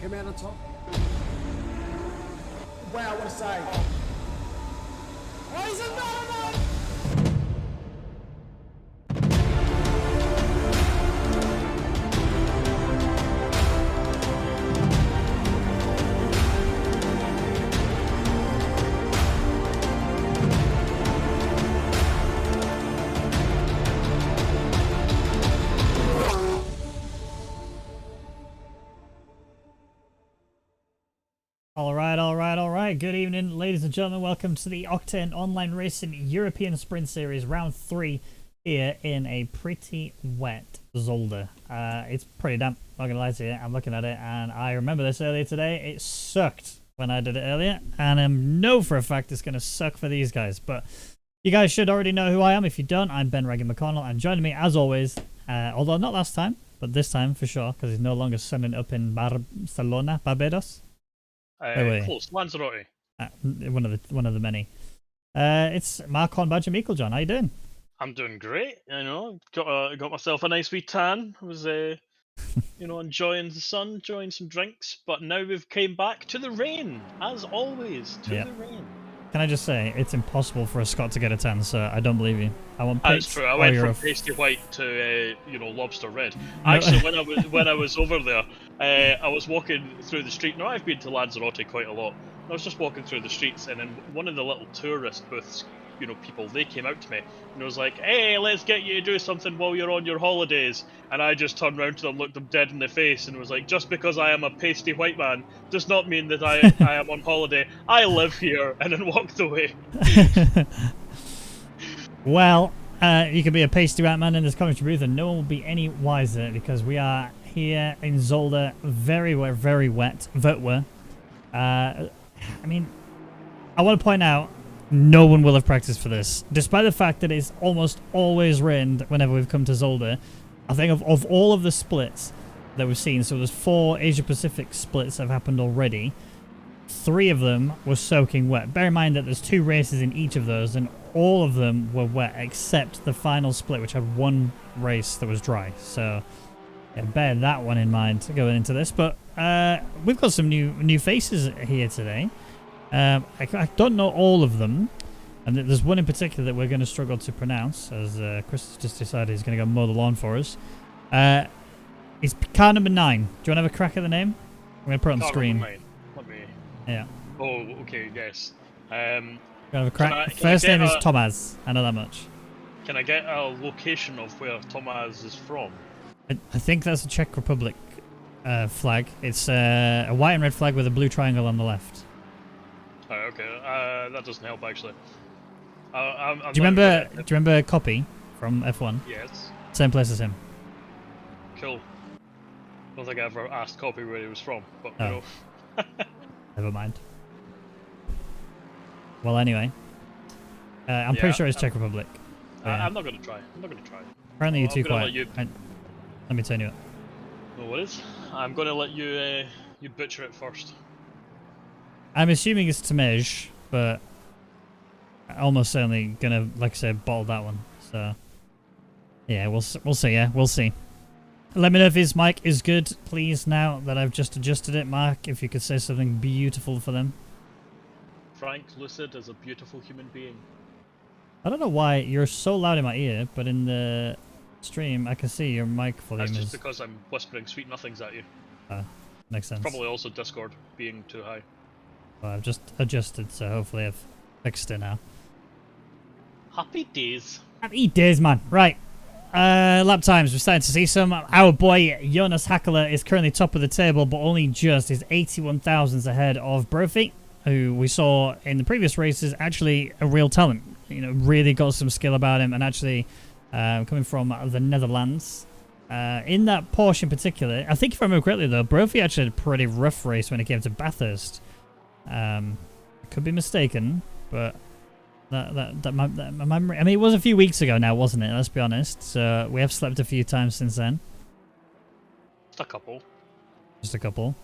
Get me on the top. Wow, what a save. Oh, he's another one! All right. Good evening, ladies and gentlemen. Welcome to the Octane Online Racing European Sprint Series, round 3 here in a pretty wet Zolder. It's pretty damp, not gonna lie to you. I'm looking at it and I remember this earlier today. It sucked when I did it earlier, and I know for a fact it's gonna suck for these guys. But you guys should already know who I am. If you don't, I'm Ben Regan McConnell, and joining me as always, although not last time, but this time for sure, because he's no longer sunning up in Barcelona, Barbados. Close, Lanzarote. One of the many. It's Mark on Badger Meikle, John. How you doing? I'm doing great. You know, got myself a nice wee tan. I was enjoying the sun, enjoying some drinks. But now we've came back to the rain, as always. The rain. Can I just say, it's impossible for a Scot to get a tan, so I don't believe you. I want That's true. I went from pasty white to lobster red. Actually, when I was over there, I was walking through the street. Now I've been to Lanzarote quite a lot. I was just walking through the streets, and then one of the little tourist booths, people, they came out to me and was like, "Hey, let's get you to do something while you're on your holidays." And I just turned around to them, looked them dead in the face, and was like, "Just because I am a pasty white man does not mean that I am on holiday. I live here," and then walked away. Well, you can be a pasty white man in this commentary booth, and no one will be any wiser because we are here in Zolder, very wet. I mean, I want to point out, no one will have practiced for this, despite the fact that it's almost always rained whenever we've come to Zolder. I think of all of the splits that we've seen, so there's 4 Asia-Pacific splits that have happened already. 3 of them were soaking wet. Bear in mind that there's 2 races in each of those, and all of them were wet except the final split, which had 1 race that was dry. So yeah, bear that one in mind going into this. But we've got some new faces here today. I don't know all of them, and there's one in particular that we're going to struggle to pronounce, as Chris has just decided he's going to go mow the lawn for us. It's car number 9. Do you want to have a crack at the name? I'm going to put it on the screen. Let me... Yeah. Oh, okay, yes. Have a crack. First name is Thomas. I know that much. Can I get a location of where Thomas is from? I think that's a Czech Republic flag. It's a white and red flag with a blue triangle on the left. Oh, okay. That doesn't help actually. Do you remember Copy from F1? Yes. Same place as him. Cool. Don't think I ever asked Copy where he was from, but Never mind. Well, anyway, I'm pretty sure it's Czech Republic. I'm not gonna try. Apparently, you're too quiet. Let me turn you up. No worries. I'm gonna let you you butcher it first. I'm assuming it's Temej, but almost certainly gonna, like I said, bottle that one. So yeah, we'll see. Yeah, we'll see. Let me know if his mic is good, please. Now that I've just adjusted it, Mark, if you could say something beautiful for them. Frank Lucid is a beautiful human being. I don't know why you're so loud in my ear, but in the stream I can see your mic volume. That's just because I'm whispering sweet nothings at you. Makes sense. Probably also Discord being too high. Well, I've just adjusted, so hopefully I've fixed it now. Happy days. Happy days, man. Right. Lap times. We're starting to see some. Our boy Jonas Hackler is currently top of the table, but only just is 81 thousandths ahead of Brophy, who we saw in the previous races, actually a real talent. Really got some skill about him, and actually coming from the Netherlands. In that Porsche in particular, I think if I remember correctly though, Brophy actually had a pretty rough race when it came to Bathurst. I could be mistaken, but my memory. I mean, it was a few weeks ago now, wasn't it? Let's be honest. So we have slept a few times since then. Just a couple. Just a couple.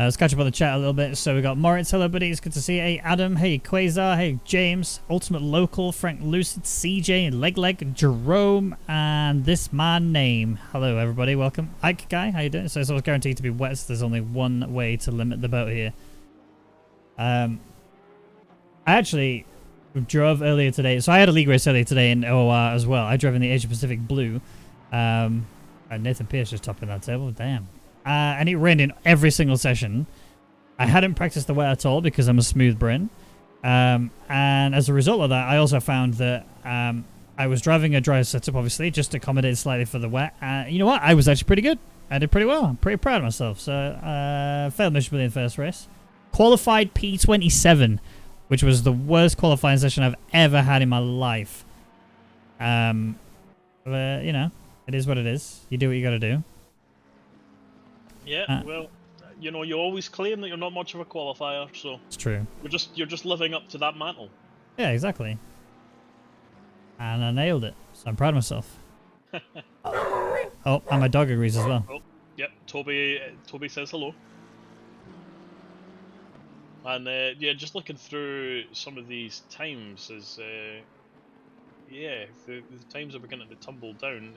Let's catch up on the chat a little bit. So we got Moritz, hello buddies, good to see you. Hey Adam, hey Quasar, hey James, Ultimate Local, Frank Lucid, CJ, Leg, Jerome, and this man name. Hello everybody, welcome. Ike Guy, how you doing? So it's always guaranteed to be wet, so there's only one way to limit the boat here. I actually drove earlier today, so I had a league race earlier today in OOR as well. I drove in the Asia Pacific Blue. And Nathan Pierce just topping that table, damn. And it rained in every single session. I hadn't practiced the wet at all because I'm a smooth brain. And as a result of that, I also found that I was driving a dry setup, obviously, just to accommodate slightly for the wet. You know what? I was actually pretty good. I did pretty well. I'm pretty proud of myself. So, failed miserably in the first race. Qualified P27, which was the worst qualifying session I've ever had in my life. You know, it is what it is. You do what you got to do. Yeah, well, you know, you always claim that you're not much of a qualifier, so it's true. You're just living up to that mantle. Yeah, exactly. And I nailed it, so I'm proud of myself. Oh, and my dog agrees as well. Oh, yep, Toby says hello. And yeah, just looking through some of these times is yeah, the times are beginning to tumble down.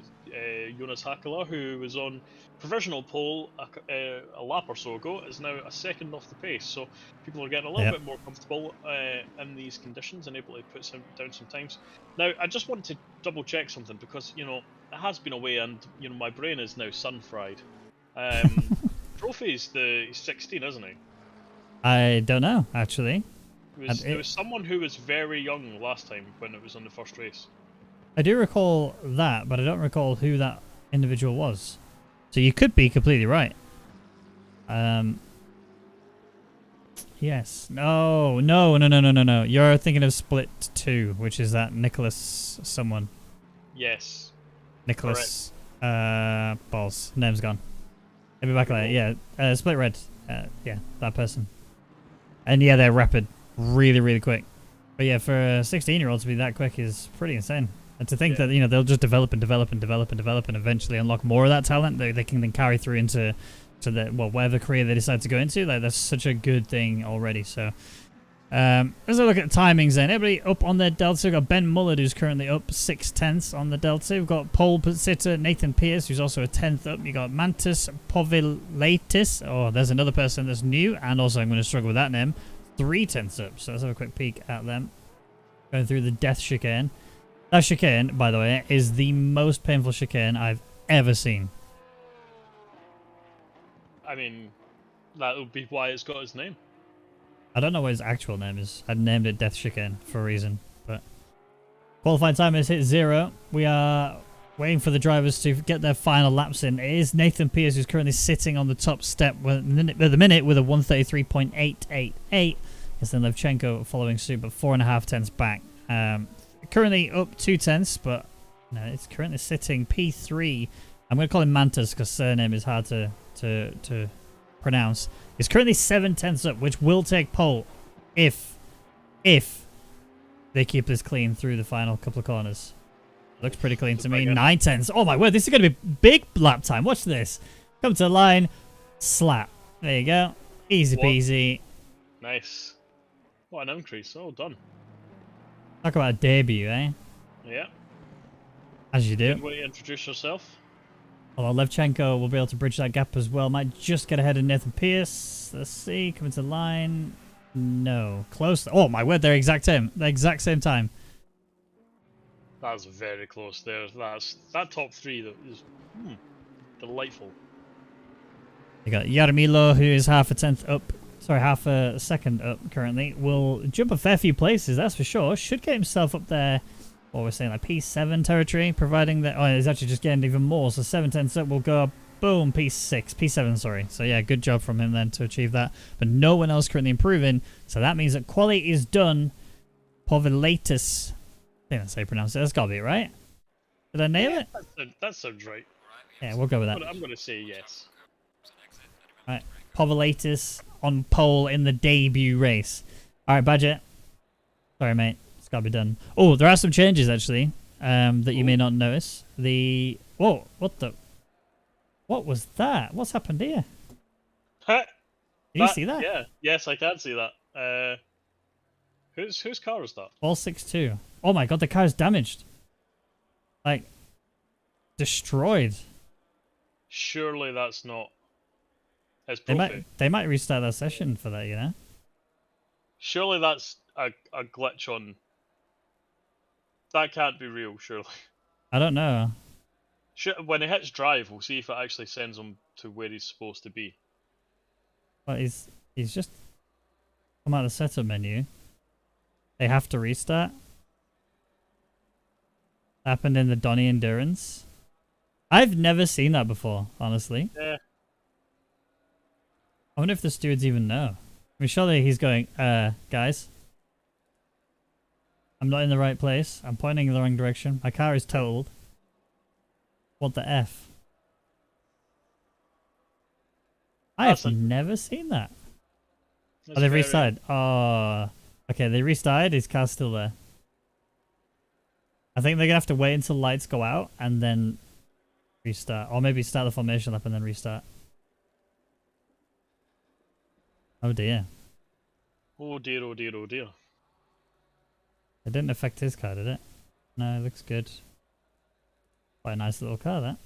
Jonas Hakala, who was on provisional pole a lap or so ago, is now a second off the pace. So people are getting a little bit more comfortable in these conditions and able to put down some times. Now, I just wanted to double check something because, you know, it has been away and, you know, my brain is now sun-fried. Trophy's he's 16, isn't he? I don't know, actually. There was someone who was very young last time when it was on the first race. I do recall that, but I don't recall who that individual was. So you could be completely right. Yes. No. You're thinking of Split 2, which is that Nicholas someone. Yes. Nicholas. Balls. Name's gone. Maybe back later. Yeah. Split Red. Yeah, that person. And yeah, they're rapid. Really quick. But yeah, for a 16-year-old to be that quick is pretty insane. And to think that, you know, they'll just develop and eventually unlock more of that talent they can then carry through into whatever career they decide to go into. Like, that's such a good thing already. So as I look at the timings then, everybody up on their Delta. We've got Ben Mullard, who's currently up 6/10 on the Delta. We've got pole sitter Nathan Pierce, who's also a 10th up. You got Mantis Povilaitis. Oh, there's another person that's new, and also I'm going to struggle with that name. 3/10 up. So let's have a quick peek at them. Going through the death chicane. That chicane, by the way, is the most painful chicane I've ever seen. I mean, that would be why it's got its name. I don't know what his actual name is. I named it Death Chicane for a reason. But qualifying time has hit 0. We are waiting for the drivers to get their final laps in. It is Nathan Pierce who's currently sitting on the top step at the minute with a 133.888. It's then Levchenko following suit, but 4.5 tenths back. Currently up 2 tenths, but no, it's currently sitting P3. I'm going to call him Mantas because surname is hard to pronounce. It's currently 7 tenths up, which will take pole if they keep this clean through the final couple of corners. Looks pretty clean to me. 9 tenths. Oh my word, this is going to be big lap time. Watch this. Come to the line. Slap. There you go. Easy peasy. Nice. What an increase. All done. Talk about a debut, eh? Yeah. As you do. Good way to introduce yourself. Although Levchenko will be able to bridge that gap as well. Might just get ahead of Nathan Pierce. Let's see. Coming to the line. No. Close. Oh my word, they're the exact same time. That was very close there. That top three that is delightful. You got Yarmilo, who is half a second up currently. Will jump a fair few places, that's for sure. Should get himself up there, what we're saying, like P7 territory, providing that... Oh, he's actually just getting even more. So 7 tenths up will go up, boom, P7, sorry. So yeah, good job from him then to achieve that. But no one else currently improving. So that means that quali is done. Povilaitis. I think that's how you pronounce it. That's got to be it, right? Did I nail it? That sounds right. Yeah, we'll go with that. I'm going to say yes. Alright, Povilaitis on pole in the debut race. Alright, Badger. Sorry, mate. It's got to be done. Oh, there are some changes, actually, that you may not notice. Whoa, what was that? What's happened here? Huh? Can you see that? Yeah. Yes, I can see that. Whose car is that? All 6-2. Oh my god, the car's damaged. Like, destroyed. Surely that's not his trophy. They might restart that session for that, you know? Surely that's a glitch on. That can't be real, surely. I don't know. When he hits drive, we'll see if it actually sends him to where he's supposed to be. But he's just come out of the setup menu. They have to restart. Happened in the Donny Endurance. I've never seen that before, honestly. Yeah. I wonder if the stewards even know. I mean, surely he's going, guys. I'm not in the right place. I'm pointing in the wrong direction. My car is totaled. What the F? I have never seen that. Oh, they've restarted. Oh, okay, they restarted. His car's still there. I think they're going to have to wait until lights go out and then restart. Or maybe start the formation lap and then restart. Oh dear. Oh dear, oh dear, oh dear. It didn't affect his car, did it? No, it looks good. Quite a nice little car, that.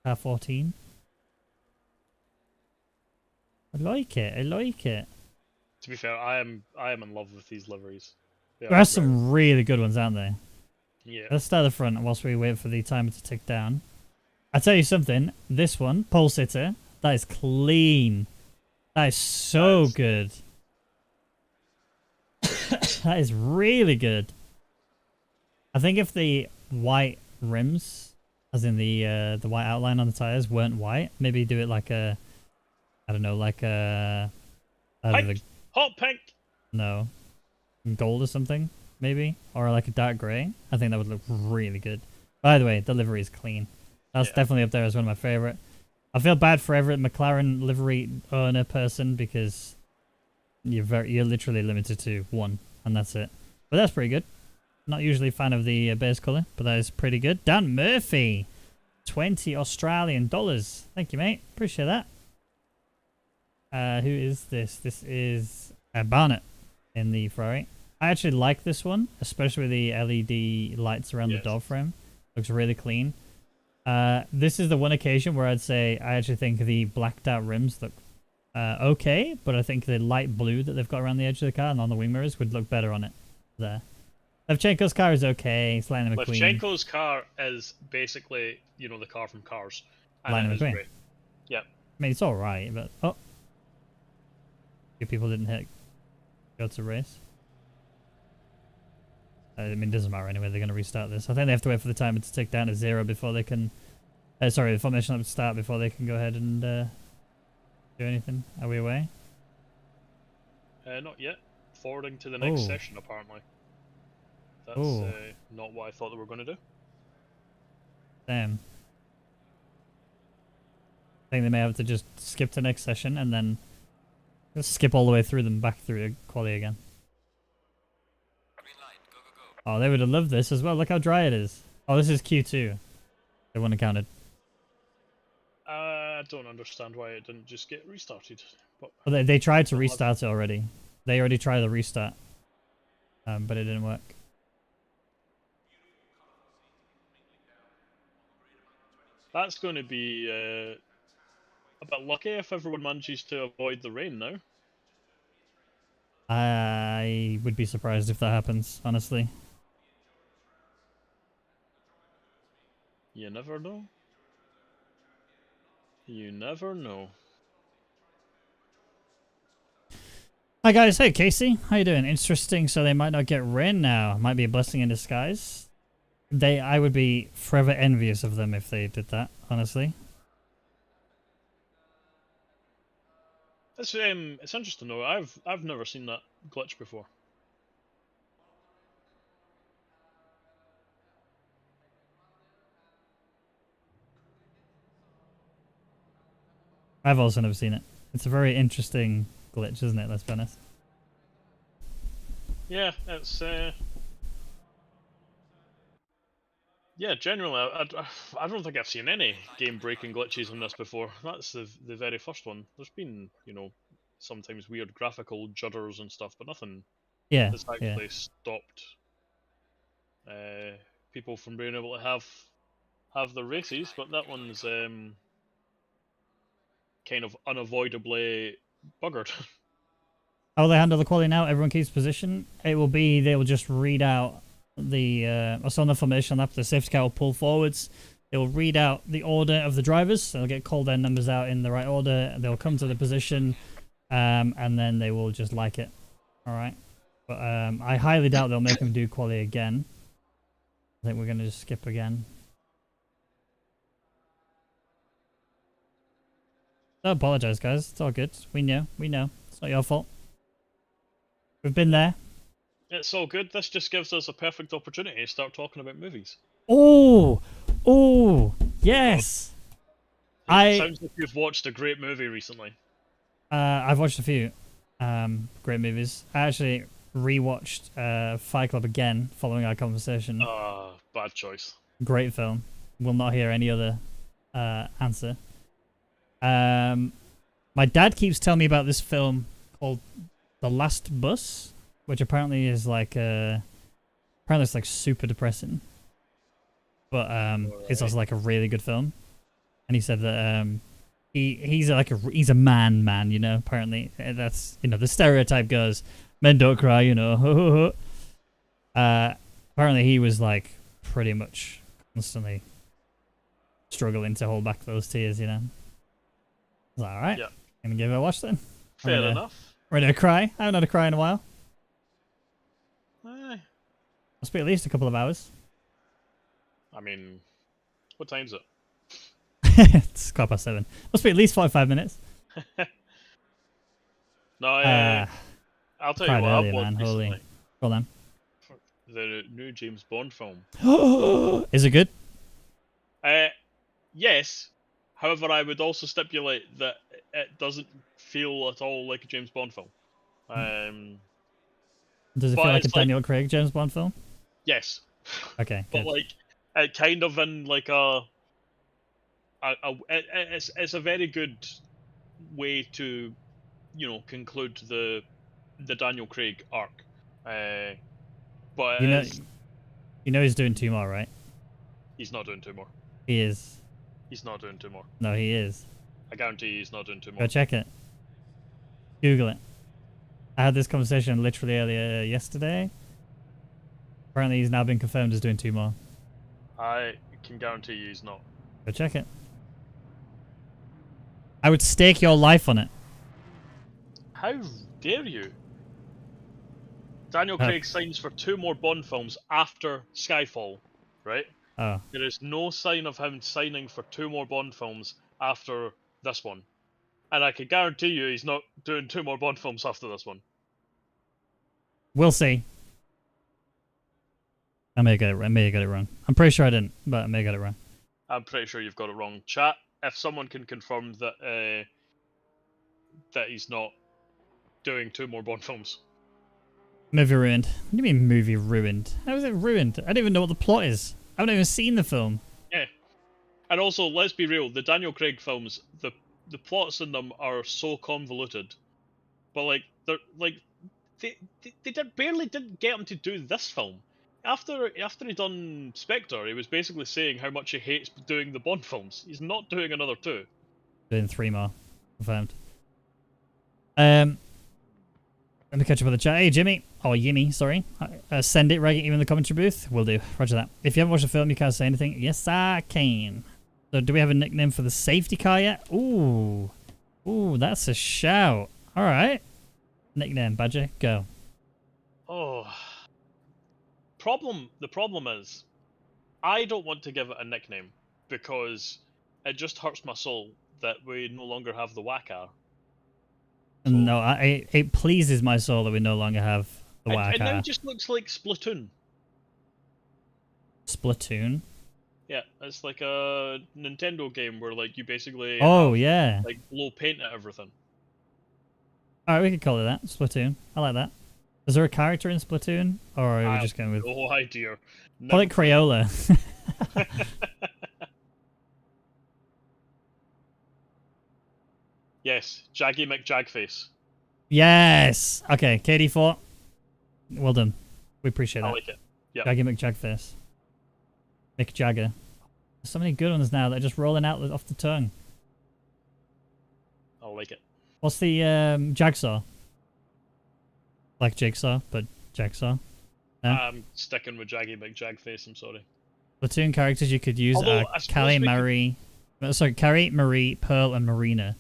Car 14. I like it, I like it. To be fair, I am in love with these liveries. There are some really good ones, aren't there? Yeah. Let's start the front whilst we wait for the timer to tick down. I tell you something, this one, pole sitter, that is clean. That is so good. That is really good. I think if the white rims, as in the white outline on the tires, weren't white, maybe do it like a, I don't know, like a, Pink! Hot pink! No, gold or something, maybe, or like a dark grey. I think that would look really good. By the way, the livery is clean. That's definitely up there as one of my favourite. I feel bad for every McLaren livery owner person because you're literally limited to one, and that's it. But that's pretty good. Not usually a fan of the base colour, but that is pretty good. Dan Murphy, 20 Australian dollars. Thank you, mate. Appreciate that. Who is this? This is Barnett in the Ferrari. I actually like this one, especially with the LED lights around the door frame. Looks really clean. This is the one occasion where I'd say I actually think the blacked out rims look okay, but I think the light blue that they've got around the edge of the car and on the wing mirrors would look better on it there. Levchenko's car is okay. It's Lightning McQueen. Levchenko's car is basically, you know, the car from Cars. And Lightning McQueen. Great. Yeah. I mean, it's alright, but... Oh. Few people didn't go to race. I mean, it doesn't matter anyway. They're going to restart this. I think they have to wait for the timer to tick down to 0 before they can... sorry, the formation lap to start before they can go ahead and do anything. Are we away? Not yet. Forwarding to the next session, apparently. That's not what I thought they were going to do. Damn. I think they may have to just skip to next session and then just skip all the way through them back through quali again. Oh, they would have loved this as well. Look how dry it is. Oh, this is Q2. They wouldn't have counted. I don't understand why it didn't just get restarted. But well, they tried to restart it already. They already tried the restart. But it didn't work. That's going to be a bit lucky if everyone manages to avoid the rain now. I would be surprised if that happens, honestly. You never know. You never know. Hi guys, hey Casey, how you doing? Interesting, so they might not get rain now. Might be a blessing in disguise. I would be forever envious of them if they did that, honestly. It's interesting though. I've never seen that glitch before. I've also never seen it. It's a very interesting glitch, isn't it? Let's be honest. Yeah, it's yeah, generally, I don't think I've seen any game-breaking glitches in this before. That's the very first one. There's been, you know, sometimes weird graphical judders and stuff, but nothing Yeah, that's yeah. actually stopped people from being able to have the races. But that one's kind of unavoidably buggered. How will they handle the quality now? Everyone keeps position. It will be they will just read out the on the formation lap. The safety car will pull forwards. They will read out the order of the drivers. They'll get called their numbers out in the right order. They'll come to the position, and then they will just like it. All right. But I highly doubt they'll make them do quali again. I think we're gonna just skip again. Don't apologize, guys. It's all good. We know. We know. It's not your fault. We've been there. It's all good. This just gives us a perfect opportunity to start talking about movies. Oh, oh, yes. Sounds like you've watched a great movie recently. I've watched a few great movies. I actually rewatched Fight Club again following our conversation. Bad choice. Great film. Will not hear any other answer. My dad keeps telling me about this film called The Last Bus, which apparently is like apparently it's like super depressing, but it's also like a really good film. And he said that he's a man, you know. Apparently that's, you know, the stereotype goes men don't cry, you know. Apparently he was like pretty much constantly struggling to hold back those tears, you know. I was like, all right, yeah, gonna give it a watch then. Fair enough. Ready to cry? I haven't had a cry in a while. Aye. Must be at least a couple of hours. I mean, what time's it? It's 7:15. Must be at least 45 minutes. No, I'll tell you Cried what earlier, I've watched man. Holy. recently. Go on The new James Bond film. then. Is it good? Yes. However, I would also stipulate that it doesn't feel at all like a James Bond film. Does it but feel like a it's like- Daniel Craig James Bond film? Yes. Okay, But good. like, it kind of in like it's a very good way to, you know, conclude the Daniel Craig arc. But You know, is, he's doing 2 more, right? he's not doing 2 more. He is. He's not doing 2 more. No, he is. I guarantee he's not doing 2 Go more. check it. Google it. I had this conversation literally earlier yesterday. Apparently he's now been confirmed as doing 2 more. I can guarantee you he's not. Go check it. I would stake your life on it. How dare you? Daniel Craig signs for 2 more Bond films after Skyfall, right? Oh. There is no sign of him signing for 2 more Bond films after this one. And I can guarantee you he's not doing 2 more Bond films after this one. We'll see. I may get it wrong. I'm pretty sure I didn't, but I may get it wrong. I'm pretty sure you've got it wrong. Chat, if someone can confirm that that he's not doing 2 more Bond films. Movie ruined. What do you mean movie ruined? How is it ruined? I don't even know what the plot is. I haven't even seen the film. Yeah. And also, let's be real, the Daniel Craig films, the plots in them are so convoluted. But like, they're like, they barely didn't get him to do this film. After he done Spectre, he was basically saying how much he hates doing the Bond films. He's not doing another 2. Doing 3 more. Confirmed. Let me catch up with the chat. Hey, Jimmy. Oh, Yimmy, sorry. Send it, right? Even in the commentary booth. Will do. Roger that. If you haven't watched the film, you can't say anything. Yes, I can. So, do we have a nickname for the safety car yet? Ooh. Ooh, that's a shout. All right. Nickname, Badger. Go. Oh. The problem is, I don't want to give it a nickname because it just hurts my soul that we no longer have the Wakar. No, it pleases my soul that we no longer have the It now Wakar. just looks like Splatoon. Splatoon? Yeah, it's like a Nintendo game where like you basically Oh, yeah. like blow paint at everything. Alright, we could call it that. Splatoon. I like that. Is there a character in Splatoon? Or are I we just going with... no idea. Call it Crayola. Yes, Jaggy McJagface. Yes. Okay, KD4. Well done. We appreciate that. I like it. Yeah. Jaggy McJagface. Mick Jagger. There's so many good ones now that are just rolling out off the tongue. I like it. What's the Jagsaw? Like Jigsaw, but Jagsaw. No? I'm sticking with Jaggy McJagface, I'm sorry. Platoon characters you could use Although, are I suppose Callie, we could- Marie... Sorry, Carrie, Marie, Pearl, and Marina.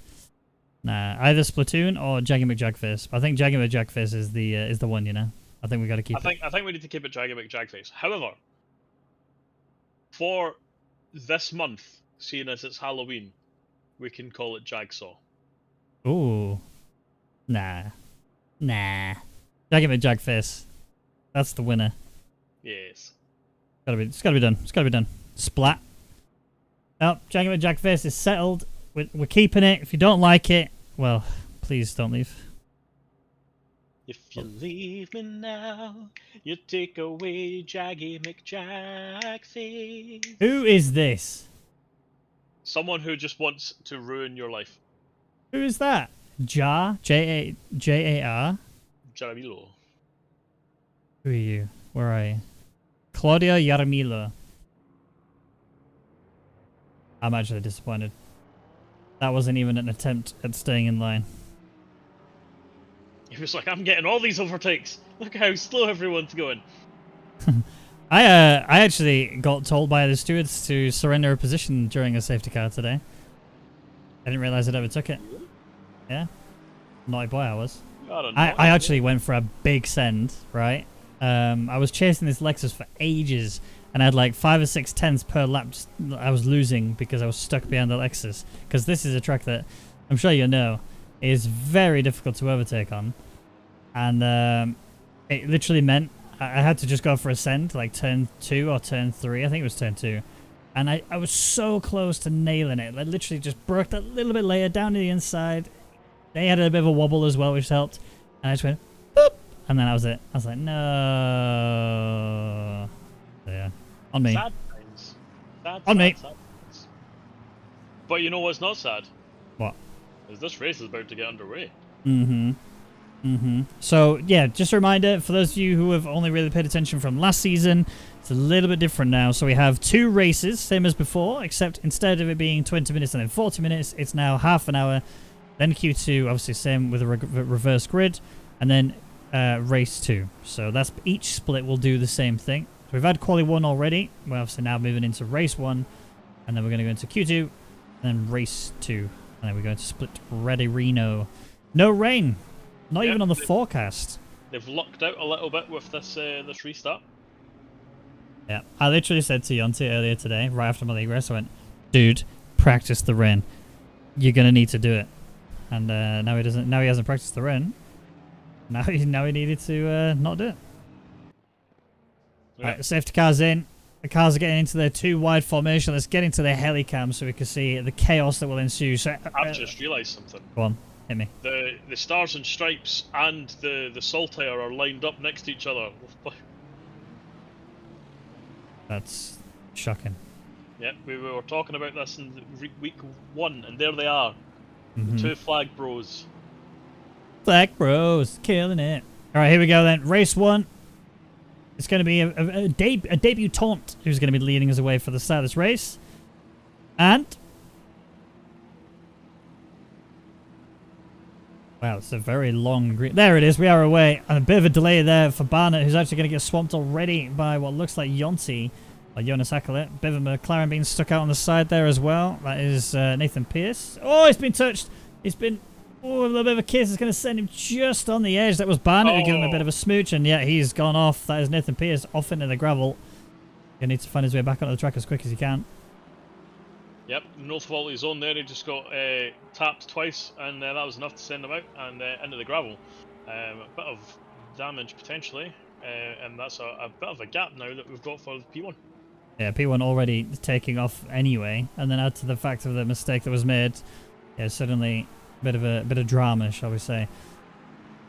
Nah, either Splatoon or Jaggy McJagface. I think Jaggy McJagface is the one, you know? I think we got to keep it. I think we need to keep it Jaggy McJagface. However, for this month, seeing as it's Halloween, we can call it Jagsaw. Ooh. Nah. Nah. Jaggy McJagface. That's the winner. Yes. It's gotta be done. It's gotta be done. Splat. Oh, Jaggy McJagface is settled. We're keeping it. If you don't like it, well, please don't leave. If you leave me now, you take away Jaggy McJagface. Who is this? Someone who just wants to ruin your life. Who is that? Jar? Jar? Jaramillo. Who are you? Where are you? Claudia Yaramilo. I'm actually disappointed. That wasn't even an attempt at staying in line. He was like, I'm getting all these overtakes. Look how slow everyone's going. I actually got told by the stewards to surrender a position during a safety car today. I didn't realize I'd ever took it. Yeah. Naughty boy I was. I actually went for a big send, right? I was chasing this Lexus for ages, and I had like 5 or 6 tenths per lap I was losing because I was stuck behind the Lexus. Because this is a track that, I'm sure you know, is very difficult to overtake on. And it literally meant I had to just go for a send, like turn 2 or turn 3. I think it was turn 2. And I was so close to nailing it. I literally just broke that little bit later down to the inside. They had a bit of a wobble as well, which helped. And I just went, boop. And then that was it. I was like, no. So yeah. On me. Sad times. On me. Sad times. But you know what's not sad? What? Is this race is about to get underway. So yeah, just a reminder for those of you who have only really paid attention from last season, it's a little bit different now. So we have 2 races, same as before, except instead of it being 20 minutes and then 40 minutes, it's now half an hour. Then Q2, obviously same with a reverse grid, and then race 2. So that's each split will do the same thing. So we've had quali 1 already. We're obviously now moving into race 1, and then we're going to go into Q2, and then race 2, and then we're going to split Ready Reno. No rain. Not even on the forecast. They've lucked out a little bit with this this restart. Yeah, I literally said to Yonti earlier today, right after my league race, I went, dude, practice the rain. You're going to need to do it. And now he doesn't. Now he hasn't practiced the rain. Now he needed to not do it. Yeah. Right, safety cars in. The cars are getting into their 2 wide formation. Let's get into their helicam so we can see the chaos that will ensue. So, I've just realised something. go on, hit me. The stars and stripes and the saltire are lined up next to each other. That's shocking. Yeah, we were talking about this in week 1, and there they are. The 2 flag bros. Black Bros, killing it. All right, here we go then. Race 1. It's going to be a debutante who's going to be leading us away for the start of this race. And... wow, it's a very long green. There it is. We are away. And a bit of a delay there for Barnett, who's actually going to get swamped already by what looks like Yonti, or Jonas Akale. Bit of a McLaren being stuck out on the side there as well. That is Nathan Pierce. Oh, he's been touched. He's been... oh, a little bit of a kiss. It's going to send him just on the edge. That was Barnett who gave him a bit of a smooch, and yeah, he's gone off. That is Nathan Pierce off into the gravel. He needs to find his way back onto the track as quick as he can. Yep, no fault of his own there. He just got tapped twice, and that was enough to send him out and into the gravel. A bit of damage potentially, and that's a bit of a gap now that we've got for P1. Yeah, P1 already taking off anyway, and then add to the fact of the mistake that was made. Yeah, suddenly bit of drama, shall we say.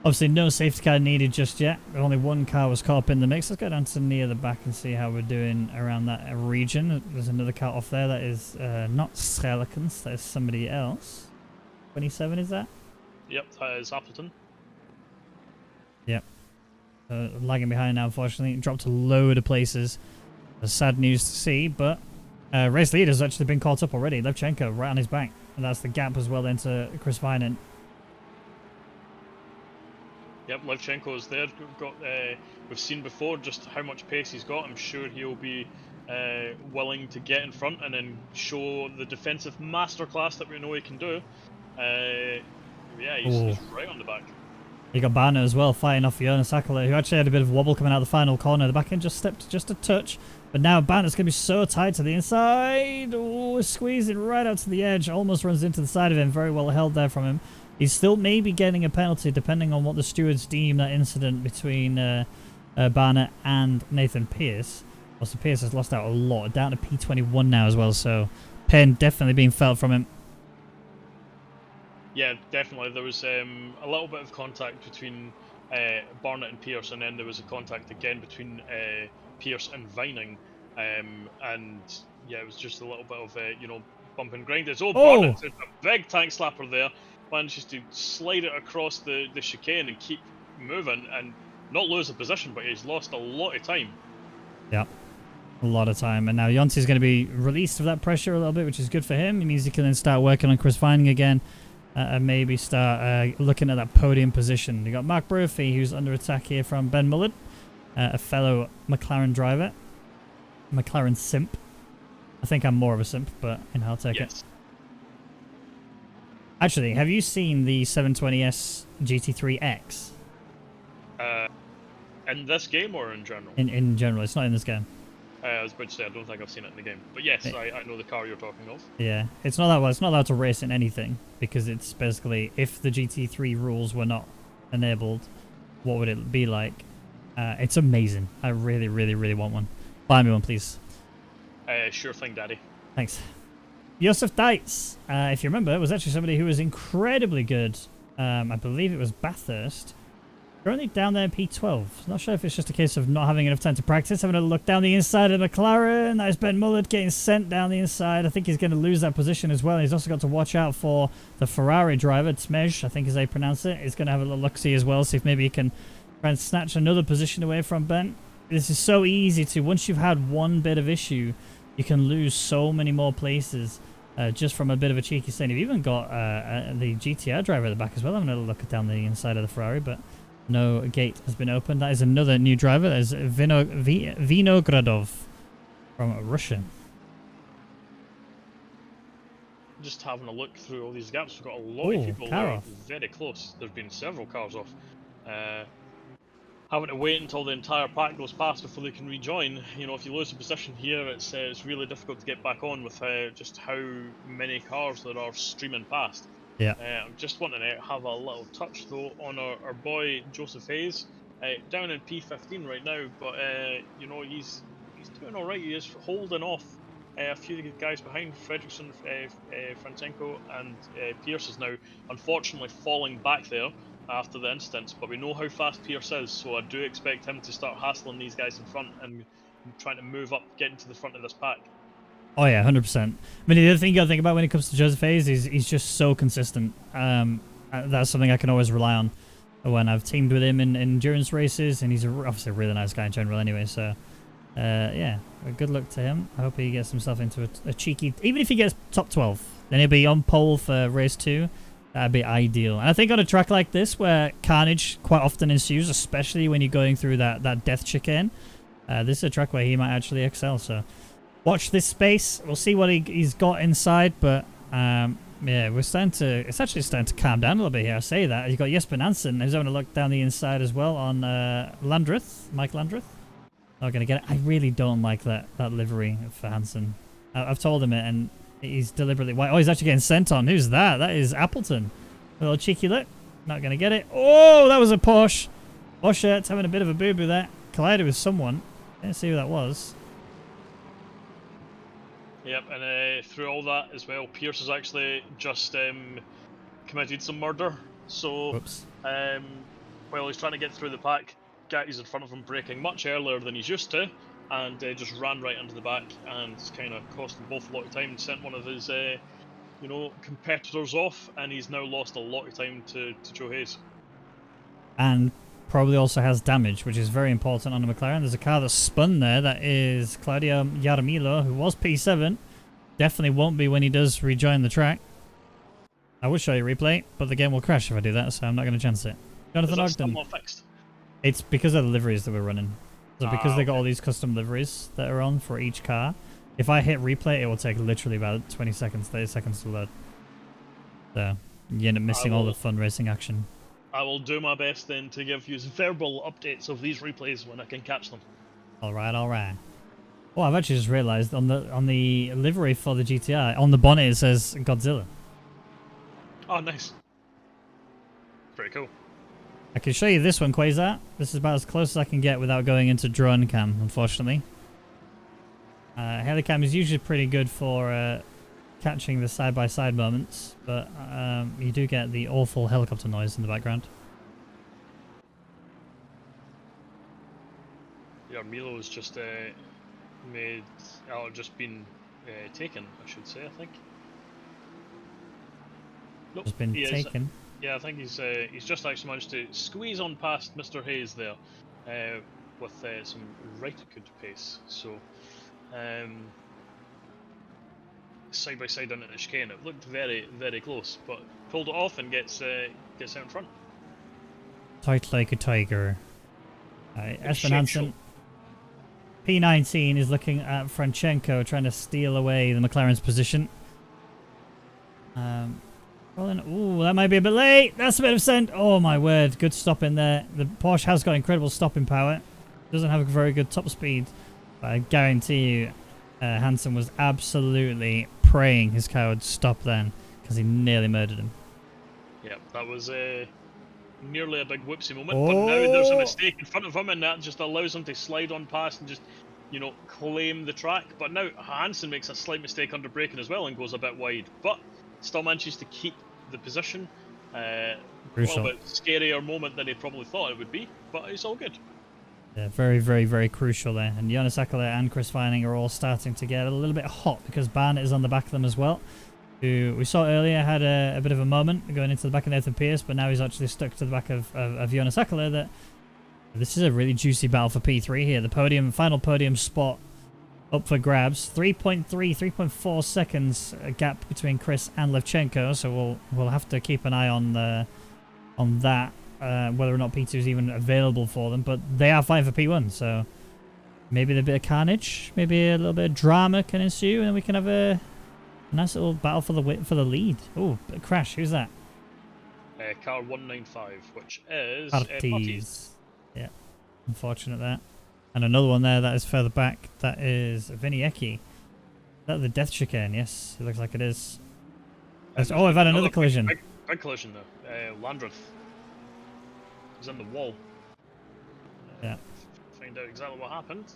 Obviously no safety car needed just yet. Only 1 car was caught up in the mix. Let's go down to near the back and see how we're doing around that region. There's another car off there. That is not Schelikens. That is somebody else. 27 is that? Yep, that is Appleton. Yep. Lagging behind now, unfortunately. Dropped a load of places. Sad news to see, but race leader's actually been caught up already. Levchenko right on his back. And that's the gap as well into Chris Vinan. Yep, Levchenko's there. We've seen before just how much pace he's got. I'm sure he'll be willing to get in front and then show the defensive masterclass that we know he can do. Yeah, he's right on the back. You got Banner as well, fighting off Jonas Akala, who actually had a bit of a wobble coming out of the final corner. The back end just stepped just a touch, but now Banner's going to be so tight to the inside. Oh, squeezing right out to the edge, almost runs into the side of him. Very well held there from him. He's still maybe getting a penalty, depending on what the stewards deem that incident between Banner and Nathan Pierce. Also, Pierce has lost out a lot, down to P21 now as well, so pain definitely being felt from him. Yeah, definitely. There was a little bit of contact between Barnett and Pierce, and then there was a contact again between Pierce and Vining, and yeah, it was just a little bit of bump and grind. Barnett, a big tank slapper there, manages to slide it across the chicane and keep moving and not lose a position, but he's lost a lot of time. Yeah. A lot of time, and now Yonti's going to be released of that pressure a little bit, which is good for him. It means he can then start working on Chris Vining again. And maybe start looking at that podium position. You got Mark Brophy, who's under attack here from Ben Mullard, a fellow McLaren driver. McLaren simp. I think I'm more of a simp, but I'll take it. Actually, have you seen the 720S GT3X? In this game or in general? In general, it's not in this game. I was about to say I don't think I've seen it in the game, but yes, I know the car you're talking of. Yeah, it's not that well. It's not allowed to race in anything because it's basically if the GT3 rules were not enabled, what would it be like? It's amazing. I really, really, really want one. Buy me one, please. Sure thing, Daddy. Thanks. Josef Deitz, if you remember, was actually somebody who was incredibly good. I believe it was Bathurst. Currently down there in P12. Not sure if it's just a case of not having enough time to practice. Having a look down the inside of McLaren. That is Ben Mullard getting sent down the inside. I think he's going to lose that position as well. He's also got to watch out for the Ferrari driver, Tsmej, I think is how you pronounce it. He's going to have a little look-see as well, see if maybe he can try and snatch another position away from Ben. This is so easy to, once you've had one bit of issue, you can lose so many more places just from a bit of a cheeky stint. You've even got the GTR driver at the back as well. I'm going to look down the inside of the Ferrari, but no gate has been opened. That is another new driver. That is Vinogradov from Russia. Just having a look through all these gaps, we've got a lot of people very close. There's been several cars off. Having to wait until the entire pack goes past before they can rejoin. You know, if you lose a position here, it's really difficult to get back on with just how many cars there are streaming past. Yeah. I'm just wanting to have a little touch though on our boy Joseph Hayes, down in P15 right now, but you know he's doing all right. He is holding off a few of the guys behind. Fredrickson, Francenko, and Pierce is now unfortunately falling back there after the incidents. But we know how fast Pierce is, so I do expect him to start hassling these guys in front and trying to move up, getting to the front of this pack. Oh yeah, 100%. I mean, the other thing you got to think about when it comes to Joseph Hayes is he's just so consistent. That's something I can always rely on when I've teamed with him in endurance races, and he's obviously a really nice guy in general anyway, so yeah, good luck to him. I hope he gets himself into a cheeky, even if he gets top 12, then he'll be on pole for race 2. That'd be ideal. And I think on a track like this where carnage quite often ensues, especially when you're going through that death chicane, this is a track where he might actually excel, so watch this space. We'll see what he's got inside, but yeah, it's actually starting to calm down a little bit here. I say that. You've got Jesper Nansen, who's having a look down the inside as well on Mike Landreth. Not going to get it. I really don't like that livery for Hansen. I've told him it, and he's deliberately white. Oh, he's actually getting sent on. Who's that? That is Appleton. A little cheeky look. Not going to get it. Oh, that was a Porsche. Porsche having a bit of a boo-boo there. Collided with someone. Didn't see who that was. Yep, and through all that as well, Pierce has actually just committed some murder. So, while he's trying to get through the pack, Gatty's in front of him, braking much earlier than he's used to, and just ran right into the back, and it's kind of cost them both a lot of time. Sent one of his, competitors off, and he's now lost a lot of time to Joe Hayes. And probably also has damage, which is very important on a McLaren. There's a car that spun there. That is Claudio Jaramillo, who was P7. Definitely won't be when he does rejoin the track. I will show you a replay, but the game will crash if I do that, so I'm not going to chance it. Jonathan Ogden. Not fixed? It's because of the liveries that we're running. So because they got okay. all these custom liveries that are on for each car, if I hit replay, it will take literally about 20 seconds, 30 seconds to load. So you end up missing all the fun racing action. I will do my best then to give you verbal updates of these replays when I can catch them. All right, all right. Oh, I've actually just realised on the livery for the GTI, on the bonnet it says Godzilla. Oh, nice. Pretty cool. I can show you this one, Quasar. This is about as close as I can get without going into drone cam, unfortunately. Helicam is usually pretty good for catching the side-by-side moments, but you do get the awful helicopter noise in the background. Yeah, Milo's just just been taken, I should say, I think. Nope, Has been taken. Yeah, I think he's just actually managed to squeeze on past Mr. Hayes there with some right good pace. So side by side under the chicane, it looked very, very close, but pulled it off and gets out in front. Tight like a tiger. Espen Shit Hansen. P19 is looking at Franchenko, trying to steal away the McLaren's position. Ooh, that might be a bit late. That's a bit of scent. Oh my word, good stop in there. The Porsche has got incredible stopping power. Doesn't have a very good top speed, but I guarantee you Hansen was absolutely praying his car would stop then, because he nearly murdered him. Yeah, that was nearly a big whoopsie moment, but now there's a mistake in front of him, and that just allows him to slide on past and just, you know, claim the track. But now Hansen makes a slight mistake under braking as well and goes a bit wide, but still manages to keep the position. A little bit scarier moment than he probably thought it would be, but it's all good. Yeah, very, very, very crucial there. And Jonas Akela and Chris Vining are all starting to get a little bit hot because Barnett is on the back of them as well, who we saw earlier had a bit of a moment going into the back of Nathan Pierce, but now he's actually stuck to the back of Jonas Akela. That this is a really juicy battle for P3 here. The final podium spot up for grabs. 3.4 seconds gap between Chris and Levchenko, so we'll have to keep an eye on that, whether or not P2 is even available for them. But they are fighting for P1, so maybe a bit of carnage, maybe a little bit of drama can ensue, and then we can have a nice little battle for the lead. Oh, crash! Who's that? Car 195, which is Parties. Yeah, unfortunate that. And another one there that is further back. That is Vinny Eki. Is that the death chicane? Yes, it looks like it is. Oh, I've had another collision. Big collision though. Landreth is in the wall. Yeah. Find out exactly what happened.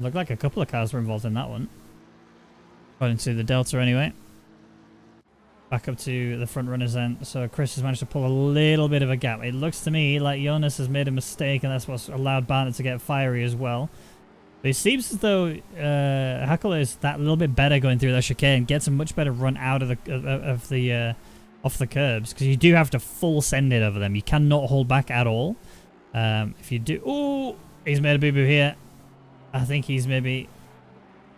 Looked like a couple of cars were involved in that one. According to the Delta anyway. Back up to the front runners then. So Chris has managed to pull a little bit of a gap. It looks to me like Jonas has made a mistake, and that's what's allowed Barnett to get fiery as well. But it seems as though Hackle is that little bit better going through that chicane, gets a much better run out of the off the curbs, because you do have to full send it over them. You cannot hold back at all. If you do, ooh, he's made a boo-boo here. I think he's maybe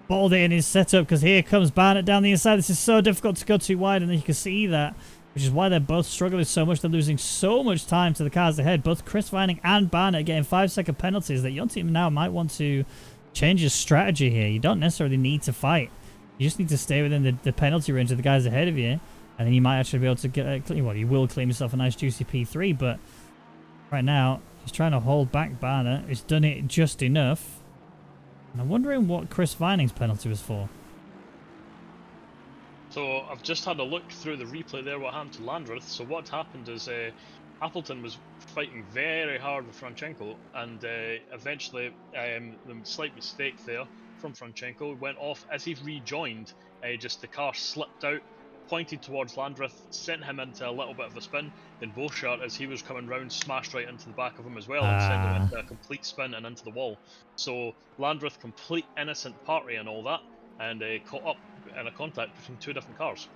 balled it in his setup, because here comes Barnett down the inside. This is so difficult to go too wide, and then you can see that, which is why they're both struggling so much. They're losing so much time to the cars ahead. Both Chris Vining and Barnett getting 5-second penalties that your team now might want to change your strategy here. You don't necessarily need to fight. You just need to stay within the penalty range of the guys ahead of you, and then you might actually be able to get well, you will claim yourself a nice juicy P3, but right now he's trying to hold back Barnett. He's done it just enough. And I'm wondering what Chris Vining's penalty was for. So I've just had a look through the replay there, what happened to Landreth. So what happened is Appleton was fighting very hard with Franchenko, and eventually the slight mistake there from Franchenko went off as he rejoined. Just the car slipped out, pointed towards Landreth, sent him into a little bit of a spin. Then Beauchart, as he was coming round, smashed right into the back of him as well and sent him into a complete spin and into the wall. So Landreth, complete innocent party and all that, and caught up in a contact between two different cars.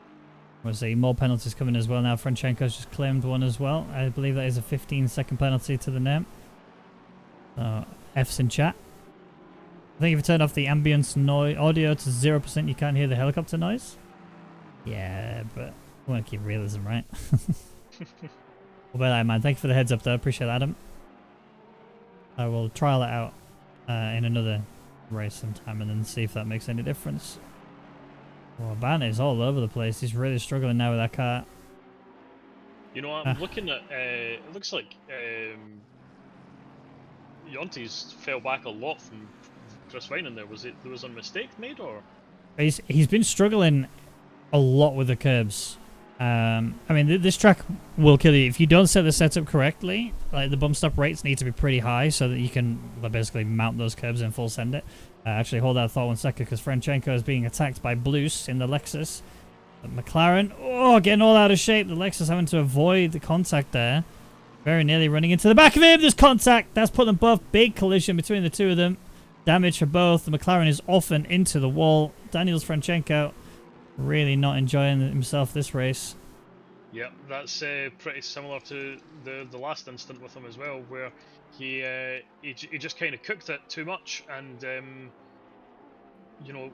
We'll see more penalties coming as well now. Franchenko's just claimed one as well. I believe that is a 15-second penalty to the name. So, F's in chat. I think if you turn off the ambience noise audio to 0%, you can't hear the helicopter noise. Yeah, but we want to keep realism, right? Well, bear that in mind. Thank you for the heads up, though. Appreciate that, Adam. I will trial it out in another race sometime and then see if that makes any difference. Well, Ban is all over the place. He's really struggling now with that car. You know, I'm looking at. It looks like Yonti's fell back a lot from Chris Vine in there. There was a mistake made, or? He's been struggling a lot with the curbs. I mean, this track will kill you if you don't set the setup correctly. Like the bump stop rates need to be pretty high so that you can basically mount those curbs and full send it. Actually, hold that thought 1 second because Franchenko is being attacked by Blues in the Lexus. But McLaren, getting all out of shape. The Lexus having to avoid the contact there. Very nearly running into the back of him. There's contact. That's put them both. Big collision between the two of them. Damage for both. The McLaren is off and into the wall. Daniel's Franchenko really not enjoying himself this race. Yep, that's pretty similar to the last incident with him as well, where he just kind of cooked it too much and you know,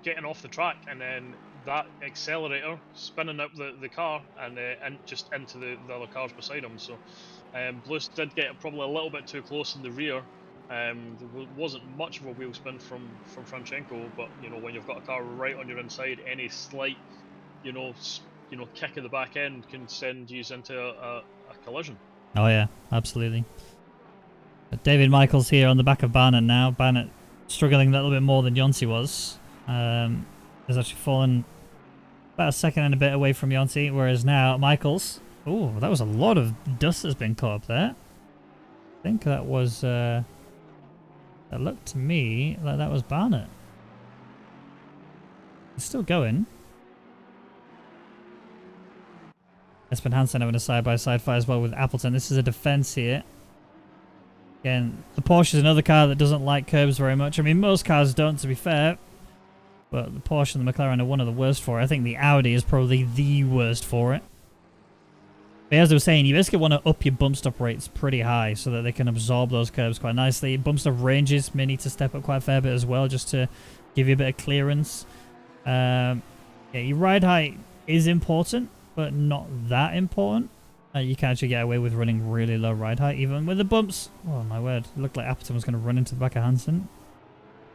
getting off the track, and then that accelerator spinning up the car and just into the other cars beside him. So Blues did get probably a little bit too close in the rear. There wasn't much of a wheel spin from Franchenko, but you know, when you've got a car right on your inside, any slight you know kick of the back end can send you into a collision. Oh yeah, absolutely. But David Michaels here on the back of Barnett now. Barnett struggling a little bit more than Yonti was. Has actually fallen about a second and a bit away from Yonti, whereas now Michaels. Oh, that was a lot of dust that's been caught up there. I think that was. That looked to me like that was Barnett. He's still going. Espen Hansen having a side-by-side fight as well with Appleton. This is a defense here. Again, the Porsche is another car that doesn't like curbs very much. I mean, most cars don't, to be fair. But the Porsche and the McLaren are one of the worst for it. I think the Audi is probably the worst for it. But as I was saying, you basically want to up your bump stop rates pretty high so that they can absorb those curves quite nicely. Bump stop ranges may need to step up quite a fair bit as well, just to give you a bit of clearance. Yeah, your ride height is important, but not that important. You can actually get away with running really low ride height, even with the bumps. Oh my word, it looked like Appleton was going to run into the back of Hansen,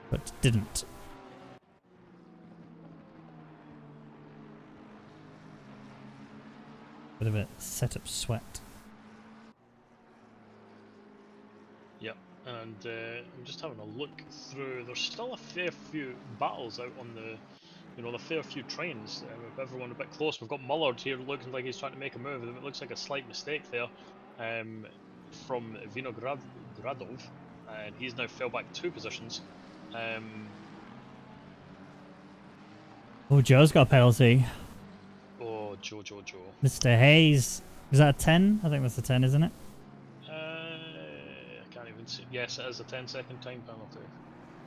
but didn't. Bit of a setup sweat. Yep, and I'm just having a look through. There's still a fair few battles out on the, the fair few trains. With everyone a bit close. We've got Mullard here looking like he's trying to make a move. It looks like a slight mistake there from Vinogradov, and he's now fell back 2 positions. Oh, Joe's got a penalty. Oh, Joe. Mr. Hayes. Is that a 10? I think that's a 10, isn't it? I can't even see. Yes, it is a 10-second time penalty.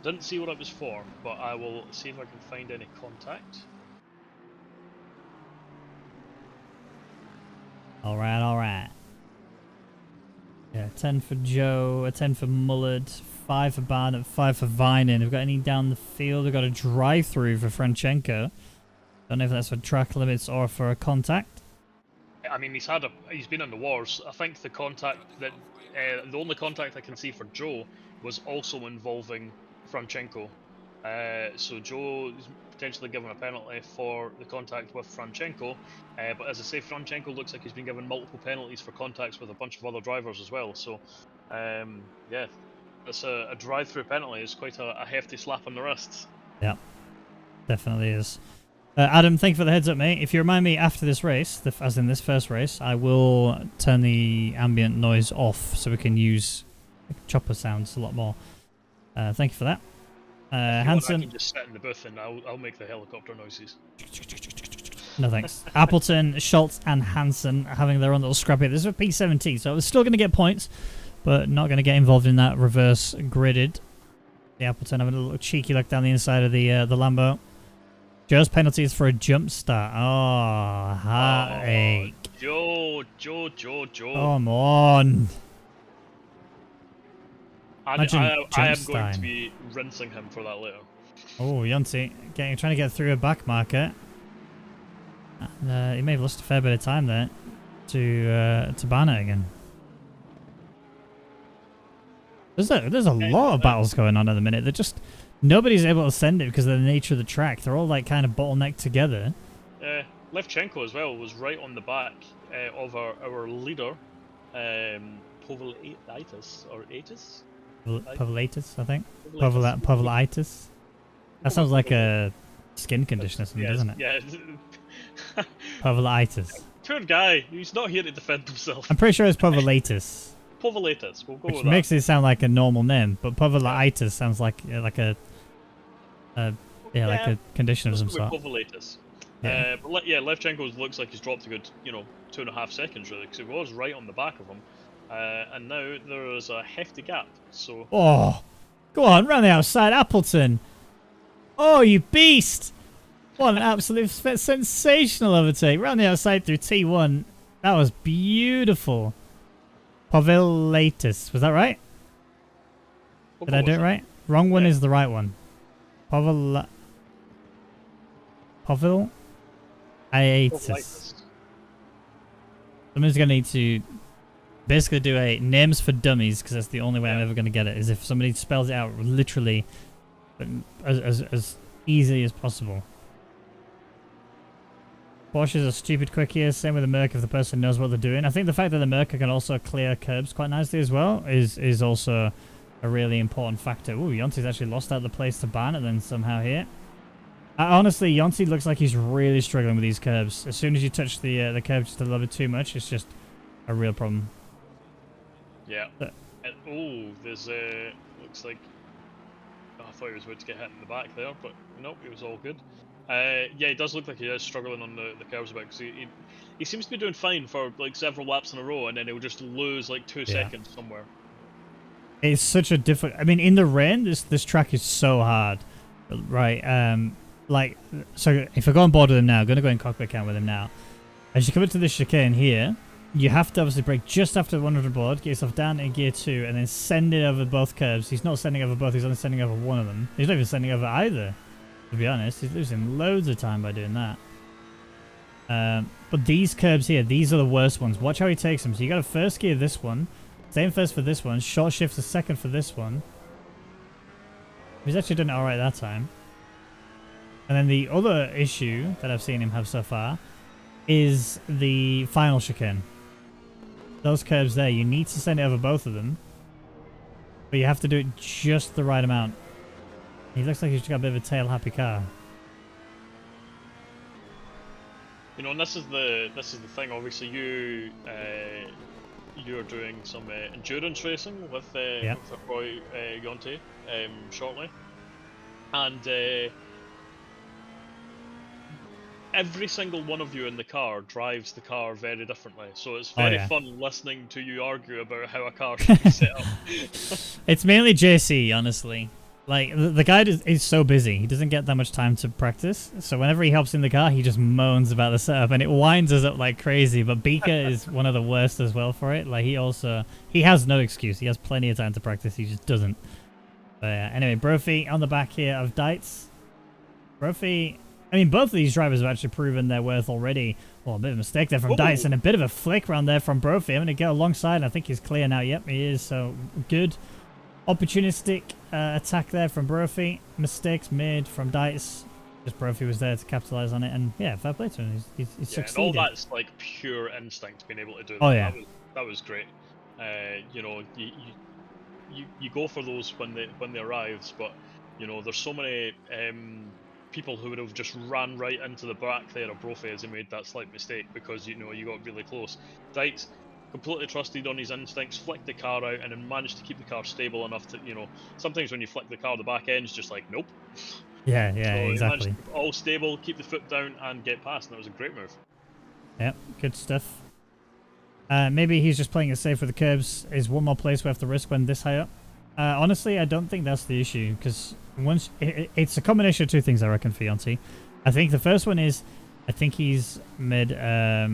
Didn't see what it was for, but I will see if I can find any contact. Alright. Yeah, 10 for Joe, a 10 for Mullard, 5 for Barnett, 5 for Vining. Have we got any down the field? We've got a drive-through for Franchenko. Don't know if that's for track limits or for a contact. I mean, he's been in the wars. I think the contact that the only contact I can see for Joe was also involving Franchenko. So Joe is potentially given a penalty for the contact with Franchenko. But as I say, Franchenko looks like he's been given multiple penalties for contacts with a bunch of other drivers as well. So yeah, that's a drive-through penalty. It's quite a hefty slap on the wrists. Yeah, definitely is. Adam, thank you for the heads up, mate. If you remind me after this race, as in this first race, I will turn the ambient noise off so we can use chopper sounds a lot more. Thank you for that. Hansen. I can just sit in the booth and I'll make the helicopter noises. No thanks. Appleton, Schultz, and Hansen having their own little scrappy. This is a P17, so we're still going to get points, but not going to get involved in that reverse gridded. The Appleton having a little cheeky look down the inside of the Lambo. Joe's penalties for a jump start. Oh, heartache. Joe. Come on. And Imagine I am going to Jumpstein. be rinsing him for that later. Oh, Yonti trying to get through a back marker. He may have lost a fair bit of time there to ban it again. There's a lot of battles going on at the minute. They're just nobody's able to send it because of the nature of the track. They're all like kind of bottlenecked together. Levchenko as well was right on the back of our leader, Povolitis or Atis. Povolitis, I think. Povolitis. That sounds like a skin condition or something, doesn't it? Yeah. Povolitis. Poor guy. He's not here to defend himself. I'm pretty sure it's Povolitis. Povolitis. We'll go Which with that. makes it sound like a normal name, but Povolitis sounds like like a condition of some sort. Povolitis. Yeah. But Levchenko looks like he's dropped a good, 2.5 seconds really, because he was right on the back of him, and now there is a hefty gap. So. Oh, go on, round the outside, Appleton. Oh, you beast! What an absolute sensational overtake. Round the outside through T1. That was beautiful. Povolitis, was that right? Did I do it right? Wrong one is the right one. Povolitis. Someone's going to need to basically do a names for dummies, because that's the only way I'm ever going to get it, is if somebody spells it out literally as easy as possible. Porsches are stupid quick here, same with the Merc if the person knows what they're doing. I think the fact that the Merc can also clear curbs quite nicely as well is also a really important factor. Ooh, Yonti's actually lost out the place to ban and then somehow here. Honestly, Yonti looks like he's really struggling with these curbs. As soon as you touch the curb just a little bit too much, it's just a real problem. Yeah. There's looks like I thought he was about to get hit in the back there, but nope, it was all good. Yeah, it does look like he is struggling on the curbs a bit, because he seems to be doing fine for like several laps in a row, and then he'll just lose like 2 seconds somewhere. It's such a difficult. I mean, in the rain, this track is so hard, right? So if I go on board with him now, I'm going to go in cockpit cam with him now. As you come into this chicane here, you have to obviously brake just after the 100 board, get yourself down in gear 2, and then send it over both curves. He's not sending over both, he's only sending over one of them. He's not even sending over either, to be honest. He's losing loads of time by doing that. But these curbs here, these are the worst ones. Watch how he takes them. So you got to first gear this one, stay in first for this one, short shift to second for this one. He's actually done it alright that time. And then the other issue that I've seen him have so far is the final chicane. Those curves there, you need to send it over both of them, but you have to do it just the right amount. He looks like he's got a bit of a tail happy car. And this is the thing. Obviously, you're doing some endurance racing with Roy Yonti shortly, and every single one of you in the car drives the car very differently, so it's very fun listening to you argue about how a car should be set up. It's mainly JC, honestly. Like, the guy is so busy, he doesn't get that much time to practice, so whenever he hops in the car, he just moans about the setup, and it winds us up like crazy. But Beaker is one of the worst as well for it. Like, he has no excuse. He has plenty of time to practice, he just doesn't. But yeah, anyway, Brophy on the back here of Dites. Brophy, I mean, both of these drivers have actually proven their worth already. Well, a bit of a mistake there from Dice, and a bit of a flick around there from Brophy. I'm going to go alongside, and I think he's clear now. Yep, he is, so good. Opportunistic attack there from Brophy. Mistakes made from Dice. Just Brophy was there to capitalize on it, and yeah, fair play to him. He's succeeded. And all that's like pure instinct, being able to do that. Oh yeah, that was great. You go for those when they arrives, but there's so many people who would have just ran right into the back there of Brophy as he made that slight mistake, because you got really close. Dice completely trusted on his instincts, flicked the car out, and then managed to keep the car stable enough to, sometimes when you flick the car, the back end's just like, nope. Yeah, so exactly. Keep it all stable, keep the foot down, and get past, and that was a great move. Yep, good stuff. Maybe he's just playing it safe with the curbs. Is one more place we have to risk when this high up? Honestly, I don't think that's the issue, because once it's a combination of two things, I reckon, for Yonti. I think the first one is, I think he's made a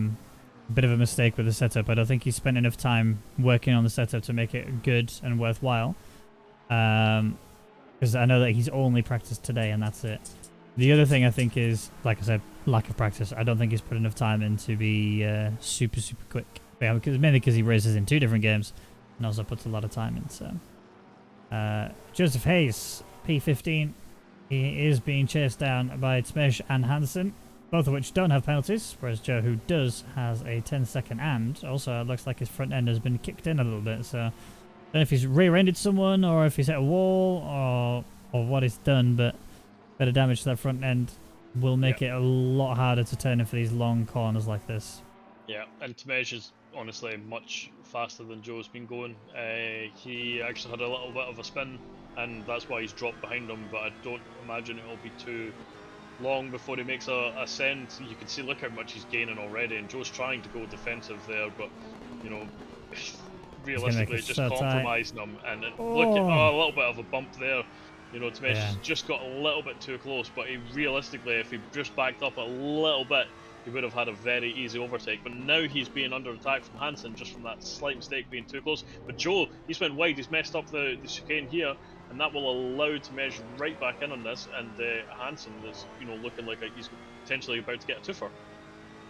bit of a mistake with the setup. I don't think he's spent enough time working on the setup to make it good and worthwhile. Because I know that he's only practiced today and that's it. The other thing I think is, like I said, lack of practice. I don't think he's put enough time in to be super quick. Yeah, mainly because he races in 2 different games and also puts a lot of time in. So, Joseph Hayes, P15. He is being chased down by Tmej and Hansen, both of which don't have penalties, whereas Joe, who does, has a 10-second and. Also, it looks like his front end has been kicked in a little bit, so I don't know if he's rear-ended someone or if he's hit a wall or what he's done, but better damage to that front end will make it a lot harder to turn in for these long corners like this. Yeah, and Tmej is honestly much faster than Joe's been going. He actually had a little bit of a spin, and that's why he's dropped behind him, but I don't imagine it'll be too long before he makes a ascent. You can see, look how much he's gaining already, and Joe's trying to go defensive there, but, you know, realistically just so compromising him, and look at a little bit of a bump there. You know, Tmej just got a little bit too close, but he realistically, if he just backed up a little bit, he would have had a very easy overtake. But now he's being under attack from Hansen just from that slight mistake being too close. But Joe, he's went wide, he's messed up the chicane here, and that will allow Tmej right back in on this, and Hansen is, you know, looking like he's potentially about to get a twofer.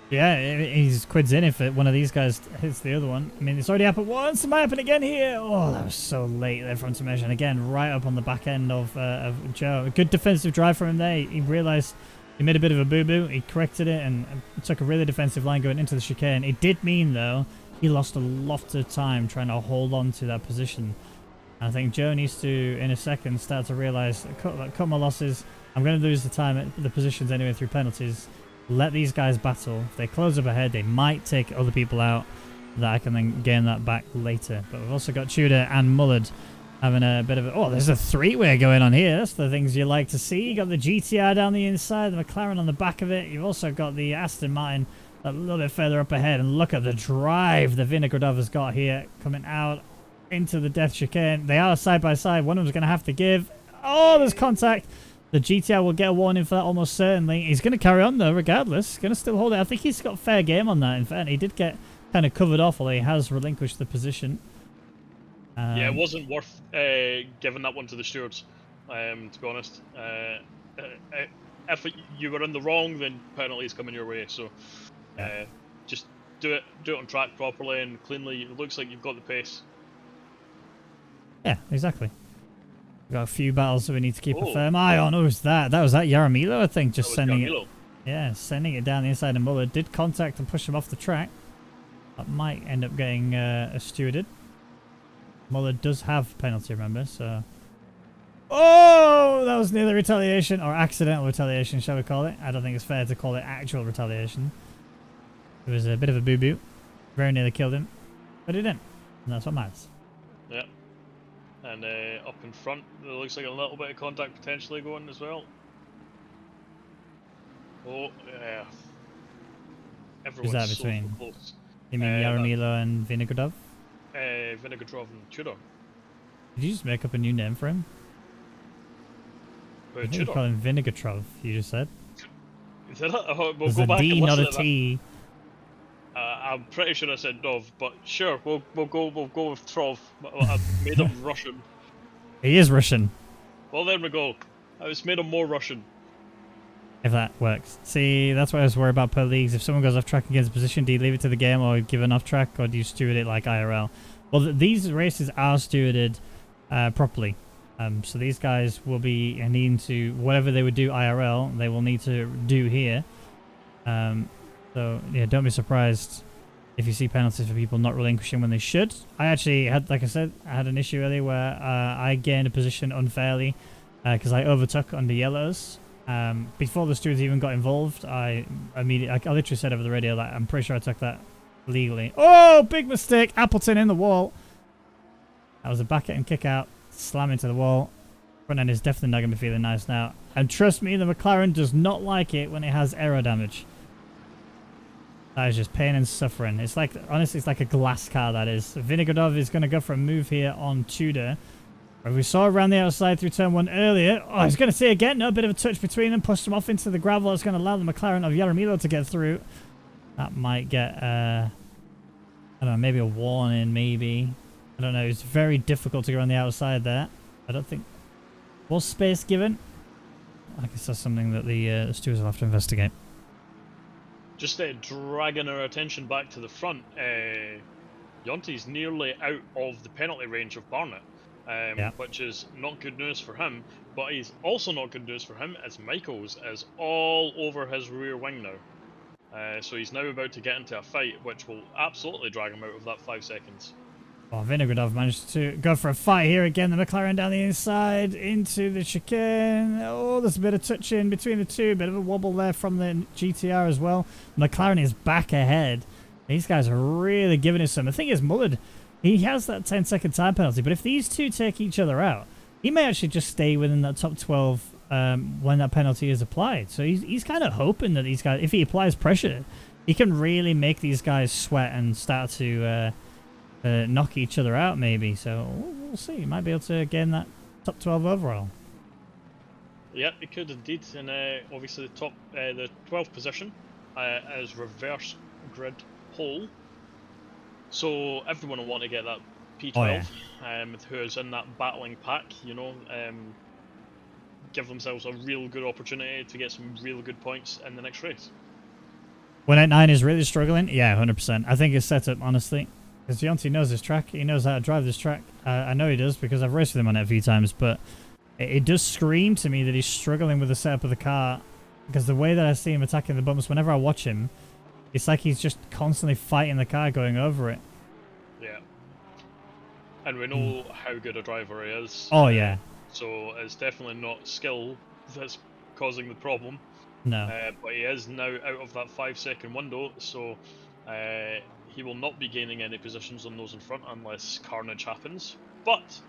Yeah, he's quids in if one of these guys hits the other one. I mean, it's already happened once. It might happen again here. Oh, that was so late there from Tmej. And again, right up on the back end of Joe. A good defensive drive from him there. He realized he made a bit of a boo-boo. He corrected it and took a really defensive line going into the chicane. It did mean, though, he lost a lot of time trying to hold on to that position. And I think Joe needs to, in a second, start to realize, cut my losses. I'm going to lose the time at the positions anyway through penalties. Let these guys battle. If they close up ahead, they might take other people out that I can then gain that back later. But we've also got Tudor and Mullard having a bit of a... Oh, there's a 3-way going on here. That's the things you like to see. You got the GTR down the inside, the McLaren on the back of it. You've also got the Aston Martin a little bit further up ahead. And look at the drive the Vinogradov has got here, coming out into the death chicane. They are side by side. One of them's going to have to give. Oh, there's contact. The GTR will get a warning for that almost certainly. He's going to carry on though, regardless. He's going to still hold it. I think he's got fair game on that. In fact, he did get kind of covered off, although he has relinquished the position. Yeah, it wasn't worth giving that one to the stewards, to be honest. If you were in the wrong, then penalties coming your way. So just do it on track properly and cleanly. It looks like you've got the pace. Yeah, exactly. We've got a few battles that we need to keep a firm eye on. Oh, was that? That was that Yaramilo, I think, just sending it. Yeah, sending it down the inside of Muller. Did contact and push him off the track. That might end up getting stewarded. Muller does have penalty, remember, so... Oh, that was nearly retaliation, or accidental retaliation, shall we call it. I don't think it's fair to call it actual retaliation. It was a bit of a boo-boo. Very nearly killed him, but it didn't. And that's what matters. Yeah. And up in front, there looks like a little bit of contact potentially going as well. Oh, yeah. Everyone's Who's that between? so close. You mean Yaramilo and Vinogradov? Vinogradov and Tudor. Did you just make up a new name for him? I think you call him Vinogradov, you just said. Is that it? We'll There's go a back D, and not listen a to T. I'm pretty sure I said Dov, but sure, we'll go with Trov. I made him Russian. He is Russian. Well, there we go. I just made him more Russian. If that works. See, that's why I was worried about per leagues. If someone goes off track against position, do you leave it to the game or give an off track, or do you steward it like IRL? Well, these races are stewarded properly. So these guys will be needing to, whatever they would do IRL, they will need to do here. So, yeah, don't be surprised if you see penalties for people not relinquishing when they should. I actually had, like I said, I had an issue earlier where I gained a position unfairly because I overtook under yellows. Before the stewards even got involved, I literally said over the radio that I'm pretty sure I took that legally. Oh, big mistake. Appleton in the wall. That was a back and kick out. Slam into the wall. Front end is definitely not going to be feeling nice now. And trust me, the McLaren does not like it when it has aero damage. That is just pain and suffering. It's like, honestly, it's like a glass car, that is. Vinogradov is going to go for a move here on Tudor. But we saw around the outside through turn 1 earlier. Oh, I was going to say again, no, a bit of a touch between them, pushed them off into the gravel. It's going to allow the McLaren of Yaramilo to get through. That might get, I don't know, maybe a warning, maybe. I don't know. It's very difficult to go on the outside there. I don't think... Was space given? I guess that's something that the stewards will have to investigate. Just dragging our attention back to the front, Yonti's nearly out of the penalty range of Barnett, which is not good news for him, but he's also not good news for him as Michaels is all over his rear wing now. So he's now about to get into a fight, which will absolutely drag him out of that 5 seconds. Well, Vinogradov managed to go for a fight here again. The McLaren down the inside into the chicane. Oh, there's a bit of touch in between the two. Bit of a wobble there from the GTR as well. McLaren is back ahead. These guys are really giving it some. The thing is, Mullard, he has that 10-second time penalty, but if these two take each other out, he may actually just stay within that top 12 when that penalty is applied. So he's kind of hoping that these guys, if he applies pressure, he can really make these guys sweat and start to... knock each other out maybe, so we'll see. He might be able to gain that top 12 overall. Yeah, he could indeed, and obviously the 12th position as reverse grid pole. So everyone will want to get that P12, who is in that battling pack, you know, give themselves a real good opportunity to get some real good points in the next race. 189 is really struggling? Yeah, 100%. I think it's set up, honestly. Because Yonti knows this track. He knows how to drive this track. I know he does because I've raced with him on it a few times, but it does scream to me that he's struggling with the setup of the car, because the way that I see him attacking the bumps, whenever I watch him, it's like he's just constantly fighting the car going over it. Yeah. And we know how good a driver he is. Oh, yeah. So it's definitely not skill that's causing the problem. No. But he is now out of that 5-second window, so... he will not be gaining any positions on those in front unless carnage happens, but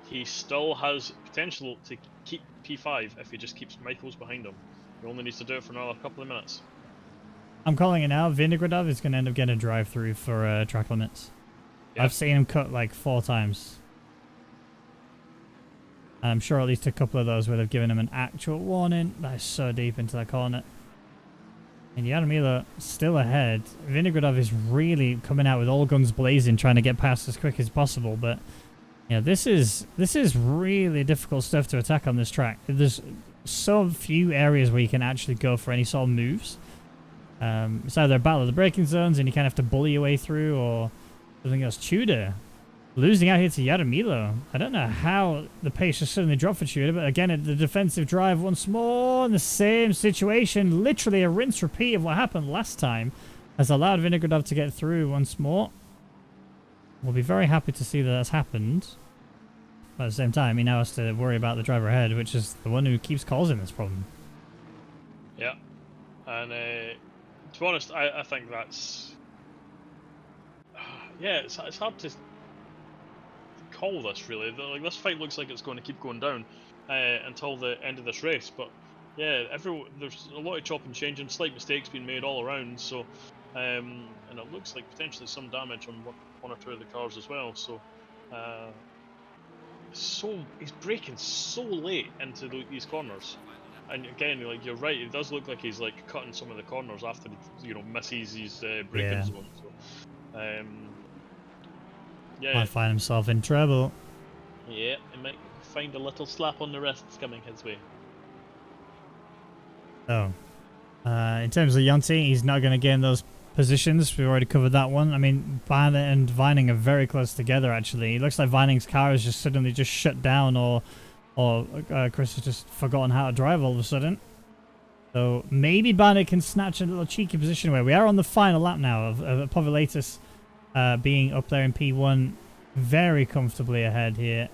he still has potential to keep P5 if he just keeps Michaels behind him. He only needs to do it for another couple of minutes. I'm calling it now. Vinogradov is going to end up getting a drive-through for track limits. Yep. I've seen him cut like 4 times. I'm sure at least a couple of those would have given him an actual warning. That is so deep into that corner. And Yaramilo still ahead. Vinogradov is really coming out with all guns blazing, trying to get past as quick as possible. But yeah, this is really difficult stuff to attack on this track. There's so few areas where you can actually go for any sort of moves. It's either a battle of the braking zones and you kind of have to bully your way through, or something else. Tudor losing out here to Yaramilo. I don't know how the pace just suddenly dropped for Tudor, but again, the defensive drive once more in the same situation. Literally a rinse repeat of what happened last time has allowed Vinogradov to get through once more. We'll be very happy to see that that's happened. But at the same time, he now has to worry about the driver ahead, which is the one who keeps causing this problem. Yeah. And to be honest, I think that's... yeah, it's hard to call this, really. Like, this fight looks like it's going to keep going down until the end of this race, but yeah, there's a lot of chop and change and slight mistakes being made all around, so and it looks like potentially some damage on one or two of the cars as well, so he's braking so late into these corners. And again, like, you're right, it does look like he's like cutting some of the corners after he, you know, misses his braking zone. So, yeah. Might find himself in trouble. Yeah, he might find a little slap on the wrists coming his way. Oh, in terms of Yonti, he's not going to gain those positions. We've already covered that one. I mean, Barnett and Vining are very close together. Actually, it looks like Vining's car is just suddenly just shut down, or Chris has just forgotten how to drive all of a sudden. So maybe Barnett can snatch a little cheeky position away. We are on the final lap now of Povolatus being up there in P1, very comfortably ahead here.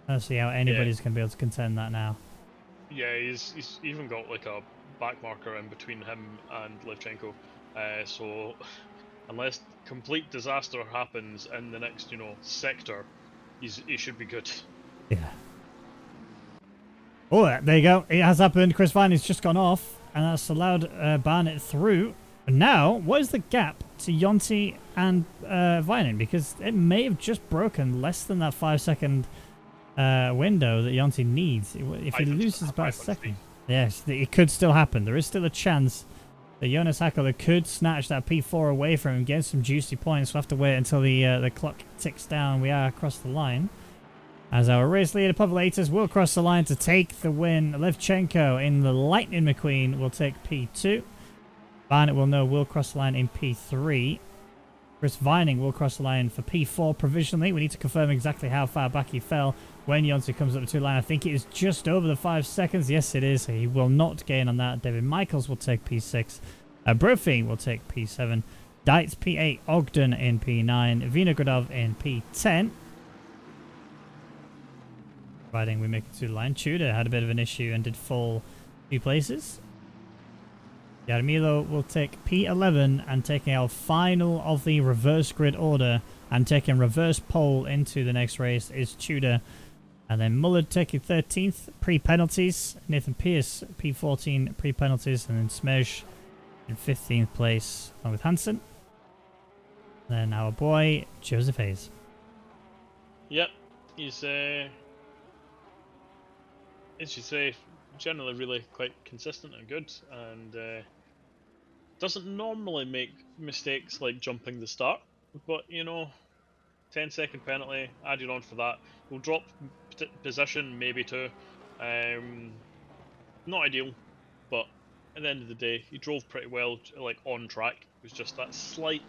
Let's see how anybody's going to be able to contend that now. Yeah, he's even got like a back marker in between him and Levchenko. So unless complete disaster happens in the next, you know, sector, he should be good. Yeah. Oh, there you go. It has happened. Chris Vining's just gone off, and that's allowed Barnett through. And now, what is the gap to Yonti and Vining? Because it may have just broken less than that 5-second window that Yonti needs. If he loses about a second. Yes, it could still happen. There is still a chance that Jonas Hakola could snatch that P4 away from him, get some juicy points. We'll have to wait until the clock ticks down. We are across the line. As our race leader, Povulators, will cross the line to take the win. Levchenko in the Lightning McQueen will take P2. Barnett will cross the line in P3. Chris Vining will cross the line for P4 provisionally. We need to confirm exactly how far back he fell when Yonti comes up the 2 line. I think it is just over the 5 seconds. Yes, it is. He will not gain on that. David Michaels will take P6. Brophy will take P7. Dietz P8. Ogden in P9. Vinogradov in P10. Providing we make it to the line. Tudor had a bit of an issue and did fall 2 places. Yarmilo will take P11 and taking our final of the reverse grid order and taking reverse pole into the next race is Tudor. And then Mullard taking 13th pre-penalties. Nathan Pierce P14 pre-penalties. And then Smej in 15th place along with Hansen. Then our boy Joseph Hayes. Yep, he's as you say, generally really quite consistent and good, and doesn't normally make mistakes like jumping the start, but you know, 10-second penalty added on for that. We'll drop position maybe too. Not ideal, but at the end of the day, he drove pretty well, like on track. It was just that slight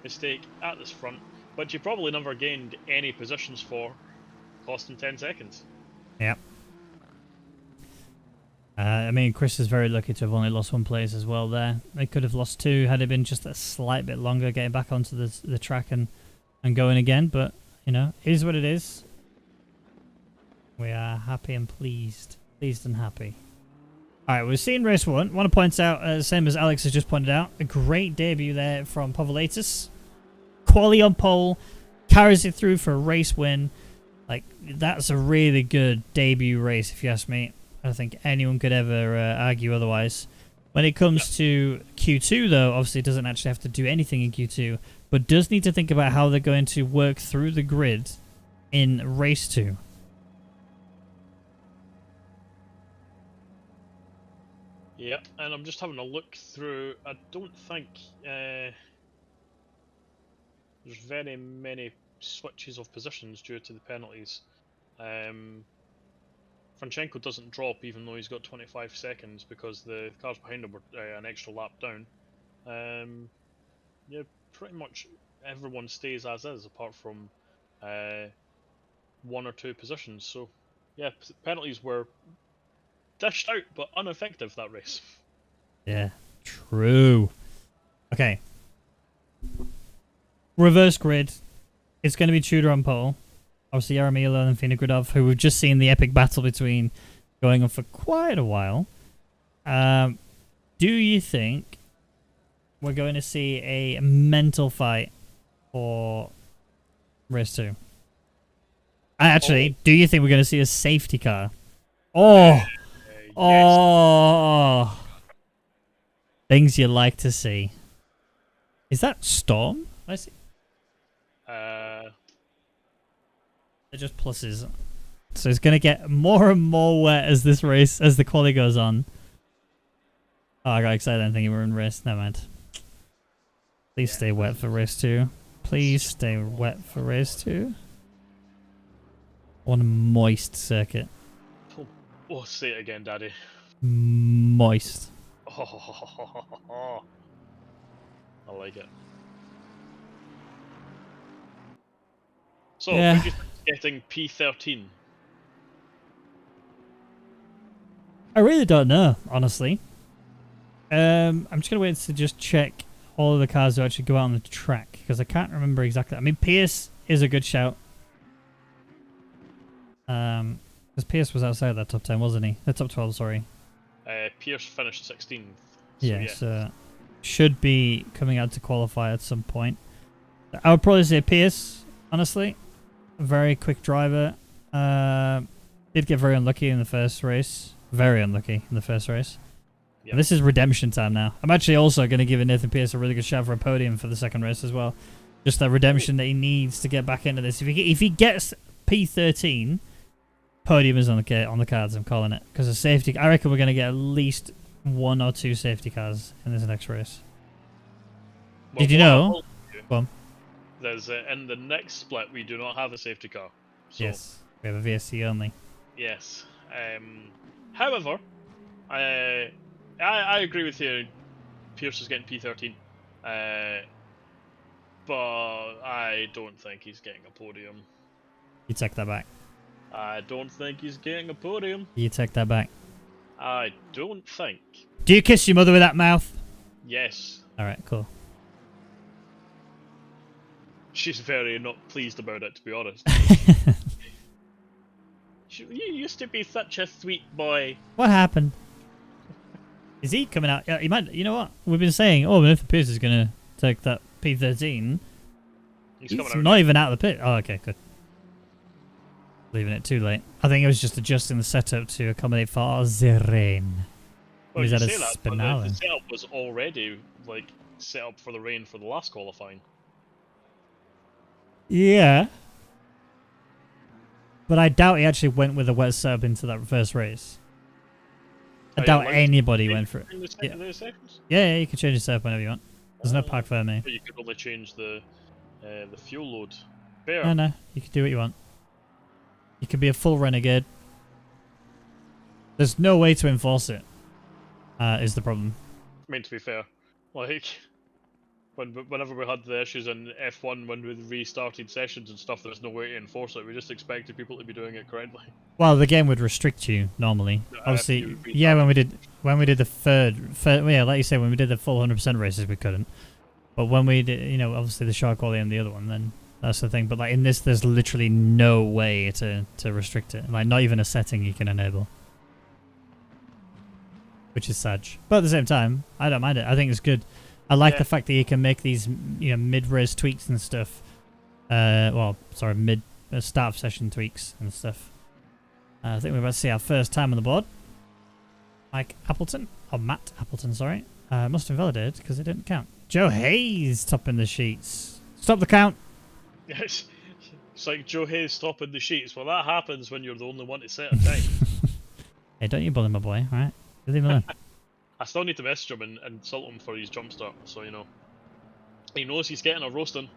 mistake at this front, but you probably never gained any positions for, costing 10 seconds. Yep. I mean, Chris is very lucky to have only lost 1 place as well there. They could have lost 2 had it been just a slight bit longer getting back onto the track and going again. But, you know, it is what it is. We are happy and pleased. Pleased and happy. All right, we've seen race 1. Want to point out, same as Alex has just pointed out, a great debut there from Povulators. Quali on pole, carries it through for a race win. Like, that's a really good debut race, if you ask me. I don't think anyone could ever argue otherwise. When it comes to Q2, though, obviously it doesn't actually have to do anything in Q2, but does need to think about how they're going to work through the grid in race 2. Yeah, and I'm just having a look through. I don't think there's very many switches of positions due to the penalties. Franchenko doesn't drop even though he's got 25 seconds because the cars behind him were an extra lap down. Yeah, pretty much everyone stays as is apart from 1 or 2 positions. So yeah, penalties were dished out but ineffective that race. Yeah, true. Okay. Reverse grid. It's going to be Tudor on pole. Obviously, Yaramila and Vinogradov, who we've just seen the epic battle between going on for quite a while. Do you think we're going to see a mental fight for race 2? Actually, do you think we're going to see a safety car? Oh! Oh! Things you like to see. Is that Storm? I see. They're just pluses. So it's going to get more and more wet as this race, as the quali goes on. Oh, I got excited. I'm thinking we're in race. Never mind. Please stay wet for race 2. Please stay wet for race 2. On a moist circuit. Oh, say it again, Daddy. Moist. Oh, I like it. So, Yeah. who do you think is getting P13? I really don't know, honestly. I'm just going to wait to just check all of the cars that actually go out on the track, because I can't remember exactly. I mean, Pierce is a good shout. Because Pierce was outside that top 10, wasn't he? The top 12, sorry. Pierce finished 16th. So yeah, so should be coming out to qualify at some point. I would probably say Pierce, honestly. A very quick driver. Did get very unlucky in the first race. Very unlucky in the first race. Yeah. This is redemption time now. I'm actually also going to give Nathan Pierce a really good shot for a podium for the second race as well. Just that redemption that he needs to get back into this. If he gets P13, podium is on the cards. I'm calling it, because of safety. I reckon we're going to get at least 1 or 2 safety cars in this next race. Well, Did you know? Go on. There's in the next split we do not have a safety car. So, Yes, we have a VSC only. Yes. However, I agree with you. Pierce is getting P13, but I don't think he's getting a podium. You take that back. I don't think he's getting a podium. You take that back. I don't think. Do you kiss your mother with that mouth? Yes. All right, cool. She's very not pleased about it, to be honest. You used to be such a sweet boy. What happened? Is he coming out? Yeah, he might. You know what? We've been saying, oh, Nathan Pierce is going to take that P13. He's He's coming out. not even out of the pit. Oh, okay, good. Leaving it too late. I think it was just adjusting the setup to accommodate for the rain. Well, He's you at a say that, but spinale. the setup was already like set up for the rain for the last qualifying. Yeah. But I doubt he actually went with a wet setup into that first race. I Oh, doubt yeah, anybody went for it. In the Yeah. seconds? Yeah, you can change the setup whenever you want. There's no Oh. park for me. But you could only change the fuel load. Fair. No, you can do what you want. You can be a full renegade. There's no way to enforce it. Is the problem. I mean, to be fair, like whenever we had the issues in F1 when we restarted sessions and stuff, there's no way to enforce it. We just expected people to be doing it correctly. Well, the game would restrict you normally. Obviously, you would yeah. When we did the third, yeah, like you say, when we did the full 100% races, we couldn't. But when we did, you know, obviously the short quality and the other one, then that's the thing. But like in this, there's literally no way to restrict it. Like not even a setting you can enable, which is sad. But at the same time, I don't mind it. I think it's good. I like the fact that you can make these, you know, mid-race tweaks and stuff. Well, sorry, start of session tweaks and stuff. I think we're about to see our first time on the board. Mike Appleton, or Matt Appleton, sorry. Must invalidate because it didn't count. Joe Hayes topping the sheets. Stop the count. Yes. It's like Joe Hayes stopping the sheets. Well, that happens when you're the only one to set a time. Hey, don't you bully my boy, alright? Leave him alone. I still need to message him and insult him for his jump start, so you know. He knows he's getting a roasting.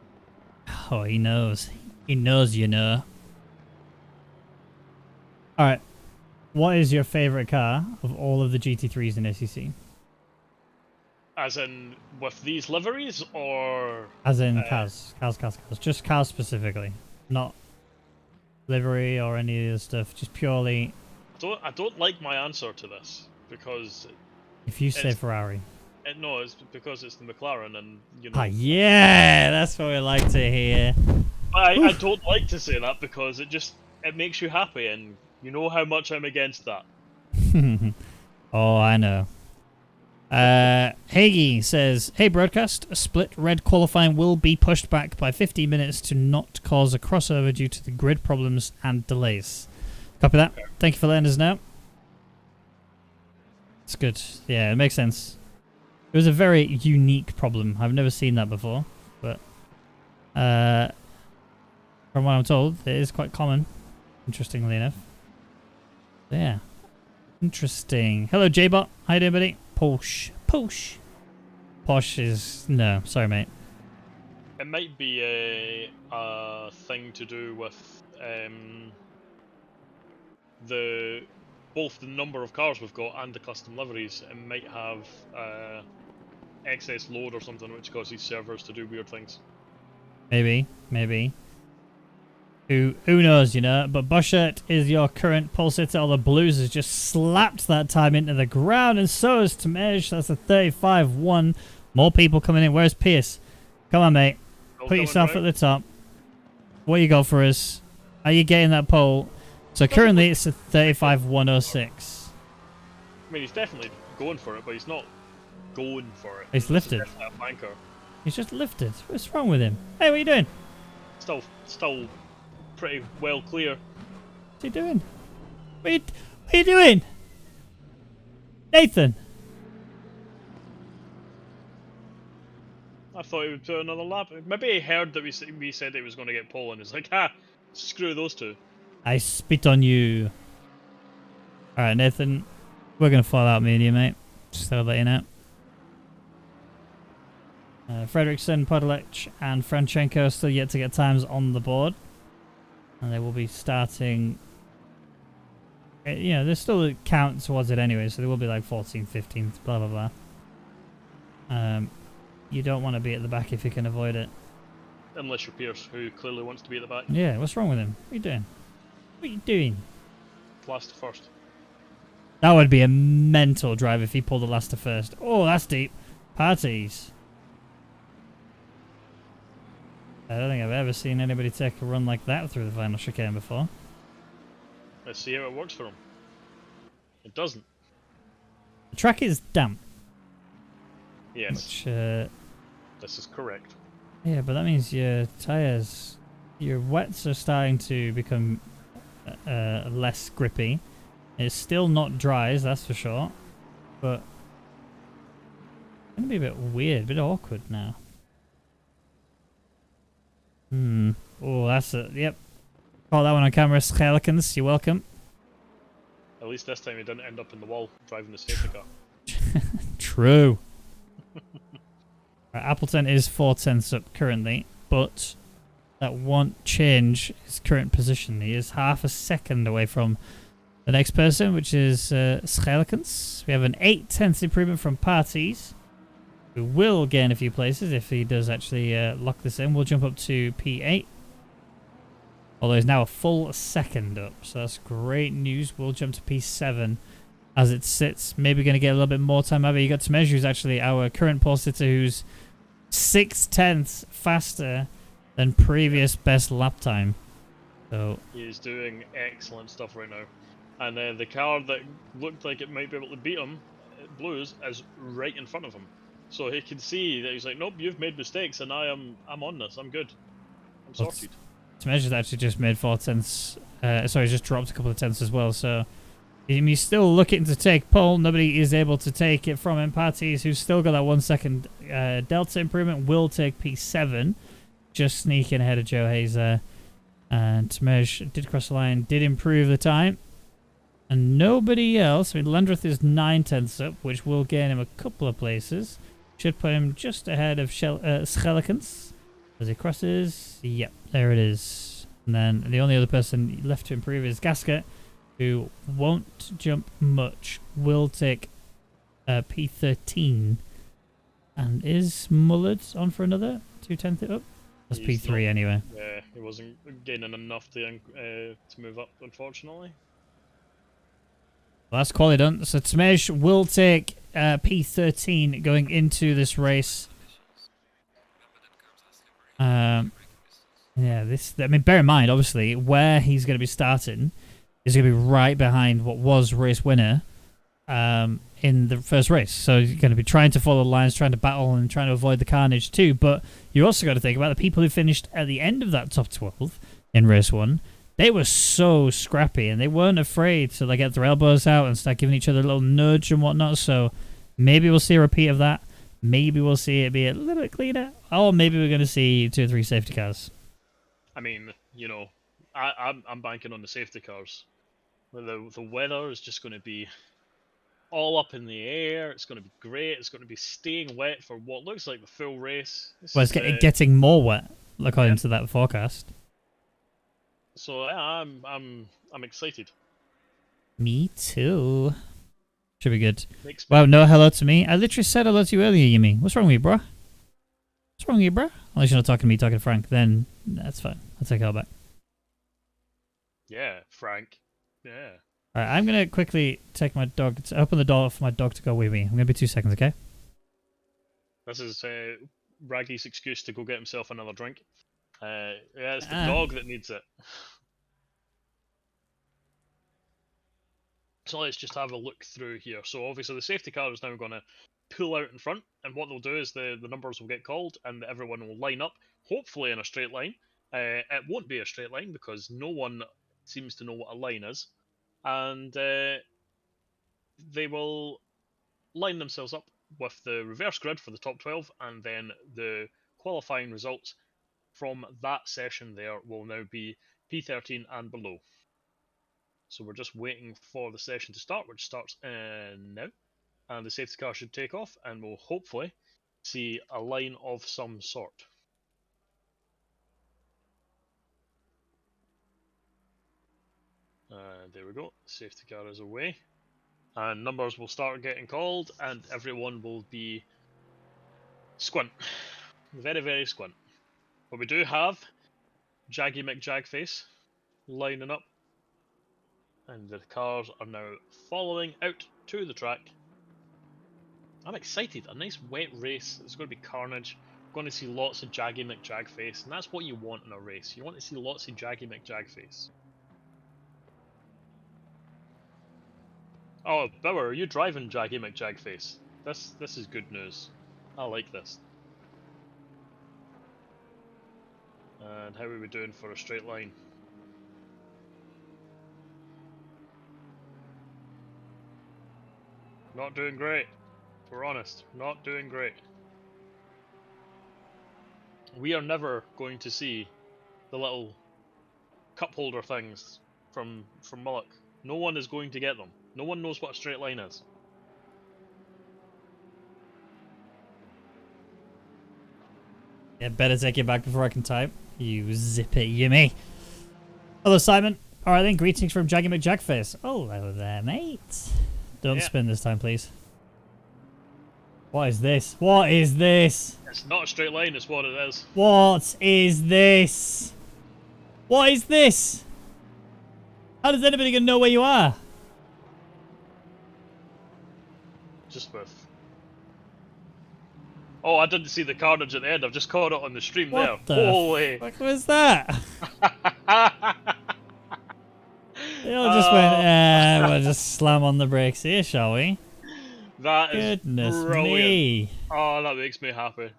Oh, he knows. He knows, you know. Alright. What is your favourite car of all of the GT3s in SEC? As in, with these liveries, or... As in cars. Cars. Just cars specifically. Not livery or any of the stuff. Just purely... I don't like my answer to this, because... If you say Ferrari. No, it's because it's the McLaren, and, you know... Ah, yeah! That's what we like to hear. I don't like to say that, because it makes you happy, and you know how much I'm against that. Oh, I know. Hagee says, hey broadcast, a split red qualifying will be pushed back by 15 minutes to not cause a crossover due to the grid problems and delays. Copy that. Thank you for letting us know. It's good. Yeah, it makes sense. It was a very unique problem. I've never seen that before, but from what I'm told, it is quite common, interestingly enough. So, yeah. Interesting. Hello, J-Bot. How you doing, buddy? Posh is... No, sorry, mate. It might be a thing to do with both the number of cars we've got and the custom liveries. It might have excess load or something, which causes servers to do weird things. Maybe. Who knows, you know? But Bushert is your current pole sitter. All the Blues has just slapped that time into the ground, and so is Tamej. That's a 35-1. More people coming in. Where's Pierce? Come on, mate. Put yourself at the top. What you got for us? Are you getting that pole? So currently it's a 35-106. I mean, he's definitely going for it, but he's not going for it. He's lifted. A flanker. He's just lifted. What's wrong with him? Hey, what are you doing? Still pretty well clear. What's he doing? What are you doing? Nathan! I thought he would put another lap. Maybe he heard that we said he was going to get pole, and he's like, "Ha, screw those two." I spit on you. All right, Nathan, we're gonna fall out, me and you, mate. Just to let you know. Fredrickson, Podolec, and Franchenko still yet to get times on the board, and they will be starting. You know, there's still a count towards it anyway, so they will be like 14th, 15th, blah blah blah. You don't want to be at the back if you can avoid it. Unless you're Pierce, who clearly wants to be at the back. Yeah, what's wrong with him? What are you doing? What are you doing? Last to first. That would be a mental drive if he pulled the last to first. Oh, that's deep. Parties. I don't think I've ever seen anybody take a run like that through the final chicane before. Let's see how it works for him. It doesn't. The track is damp. Yes. Which, this is correct. yeah, but that means your tyres, your wets are starting to become less grippy. It's still not dries, that's for sure. But it's going to be a bit weird, a bit awkward now. Oh, that's it. Yep. Call that one on camera, Schelikens. You're welcome. At least this time he didn't end up in the wall driving the safety car. True. Right, Appleton is 4/10 up currently, but that won't change his current position. He is half a second away from the next person, which is Schelikens. We have an 8/10 improvement from Parties, who will gain a few places if he does actually lock this in. We'll jump up to P8. Although he's now a full second up, so that's great news. We'll jump to P7 as it sits. Maybe going to get a little bit more time out of it. You got Tomej, who's actually our current pole sitter, who's 6/10 faster than previous best lap time. So He's doing excellent stuff right now. And the car that looked like it might be able to beat him, Blues, is right in front of him. So he can see that he's like, nope, you've made mistakes, and I'm on this. I'm good. I'm sorted. Tomej has actually just made 4/10. Sorry, just dropped a couple of tenths as well. So he's still looking to take pole. Nobody is able to take it from him. Parties, who's still got that 1 second delta improvement, will take P7. Just sneaking ahead of Joe Hayes there. And Tomej did cross the line, did improve the time. And nobody else. I mean, Landreth is 9/10 up, which will gain him a couple of places. Should put him just ahead of Schelikens as he crosses. Yep, there it is. And then the only other person left to improve is Gasket, who won't jump much, will take P13. And is Mullard on for another 2/10 it up? That's He's P3 not- anyway. Yeah, he wasn't gaining enough to move up, unfortunately. Well, that's quality done. So Tomej will take P13 going into this race. Yeah, I mean, bear in mind, obviously, where he's going to be starting is going to be right behind what was race winner in the first race. So you're going to be trying to follow the lines, trying to battle, and trying to avoid the carnage too. But you also got to think about the people who finished at the end of that top 12 in race 1. They were so scrappy, and they weren't afraid to get their elbows out and start giving each other a little nudge and whatnot. So maybe we'll see a repeat of that. Maybe we'll see it be a little bit cleaner. Or maybe we're going to see 2 or 3 safety cars. I mean, you know, I'm banking on the safety cars. The weather is just going to be all up in the air. It's going to be great. It's going to be staying wet for what looks like the full race. Well, it's getting more wet, according to that forecast. So yeah, I'm excited. Me too. Should be good. Makes Wow, no hello to me. I literally said hello to you earlier, Yumi. What's wrong with you, bruh? What's wrong with you, bruh? Unless you're not talking to me, talking to Frank, then that's fine. I'll take it all back. Yeah, Frank. Yeah. Alright, I'm going to quickly take my dog, to open the door for my dog to go wee wee. I'm going to be 2 seconds, okay? This is Raggy's excuse to go get himself another drink. Yeah, it's the dog that needs it. So let's just have a look through here. So obviously the safety car is now going to pull out in front, and what they'll do is the numbers will get called and everyone will line up, hopefully in a straight line. It won't be a straight line because no one seems to know what a line is. And they will line themselves up with the reverse grid for the top 12, and then the qualifying results from that session there will now be P13 and below. So we're just waiting for the session to start, which starts now, and the safety car should take off, and we'll hopefully see a line of some sort. There we go, safety car is away, and numbers will start getting called, and everyone will be squint. Very, very squint. But we do have Jaggy McJagface lining up, and the cars are now following out to the track. I'm excited. A nice wet race. It's going to be carnage. We're going to see lots of Jaggy McJagface, and that's what you want in a race. You want to see lots of Jaggy McJagface. Oh, Bauer, are you driving Jaggy McJagface? This is good news. I like this. And how are we doing for a straight line? Not doing great. If we're honest, not doing great. We are never going to see the little cup holder things from Mullock. No one is going to get them. No one knows what a straight line is. Yeah, better take it back before I can type. You zip it, you me. Hello, Simon. All right then, greetings from Jaggy McJagface. Oh, hello there, mate. Don't spin this time, please. What is this? What is this? It's not a straight line, it's what it is. What is this? What is this? How does anybody gonna know where you are? Just with... Oh, I didn't see the carnage at the end. I've just caught it on the stream What there. the Holy! fuck was that? They all just went, we'll just slam on the brakes here, shall we? That is Goodness brilliant. me. Oh, that makes me happy.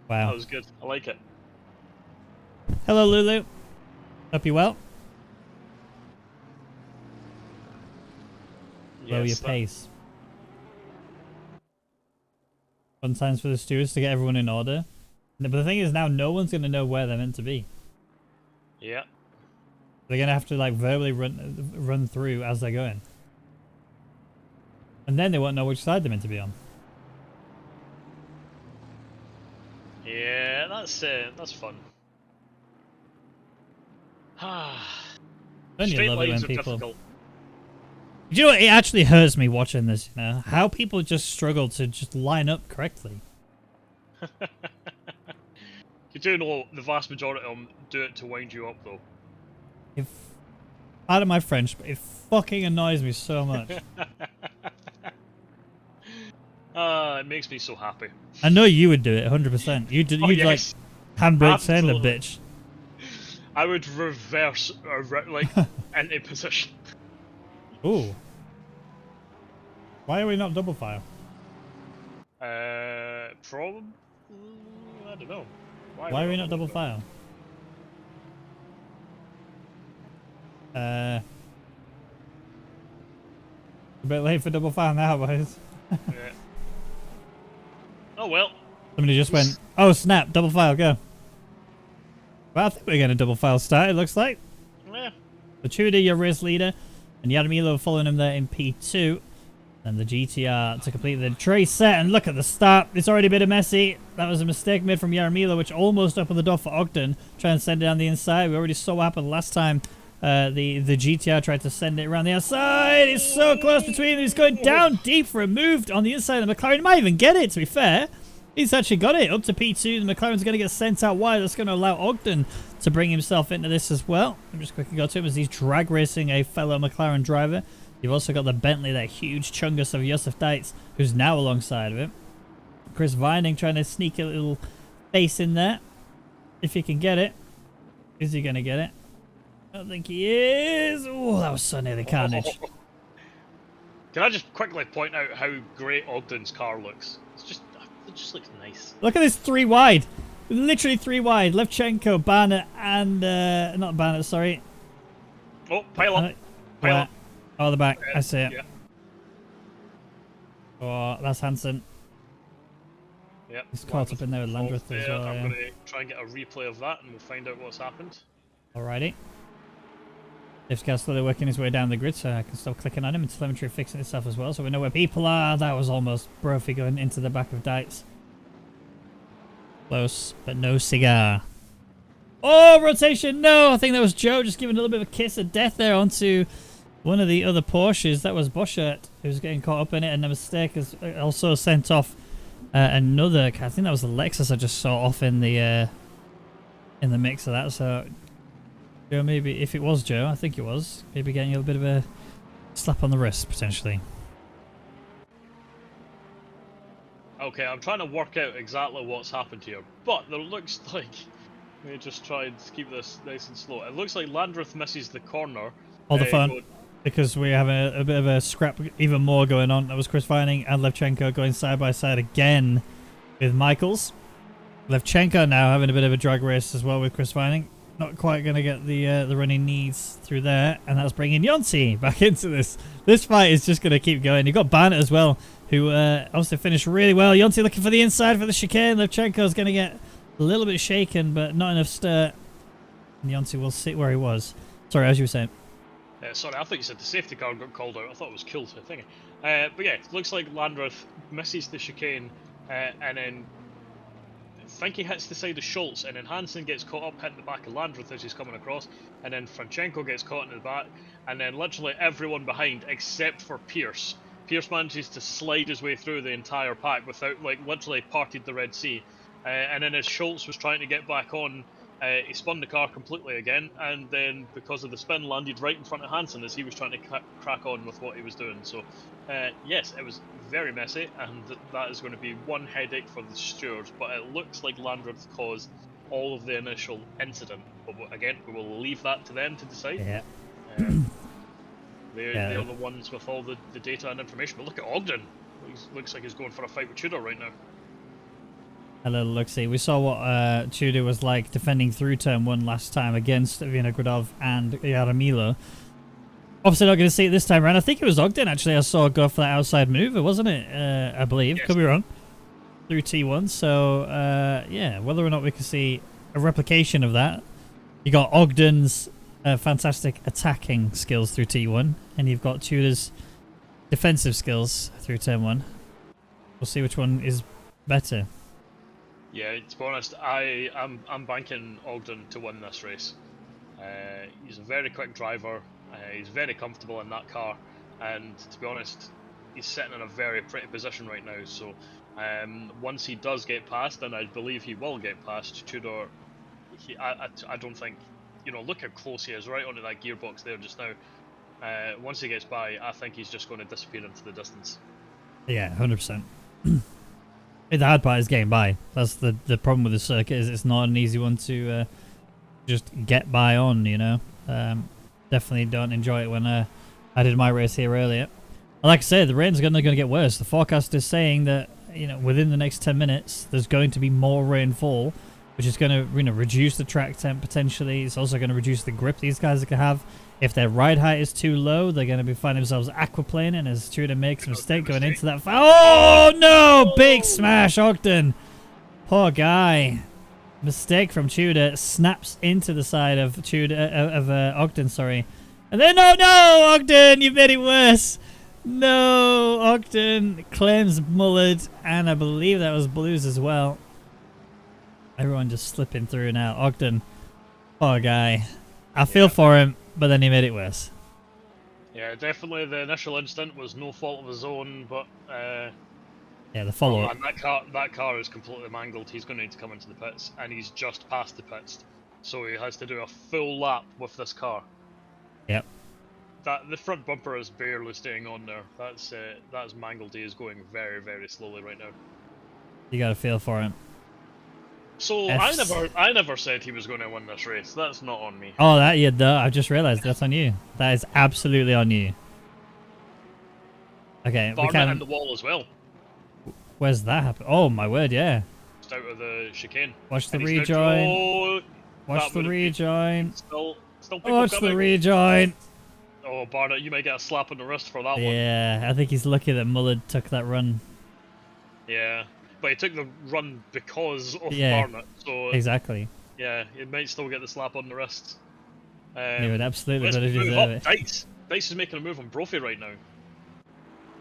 Wow. That was good. I like it. Hello, Lulu. Hope you well. Slow your pace. Fun times for the stewards to get everyone in order. But the thing is, now no one's going to know where they're meant to be. Yeah. They're going to have to like verbally run through as they're going. And then they won't know which side they're meant to be on. Yeah, that's fun. Don't you Straight love it when lines are people... difficult. Do you know what? It actually hurts me watching this, you know? How people just struggle to just line up correctly. You do know the vast majority of them do it to wind you up, though. Pardon my French, but it fucking annoys me so much. It makes me so happy. I know you would do it, 100%. You'd Yes. like handbrake saying the Absolutely. bitch. I would reverse, like, into position. Ooh. Why are we not double file? Probably. I don't know. Why are we not double file? A bit late for double file now, boys. Yeah. Oh well. Somebody just went, oh snap, double file, go. Well, I think we're going to double file start, it looks like. Yeah. The Tudor, your race leader, and Yarmilo following him there in P2. And the GTR to complete the trace set. And look at the start. It's already a bit messy. That was a mistake made from Yarmilo, which almost opened the door for Ogden. Trying to send it down the inside. We already saw what happened last time. The GTR tried to send it around the outside. It's so close between them. He's going down deep for a move on the inside. The McLaren might even get it, to be fair. He's actually got it up to P2. The McLaren's going to get sent out wide. That's going to allow Ogden to bring himself into this as well. I'm just quickly go to him as he's drag racing a fellow McLaren driver. You've also got the Bentley, that huge chungus of Josef Deitz, who's now alongside of it. Chris Vining trying to sneak a little face in there. If he can get it. Is he going to get it? I don't think he is. Oh, that was so nearly carnage. Can I just quickly point out how great Ogden's car looks? It just looks nice. Look at this 3 wide. Literally 3 wide. Levchenko, Barnett, and... not Barnett, sorry. Oh, pile up. Pile Where? up. Oh, the back. I see it. Yeah. Oh, that's Hansen. Yep. He's caught up in there with Landreth as well, I'm yeah. going to try and get a replay of that, and we'll find out what's happened. Alrighty. This guy's slowly working his way down the grid, so I can stop clicking on him and telemetry fixing itself as well, so we know where people are. That was almost Brophy going into the back of Dites. Close, but no cigar. Oh, rotation! No! I think that was Joe just giving a little bit of a kiss of death there onto one of the other Porsches. That was Boschert who was getting caught up in it, and a mistake has also sent off another. I think that was the Lexus I just saw off in the mix of that. So Joe, maybe if it was Joe, I think it was, maybe getting a bit of a slap on the wrist potentially. Okay, I'm trying to work out exactly what's happened here, but there looks like... Let me just try and keep this nice and slow. It looks like Landreth misses the corner. Hold the phone, because we have a bit of a scrap, even more going on. That was Chris Vining and Levchenko going side by side again with Michaels. Levchenko now having a bit of a drag race as well with Chris Vining. Not quite going to get the running needs through there, and that's bringing Yonsi back into this. This fight is just going to keep going. You've got Barnett as well, who also finished really well. Yonsi looking for the inside for the chicane. Levchenko's going to get a little bit shaken, but not enough stir. And Yonsi will sit where he was. Sorry, as you were saying. Sorry, I thought you said the safety car got called out. I thought it was killed, I think. But yeah, it looks like Landreth misses the chicane, and then I think he hits the side of Schultz, and then Hansen gets caught up hitting the back of Landreth as he's coming across, and then Franchenko gets caught in the back, and then literally everyone behind except for Pierce. Pierce manages to slide his way through the entire pack without, like, literally parted the Red Sea. And then as Schultz was trying to get back on, he spun the car completely again, and then because of the spin landed right in front of Hansen as he was trying to crack on with what he was doing. So yes, it was very messy, and that is going to be one headache for the stewards, but it looks like Landreth caused all of the initial incident. But again, we will leave that to them to decide. Yeah. They're the ones with all the data and information. But look at Ogden. Looks like he's going for a fight with Tudor right now. A little look-see. We saw what Tudor was like defending through turn 1 last time against Vinogradov and Yaramilo. Obviously not going to see it this time around. I think it was Ogden, actually, I saw go for that outside maneuver, wasn't it? I believe. Yes. Could be wrong. Through T1. So, yeah, whether or not we can see a replication of that. You got Ogden's fantastic attacking skills through T1, and you've got Tudor's defensive skills through turn 1. We'll see which one is better. Yeah, to be honest, I'm banking Ogden to win this race. He's a very quick driver. He's very comfortable in that car, and to be honest, he's sitting in a very pretty position right now. So once he does get past, and I believe he will get past Tudor, I don't think, you know, look how close he is right onto that gearbox there just now. Once he gets by, I think he's just going to disappear into the distance. Yeah, 100%. The hard part is getting by. That's the problem with the circuit, is it's not an easy one to just get by on, you know. Definitely don't enjoy it when I did my race here earlier. Like I said, the rain's going to get worse. The forecast is saying that, you know, within the next 10 minutes, there's going to be more rainfall, which is going to, you know, reduce the track temp potentially. It's also going to reduce the grip these guys are going to have. If their ride height is too low, they're going to be finding themselves aquaplaning as Tudor makes a mistake going into that. Oh no! Big smash, Ogden. Poor guy. Mistake from Tudor. Snaps into the side of Ogden. Sorry. And then no, Ogden, you've made it worse. No, Ogden claims mullered, and I believe that was Blues as well. Everyone just slipping through now. Ogden, poor guy. I feel for him, but then he made it worse. Yeah, definitely the initial incident was no fault of his own, but yeah, the follow-up. And that car is completely mangled. He's going to need to come into the pits, and he's just past the pits, so he has to do a full lap with this car. Yep. The front bumper is barely staying on there. That's mangled. He is going very, very slowly right now. You got to feel for him. So I never said he was going to win this race. That's not on me. Oh, I just realised that's on you. That is absolutely on you. Okay, Barnett and the wall as well. Where's that happen? Oh my word, yeah. Just out of the chicane. Watch the rejoin. Watch the rejoin. Still Watch the rejoin. Oh, Barnett, you might get a slap on the wrist for that one. Yeah, I think he's lucky that Mullard took that run. Yeah, but he took the run because of Yeah, Barnett, so exactly. yeah, he might still get the slap on the wrist. He would absolutely Let's better move deserve up. it. Dice. Dice is making a move on Brophy right now.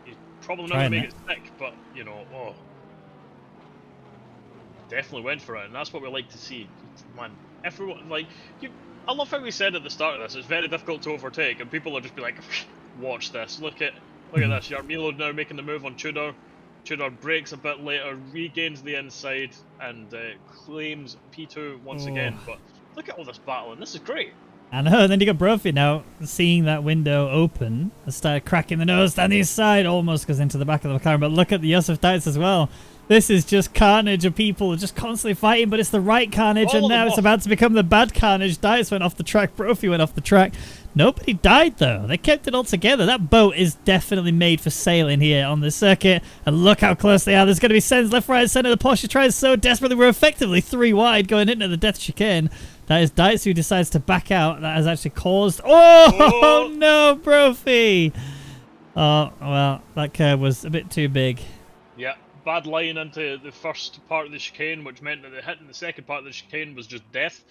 He's probably not Trying going to make it. it stick, but, you know, oh. Definitely went for it, and that's what we like to see. Man, everyone, like, I love how we said at the start of this, it's very difficult to overtake, and people will just be like, watch this, look at this, Yarmilo now making the move on Tudor. Tudor breaks a bit later, regains the inside, and claims P2 once again, but look at all this battling, this is great. I know, and then you got Brophy now seeing that window open and started cracking the nose down the side, almost goes into the back of the McLaren, but look at the Yusuf Dice as well. This is just carnage of people just constantly fighting, but it's the right carnage, and now it's about to become the bad carnage. Dice went off the track, Brophy went off the track. Nobody died, though. They kept it all together. That boat is definitely made for sailing here on this circuit, and look how close they are. There's going to be sends left, right, centre. The Porsche tries so desperately. We're effectively 3 wide going into the death chicane. That is Dice who decides to back out. That has actually caused... Oh, no, Brophy! Oh, well, that curve was a bit too big. Yeah. Bad line into the first part of the chicane, which meant that the hit in the second part of the chicane was just death.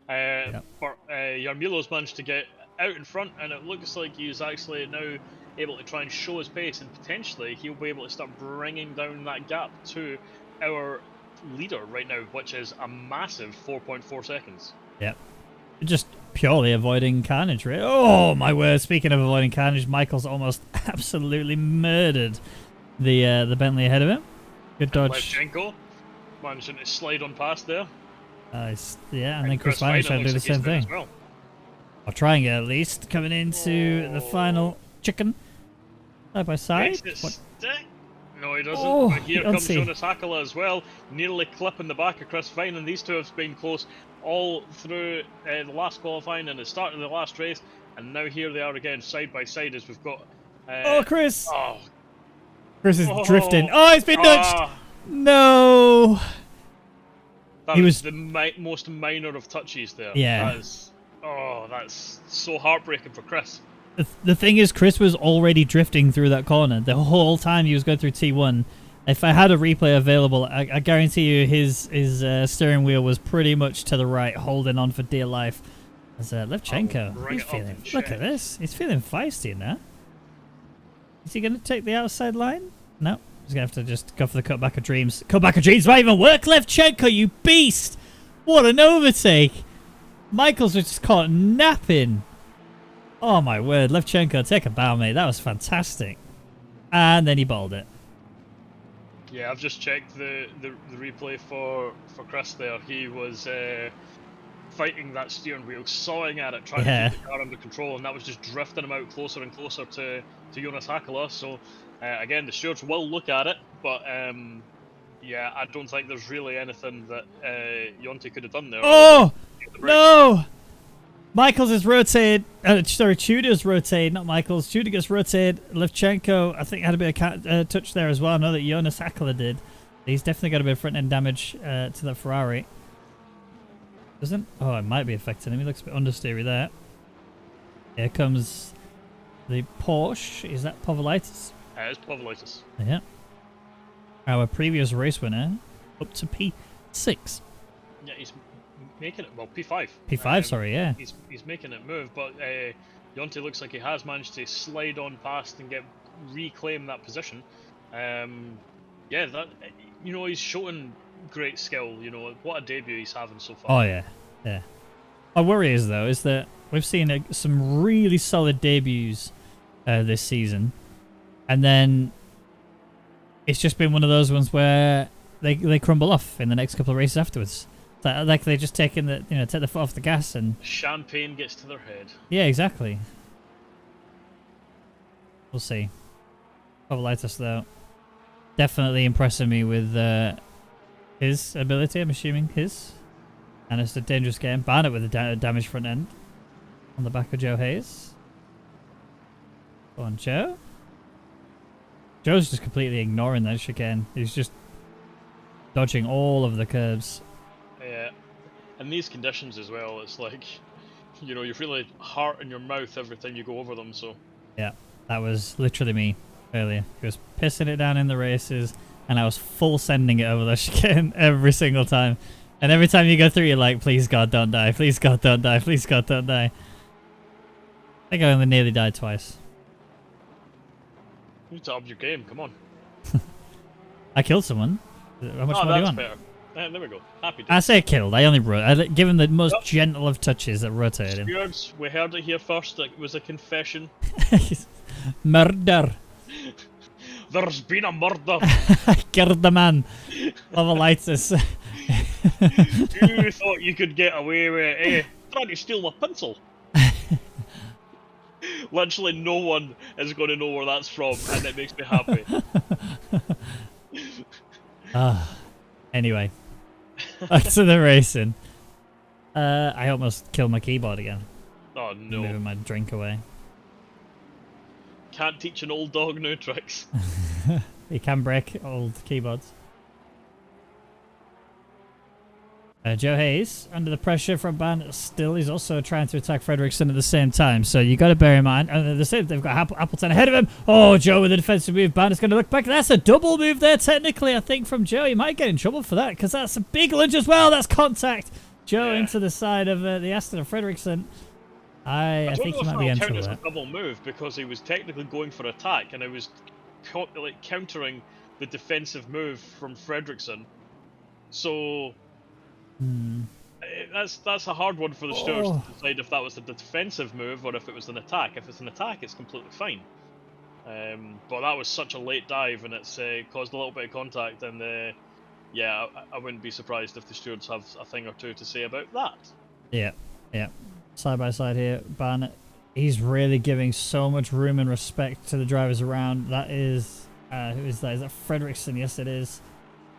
But Yarmilo's managed to get out in front, and it looks like he's actually now able to try and show his pace, and potentially he'll be able to start bringing down that gap to our leader right now, which is a massive 4.4 seconds. Yep. Just purely avoiding carnage, really. Oh, my word. Speaking of avoiding carnage, Michael's almost absolutely murdered the Bentley ahead of him. Good dodge. Levchenko managing to slide on past there. Yeah, and then Chris Vine trying to do the same thing. Well. Or trying it at least. Coming into the final chicken. Side by side. No, he doesn't. Oh, but here comes Jonas Hakala as well, nearly clipping the back of Chris Vine, and these two have been close all through the last qualifying and the start of the last race, and now here they are again, side by side, as we've got... Chris! Oh. Chris is drifting. Oh, he's been nudged! No! That was the most minor of touches there. Yeah. That's so heartbreaking for Chris. The thing is, Chris was already drifting through that corner the whole time he was going through T1. If I had a replay available, I guarantee you his steering wheel was pretty much to the right, holding on for dear life. As Levchenko, he's feeling... Look at this. He's feeling feisty now. Is he going to take the outside line? No. He's going to have to just go for the cutback of dreams. Cutback of dreams might even work. Levchenko, you beast! What an overtake! Michaels was just caught napping. Oh my word, Levchenko, take a bow, mate. That was fantastic. And then he bowled it. Yeah, I've just checked the replay for Chris there. He was fighting that steering wheel, sawing at it, trying to keep the car under control, and that was just drifting him out closer and closer to Jonas Hakala. So, again, the stewards will look at it, but yeah, I don't think there's really anything that Jonty could have done there. Oh! No! Michaels is rotated. Sorry, Tudor's rotated, not Michaels. Tudor gets rotated. Levchenko, I think, had a bit of touch there as well. I know that Jonas Hakala did. He's definitely got a bit of front end damage to that Ferrari. Doesn't? Oh, it might be affecting him. He looks a bit understeery there. Here comes the Porsche. Is that Povolitis? It's Povolitis. Yeah. Our previous race winner up to P6. Yeah, he's making it, well, P5. P5, sorry, yeah. He's making it move, but Jonty looks like he has managed to slide on past and reclaim that position. Yeah, that, you know, he's showing great skill, you know, what a debut he's having so far. Oh, yeah, yeah. My worry is, though, is that we've seen some really solid debuts this season, and then it's just been one of those ones where they crumble off in the next couple of races afterwards. Like they're just taking take the foot off the gas and champagne gets to their head. Yeah, exactly. We'll see. Povolitis, though, definitely impressing me with his ability. I'm assuming his, and it's a dangerous game. Barnett with a damaged front end on the back of Joe Hayes. Go on, Joe. Joe's just completely ignoring that chicane. He's just dodging all of the curves. Yeah, and these conditions as well, it's like You know, you feel a heart in your mouth every time you go over them. So Yeah, that was literally me earlier. He was pissing it down in the races, and I was full sending it over the chicane every single time. And every time you go through, you're like, please God, don't die. Please God, don't die. Please God, don't die. I think I only nearly died twice. you need to up your game. Come on. I killed someone. How much more do you that's want? better. There we go. Happy days. I say killed. I only I give him the most gentle of touches that rotated him. Stewards, we heard it here first. It was a confession. Murder. There's been a murder. I killed the man. Lovelitis. You thought you could get away with trying to steal my pencil. Literally no one is going to know where that's from, and it makes me happy. Anyway, back to the racing. I almost killed my keyboard again. Oh no. Moving my drink away. Can't teach an old dog new tricks. You can break old keyboards. Joe Hayes, under the pressure from Ban, still is also trying to attack Fredrickson at the same time. So you got to bear in mind, and they've got Appleton ahead of him. Oh, Joe with a defensive move. Ban is going to look back. That's a double move there, technically, I think, from Joe. He might get in trouble for that, because that's a big lunge as well. That's contact. Joe into the side of the Aston of Fredrickson. I think he might be in trouble. As a double move, because he was technically going for attack, and I was countering the defensive move from Fredrickson. So that's a hard one for the stewards to decide if that was a defensive move or if it was an attack. If it's an attack, it's completely fine. But that was such a late dive, and it's caused a little bit of contact. And yeah, I wouldn't be surprised if the stewards have a thing or two to say about that. Yeah, yeah. Side by side here, Ban. He's really giving so much room and respect to the drivers around. That is, who is that? Is that Fredrickson? Yes, it is.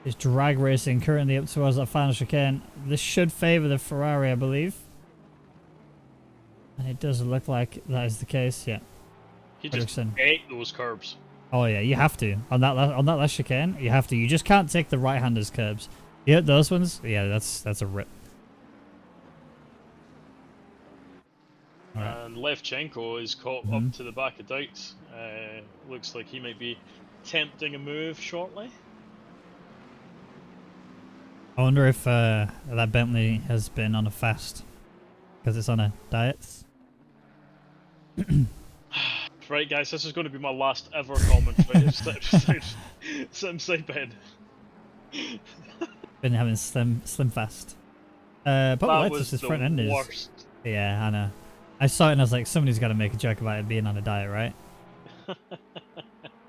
Is drag racing currently up towards that final chicane. This should favour the Ferrari, I believe. And it does look like that is the case, yeah. He just ate those curbs. Oh yeah, you have to. On that last chicane, you have to. You just can't take the right-handers curbs. Yeah, those ones, yeah, that's a rip. And Levchenko is caught up to the back of Dykes. Looks like he might be tempting a move shortly. I wonder if that Bentley has been on a fast because it's on a diet. Right, guys, this is going to be my last ever commentary. Sit inside bed. Been having slim fast. But was his front end is. Yeah, I know. I saw it and I was like, somebody's got to make a joke about it being on a diet, right?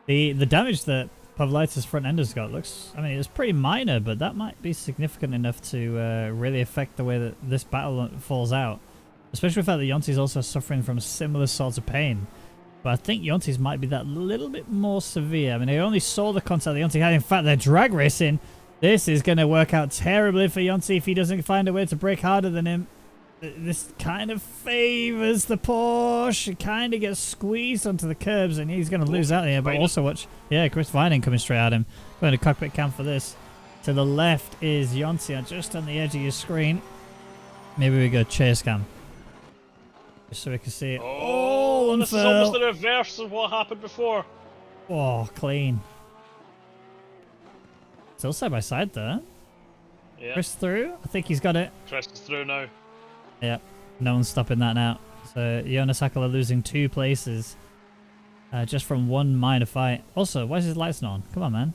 The damage that Pavlaitis' front end has got looks, I mean, it's pretty minor, but that might be significant enough to really affect the way that this battle falls out. Especially with the fact that Yonti's also suffering from similar sorts of pain. But I think Yonti's might be that little bit more severe. I mean, I only saw the contact that Yonti had. In fact, they're drag racing. This is going to work out terribly for Yonti if he doesn't find a way to break harder than him. This kind of favors the Porsche. It kind of gets squeezed onto the curbs, and he's going to lose out here. But also watch, yeah, Chris Vining coming straight at him. Going to cockpit cam for this. To the left is Yonti, just on the edge of your screen. Maybe we go chase cam, just so we can see it. Oh, this is almost the reverse of what happened before. Oh, clean. Still side by side there. Yeah. Chris through. I think he's got it. Chris is through now. Yeah, no one's stopping that now. So Jonas Hakkela losing 2 places just from one minor fight. Also, why is his lights not on? Come on, man.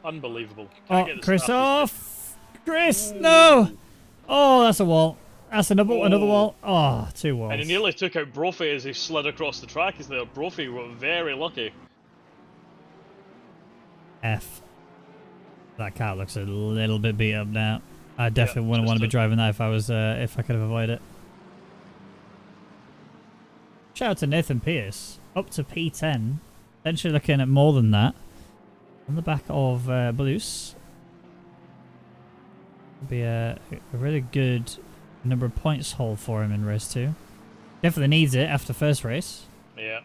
Unbelievable. Oh, Chris off! Chris, no! Oh, that's a wall. That's another wall. Oh, 2 walls. And he nearly took out Brophy as he slid across the track. As there, Brophy were very lucky. F. That car looks a little bit beat up now. I definitely wouldn't want to be driving that if I was if I could have avoided it. Shout out to Nathan Pierce, up to P10. Potentially looking at more than that. On the back of Blues. Would be a really good number of points haul for him in race 2. Definitely needs it after first race. Yeah.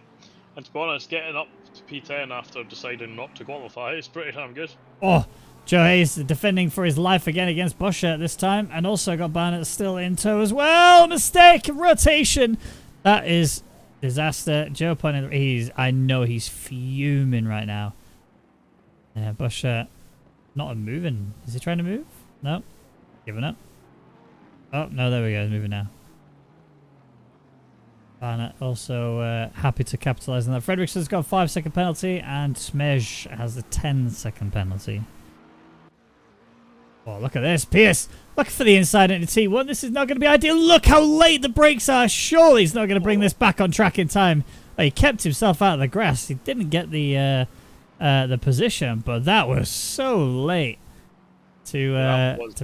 And to be honest, getting up to P10 after deciding not to qualify is pretty damn good. Oh, Joe Hayes defending for his life again against Boscher this time, and also got Barnett still in tow as well. Mistake, rotation. That is disaster. Joe pointed. I know he's fuming right now. Yeah, Boscher not moving. Is he trying to move? No, giving up. Oh no, there we go. He's moving now. Barnett also happy to capitalise on that. Fredriksson's got a 5-second penalty, and Smej has a 10-second penalty. Oh, look at this. Pierce, look for the inside into T1. This is not going to be ideal. Look how late the brakes are. Surely he's not going to bring this back on track in time. Oh, he kept himself out of the grass. He didn't get the position, but that was so late to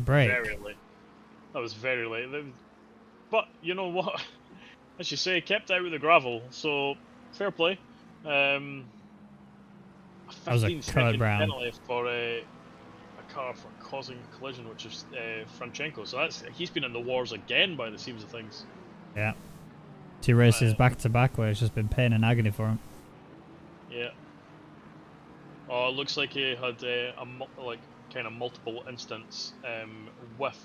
brake. Very late. That was very late. But you know what? As you say, kept out with the gravel, so fair play. That was a 15-second Brown penalty for a car for causing collision, which is Franchenko. So he's been in the wars again by the seams of things. Yeah. 2 races back to back where it's just been pain and agony for him. Yeah. Oh, it looks like he had kind of multiple incidents with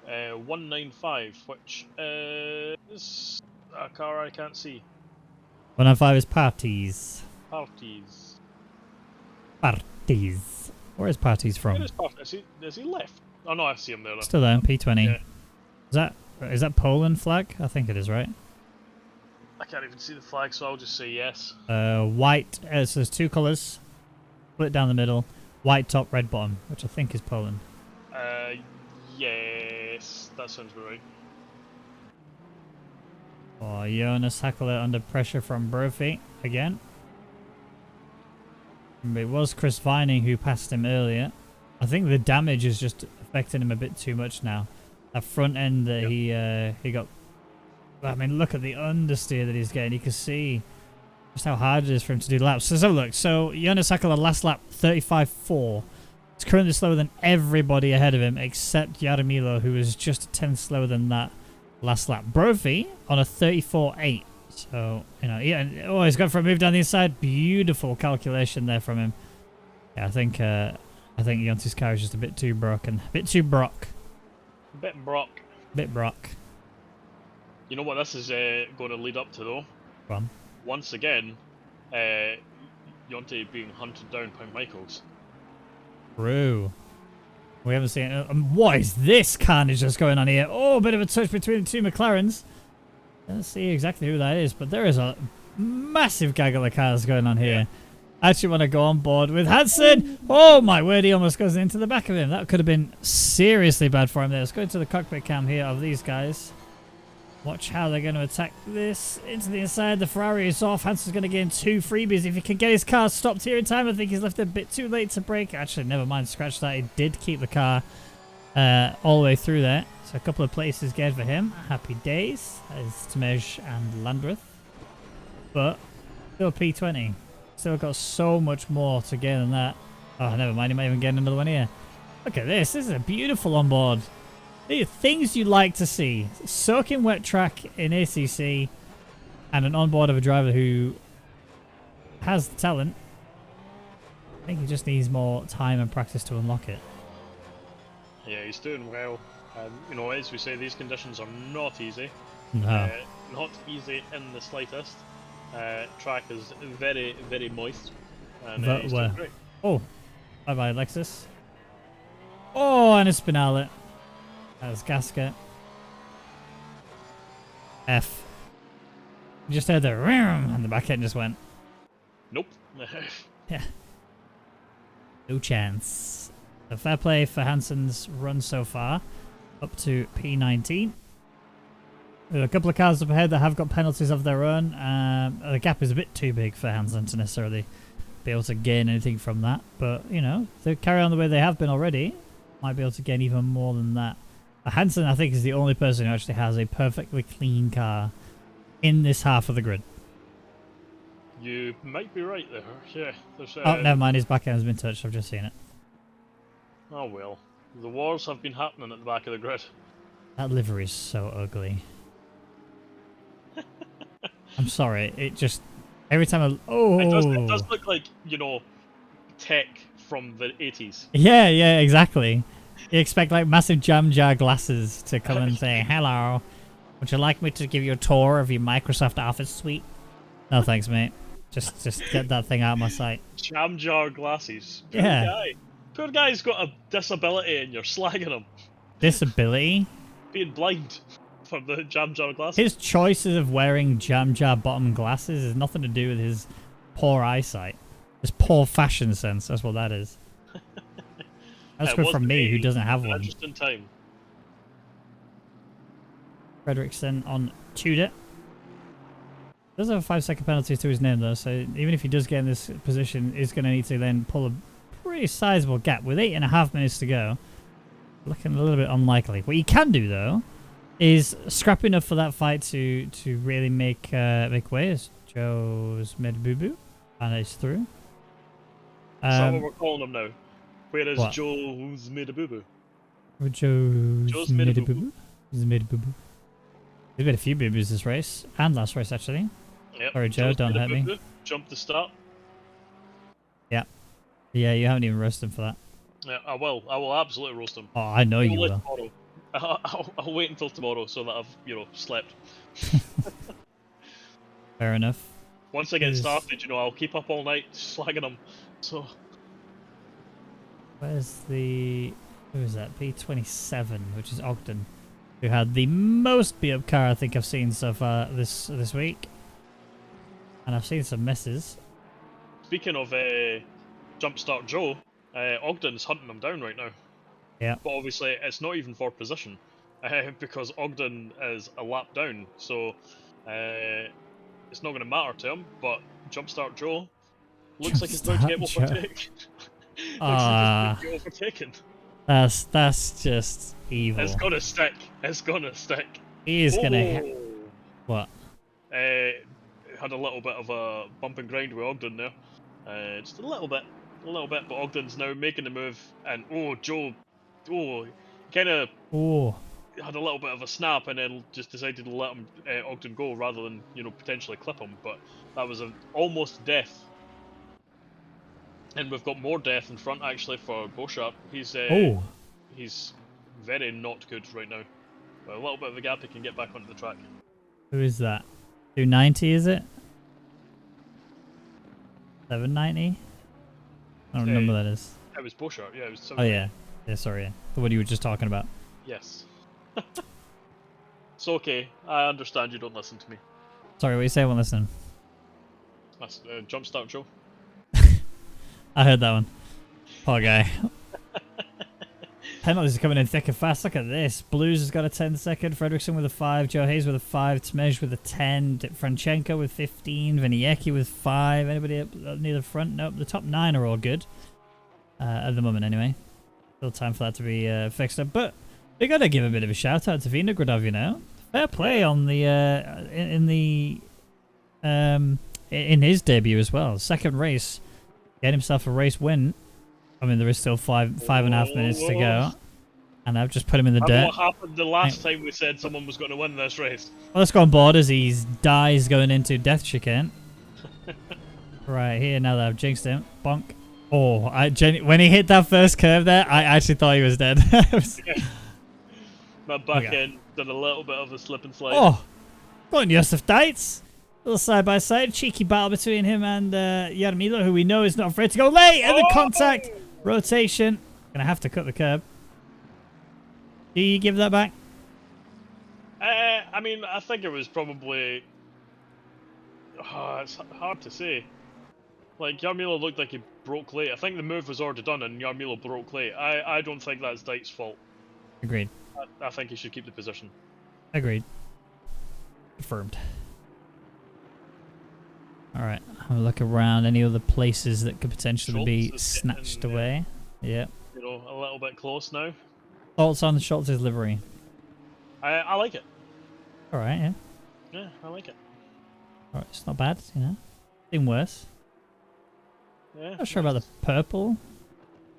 195, which is a car I can't see. 195 is Parties. Parties. Where is Parties from? Is he left? Oh no, I see him there. Still there, P20. Yeah. Is that Poland flag? I think it is, right? I can't even see the flag, so I'll just say yes. White. So there's 2 colours. Split down the middle. White top, red bottom, which I think is Poland. Yes, that sounds about right. Oh, Jonas Hackler under pressure from Brophy again. It was Chris Vining who passed him earlier. I think the damage is just affecting him a bit too much now. That front end that he got. I mean, look at the understeer that he's getting. You can see just how hard it is for him to do laps. So look. So Jonas Hackler last lap 35.4. He's currently slower than everybody ahead of him except Jaromilo, who was just a 10 slower than that last lap. Brophy on a 34.8. So, you know, yeah. Oh, he's gone for a move down the inside. Beautiful calculation there from him. Yeah, I think Jonty's car is just a bit too broken. A bit too Brock. Bit Brock. Bit Brock. You know what this is going to lead up to, though? Go on. Once again, Jonty being hunted down by Michaels. True. We haven't seen it. What is this carnage that's going on here? Oh, a bit of a touch between the 2 McLarens. Let's see exactly who that is, but there is a massive gaggle of cars going on here. I actually want to go on board with Hansen. Oh my word, he almost goes into the back of him. That could have been seriously bad for him there. Let's go into the cockpit cam here of these guys. Watch how they're going to attack this. Into the inside, the Ferrari is off. Hansen's going to gain 2 freebies. If he can get his car stopped here in time, I think he's left a bit too late to brake. Actually, never mind, scratch that. He did keep the car all the way through there. So a couple of places gained for him. Happy days. That is Smej and Landreth. But still P20. Still got so much more to gain than that. Oh, never mind. He might even get another one here. Look at this. This is a beautiful onboard. These are things you like to see. Soaking wet track in ACC and an onboard of a driver who has the talent. I think he just needs more time and practice to unlock it. Yeah, he's doing well. You know, as we say, these conditions are not easy. No. Not easy in the slightest. Track is very, very moist. And he's doing great. Oh, bye-bye, Lexus. Oh, and a Spinale. That's Gasket. F. You just heard the rim, and the back end just went. Nope. Yeah. No chance. So fair play for Hansen's run so far. Up to P19. With a couple of cars up ahead that have got penalties of their own. The gap is a bit too big for Hansen to necessarily be able to gain anything from that. But, you know, if they carry on the way they have been already, might be able to gain even more than that. Hansen, I think, is the only person who actually has a perfectly clean car in this half of the grid. You might be right there. Yeah. Oh, never mind. His back end has been touched. I've just seen it. Oh well. The wars have been happening at the back of the grid. That livery is so ugly. I'm sorry. It just... Every time I... Oh! It does look like, you know, tech from the 80s. Yeah, yeah, exactly. You expect like massive jam jar glasses to come and say, "Hello, would you like me to give you a tour of your Microsoft Office suite?" No, thanks, mate. Just get that thing out of my sight. Jam jar glasses. Poor Yeah. guy. Poor guy's got a disability and you're slagging him. Disability. Being blind from the jam jar glasses. His choices of wearing jam jar bottom glasses has nothing to do with his poor eyesight. His poor fashion sense. That's what that is. That's good from me, who doesn't have one. Interesting time. Fredrickson on Tudor. Does have a 5-second penalty to his name though, so even if he does get in this position, he's going to need to then pull a pretty sizable gap with 8.5 minutes to go. Looking a little bit unlikely. What he can do though is scrap enough for that fight to really make way as Joe's mid boo boo and it's through. Is that what we're calling him now? Where is what? Joe's mid boo boo? Joe's mid boo boo. He's mid boo boo. There's been a few boo boos this race and last race actually. Yep. Sorry, Joe, don't hurt me. Jump the start. Yeah. Yeah, you haven't even roasted him for that. Yeah, I will. I will absolutely roast him. Oh, I know you will. Tomorrow. I'll wait until tomorrow so that I've, slept. Fair enough. Once I get started, I'll keep up all night slagging him. So. Where's the... Who is that? P27, which is Ogden, who had the most beat-up car I think I've seen so far this week. And I've seen some misses. Speaking of Jumpstart Joe, Ogden's hunting him down right now. Yeah. But obviously, it's not even for position, because Ogden is a lap down, so it's not going to matter to him. But Jumpstart Joe looks like he's going to get overtaken. Overtaken. That's just evil. It's gonna stick. It's gonna stick. He is gonna hit. What? Had a little bit of a bump and grind with Ogden there. Just a little bit, but Ogden's now making the move, and Joe, kind of had a little bit of a snap, and then just decided to let him Ogden go rather than potentially clip him. But that was almost death. And we've got more death in front actually for Beauchart. He's very not good right now. But a little bit of a gap, he can get back onto the track. Who is that? 290 is it? 790? I don't remember what that is. It was Beauchart, yeah. It was oh yeah. Yeah, sorry. Yeah. The one you were just talking about. Yes. It's okay. I understand you don't listen to me. Sorry, what you say? I won't listen. That's Jumpstart Joe. I heard that one. Poor guy. Penalties are coming in thick and fast. Look at this. Blues has got a 10-second. Fredrickson with a 5. Joe Hayes with a 5. Tmej with a 10. Franchenko with 15. Viniecki with 5. Anybody up near the front? Nope. The top 9 are all good. At the moment, anyway. Still time for that to be fixed up. But we got to give a bit of a shout out to Vinogradov, Fair play on the in his debut as well. Second race. Get himself a race win. I mean, there is still 5.5 minutes to go. And I've just put him in the dirt. What happened the last time we said someone was going to win this race? Well, let's go on board as he dies going into death chicane. Right here, now that I've jinxed him. Bonk. Oh, when he hit that first curve there, I actually thought he was dead. My back end did a little bit of a slip and slide. Oh, going Yosef Dietz. Little side by side, cheeky battle between him and Yarmila, who we know is not afraid to go late, and the contact rotation. Gonna have to cut the curb. Do you give that back? I mean, I think it was probably. It's hard to say. Like Yarmila looked like he broke late. I think the move was already done, and Yarmila broke late. I don't think that's Dykes' fault. Agreed. I think he should keep the position. Agreed. Confirmed. Alright, have a look around. Any other places that could potentially be snatched away? Yeah. A little bit close now. Thoughts on Schultz's livery? I like it. Alright, yeah. Yeah, I like it. Alright, it's not bad, Seen worse. Yeah. Not sure about the purple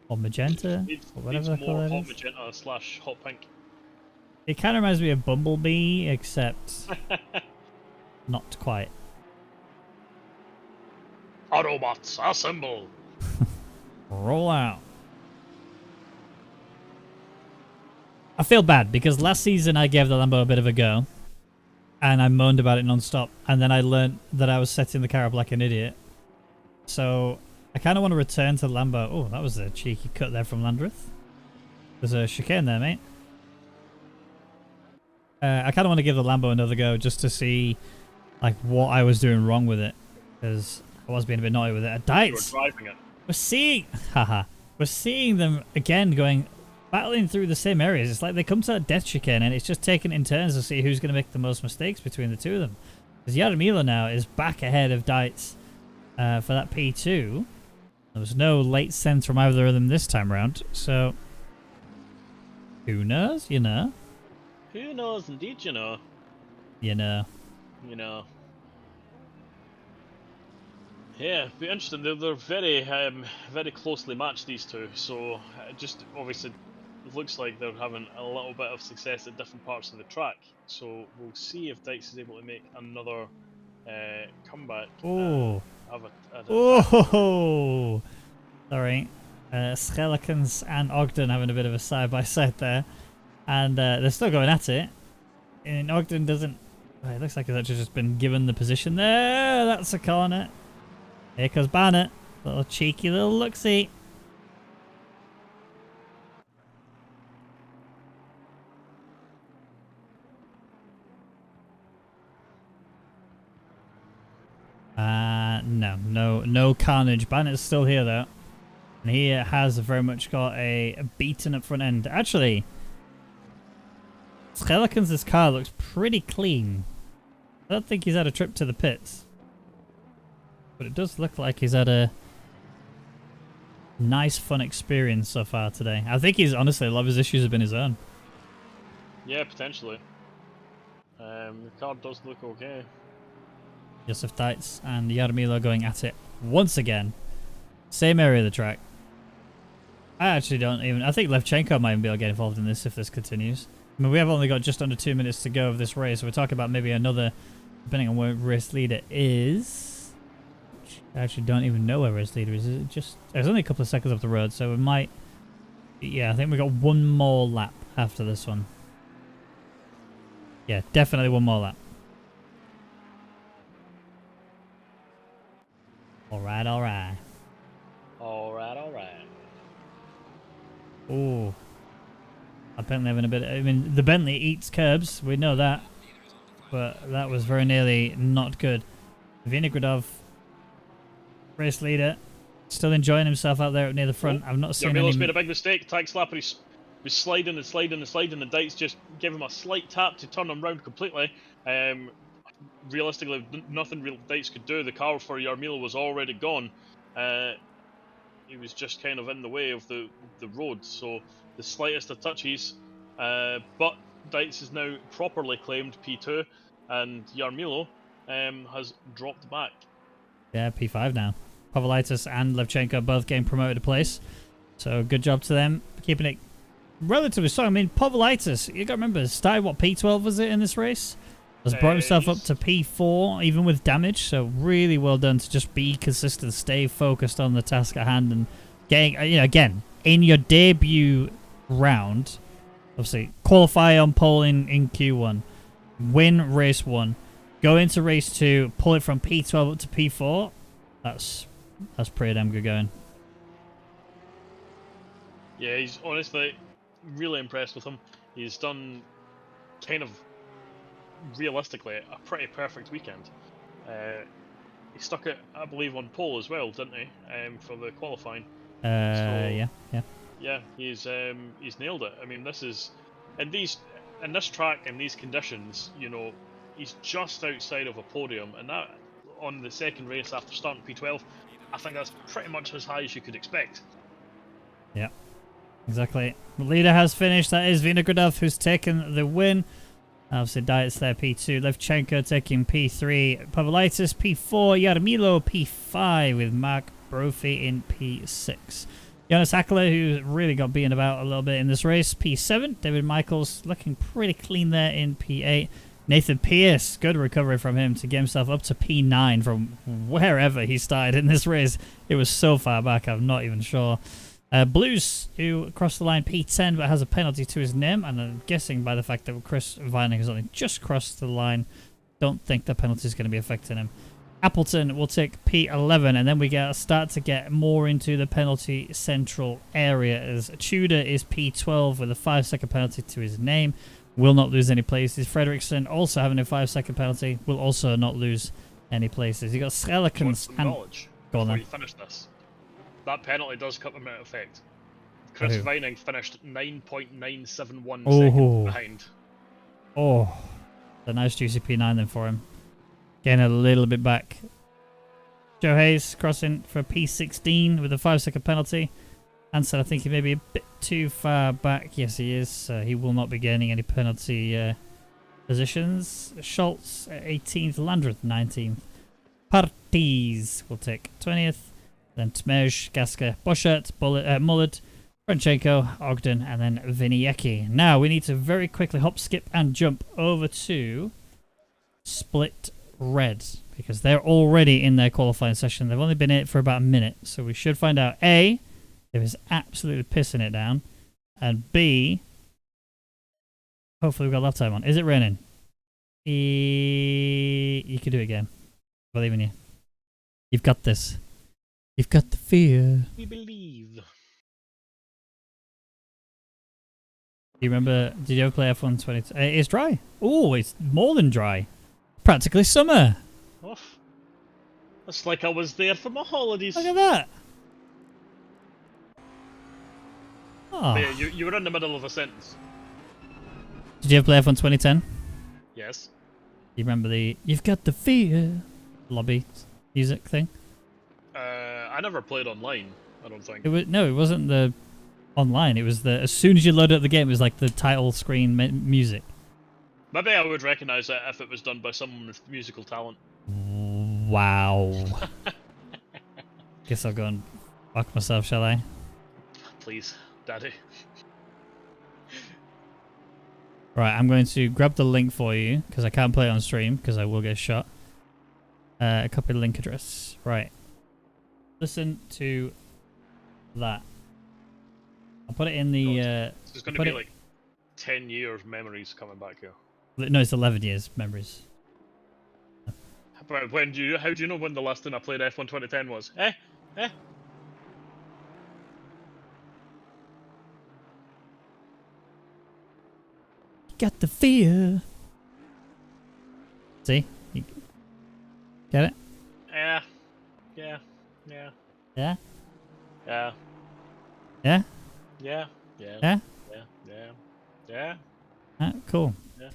or magenta or whatever the colour hot is. magenta / hot pink. It kind of reminds me of Bumblebee, except not quite. Autobots, assemble! Roll out. I feel bad because last season I gave the Lambo a bit of a go. And I moaned about it non-stop. And then I learned that I was setting the car up like an idiot. So I kind of want to return to the Lambo. Oh, that was a cheeky cut there from Landreth. There's a chicane there, mate. I kind of want to give the Lambo another go just to see like what I was doing wrong with it. Because I was being a bit naughty with it. Dites! You were driving it. We're seeing them again going... battling through the same areas. It's like they come to that death chicane and it's just taken in turns to see who's going to make the most mistakes between the two of them. Because Yarmila now is back ahead of Dites for that P2. There was no late send from either of them this time round, so who knows, you know? Who knows, indeed, you know. You know. You know. Yeah, be interesting. They're very, very closely matched, these two. So just obviously, it looks like they're having a little bit of success at different parts of the track. So we'll see if Dykes is able to make another comeback. Oh. Oh. Sorry. Schelikens and Ogden having a bit of a side-by-side there. And they're still going at it. And Ogden doesn't... Oh, it looks like he's actually just been given the position there. That's a corner. Here comes Barnett. Little cheeky little look-see. No carnage. Barnett's still here though. And he has very much got a beaten up front end. Actually, Schelikens' car looks pretty clean. I don't think he's had a trip to the pits. But it does look like he's had a nice, fun experience so far today. I think he's honestly, a lot of his issues have been his own. Yeah, potentially. The car does look okay. Joseph Dites and Yarmila going at it once again. Same area of the track. I actually don't even... I think Levchenko might even be able to get involved in this if this continues. I mean, we have only got just under 2 minutes to go of this race. So we're talking about maybe another, depending on where race leader is. I actually don't even know where race leader is. Is it just... There's only a couple of seconds up the road, so we might... Yeah, I think we got one more lap after this one. Yeah, definitely one more lap. Alright, alright. Alright, alright. Oh. Apparently having a bit... I mean, the Bentley eats curbs. We know that. But that was very nearly not good. Vinogradov, race leader, still enjoying himself out there near the front. I've not seen Yarmila's any... made a big mistake. Tag slapper, he was sliding and sliding and sliding, and Dykes just gave him a slight tap to turn him round completely. Realistically, nothing real Dykes could do. The car for Yarmila was already gone. He was just kind of in the way of the road, so the slightest of touches. But Dykes is now properly claimed P2, and Yarmilo has dropped back. Yeah, P5 now. Pavlaitis and Levchenko both getting promoted to place. So good job to them, keeping it relatively strong. I mean, Pavlaitis, you got to remember, started what, P12 was it in this race? Has brought himself up to P4, even with damage. So really well done to just be consistent, stay focused on the task at hand, and getting, you know, again, in your debut round, obviously qualify on pole in Q1, win race 1, go into race 2, pull it from P12 up to P4. That's pretty damn good going. Yeah, he's honestly really impressed with him. He's done kind of realistically a pretty perfect weekend. He stuck it, I believe, on pole as well, didn't he? For the qualifying. Yeah. Yeah, he's nailed it. I mean, this is in this track in these conditions, you know, he's just outside of a podium, and that on the second race after starting P12, I think that's pretty much as high as you could expect. Yeah, exactly. The leader has finished. That is Vinogradov, who's taken the win. Obviously, Diet's there, P2. Levchenko taking P3. Pavlaitis, P4. Yarmilo, P5, with Mark Brophy in P6. Jonas Hackler, who really got beaten about a little bit in this race, P7. David Michaels looking pretty clean there in P8. Nathan Pierce, good recovery from him to get himself up to P9 from wherever he started in this race. It was so far back, I'm not even sure. Blues, who crossed the line P10 but has a penalty to his name, and I'm guessing by the fact that Chris Vining has only just crossed the line, don't think the penalty is going to be affecting him. Appleton will take P11, and then we start to get more into the penalty central area as Tudor is P12 with a 5-second penalty to his name. Will not lose any places. Fredrickson also having a 5-second penalty. Will also not lose any places. You got Skelikans and... knowledge Go on before then. you finish this. That penalty does come into effect. Chris Vining finished 9.971 seconds behind. Oh, a nice juicy P9 then for him. Getting a little bit back. Joe Hayes crossing for P16 with a 5-second penalty. Ansel, I think he may be a bit too far back. Yes, he is. He will not be gaining any penalty positions. Schultz 18th, Landreth 19th. Parties will take 20th. Then Tmej, Gaska, Boschert, Mullard, Franchenko, Ogden, and then Viniecki. Now we need to very quickly hop, skip, and jump over to Split Red, because they're already in their qualifying session. They've only been in it for about a minute, so we should find out A, if it's absolutely pissing it down, and B, hopefully we've got lap time on. Is it raining? You can do it again. I believe in you. You've got this. You've got the fear. We believe. Do you remember, did you ever play F1 22? It's dry. Oh, it's more than dry. Practically summer. Oh, it's like I was there for my holidays. Look at that. Oh. Yeah, you were in the middle of a sentence. Did you ever play F1 2010? Yes. You remember the You've Got the Fear lobby music thing? I never played online, I don't think. No, it wasn't the online. It was the as soon as you load up the game, it was like the title screen music. Maybe I would recognise it if it was done by someone with musical talent. Wow. Guess I'll go and fuck myself, shall I? Please, Daddy. Right, I'm going to grab the link for you because I can't play it on stream because I will get shot. Copy the link address. Right. Listen to that. I'll put it in the... There's going to be like 10 years memories coming back here. No, it's 11 years memories. But how do you know when the last time I played F1 2010 was? Eh? Got the fear. See? You get it? Yeah. Yeah? Yeah. Yeah? Yeah. Yeah? Yeah. Ah, cool. Yeah.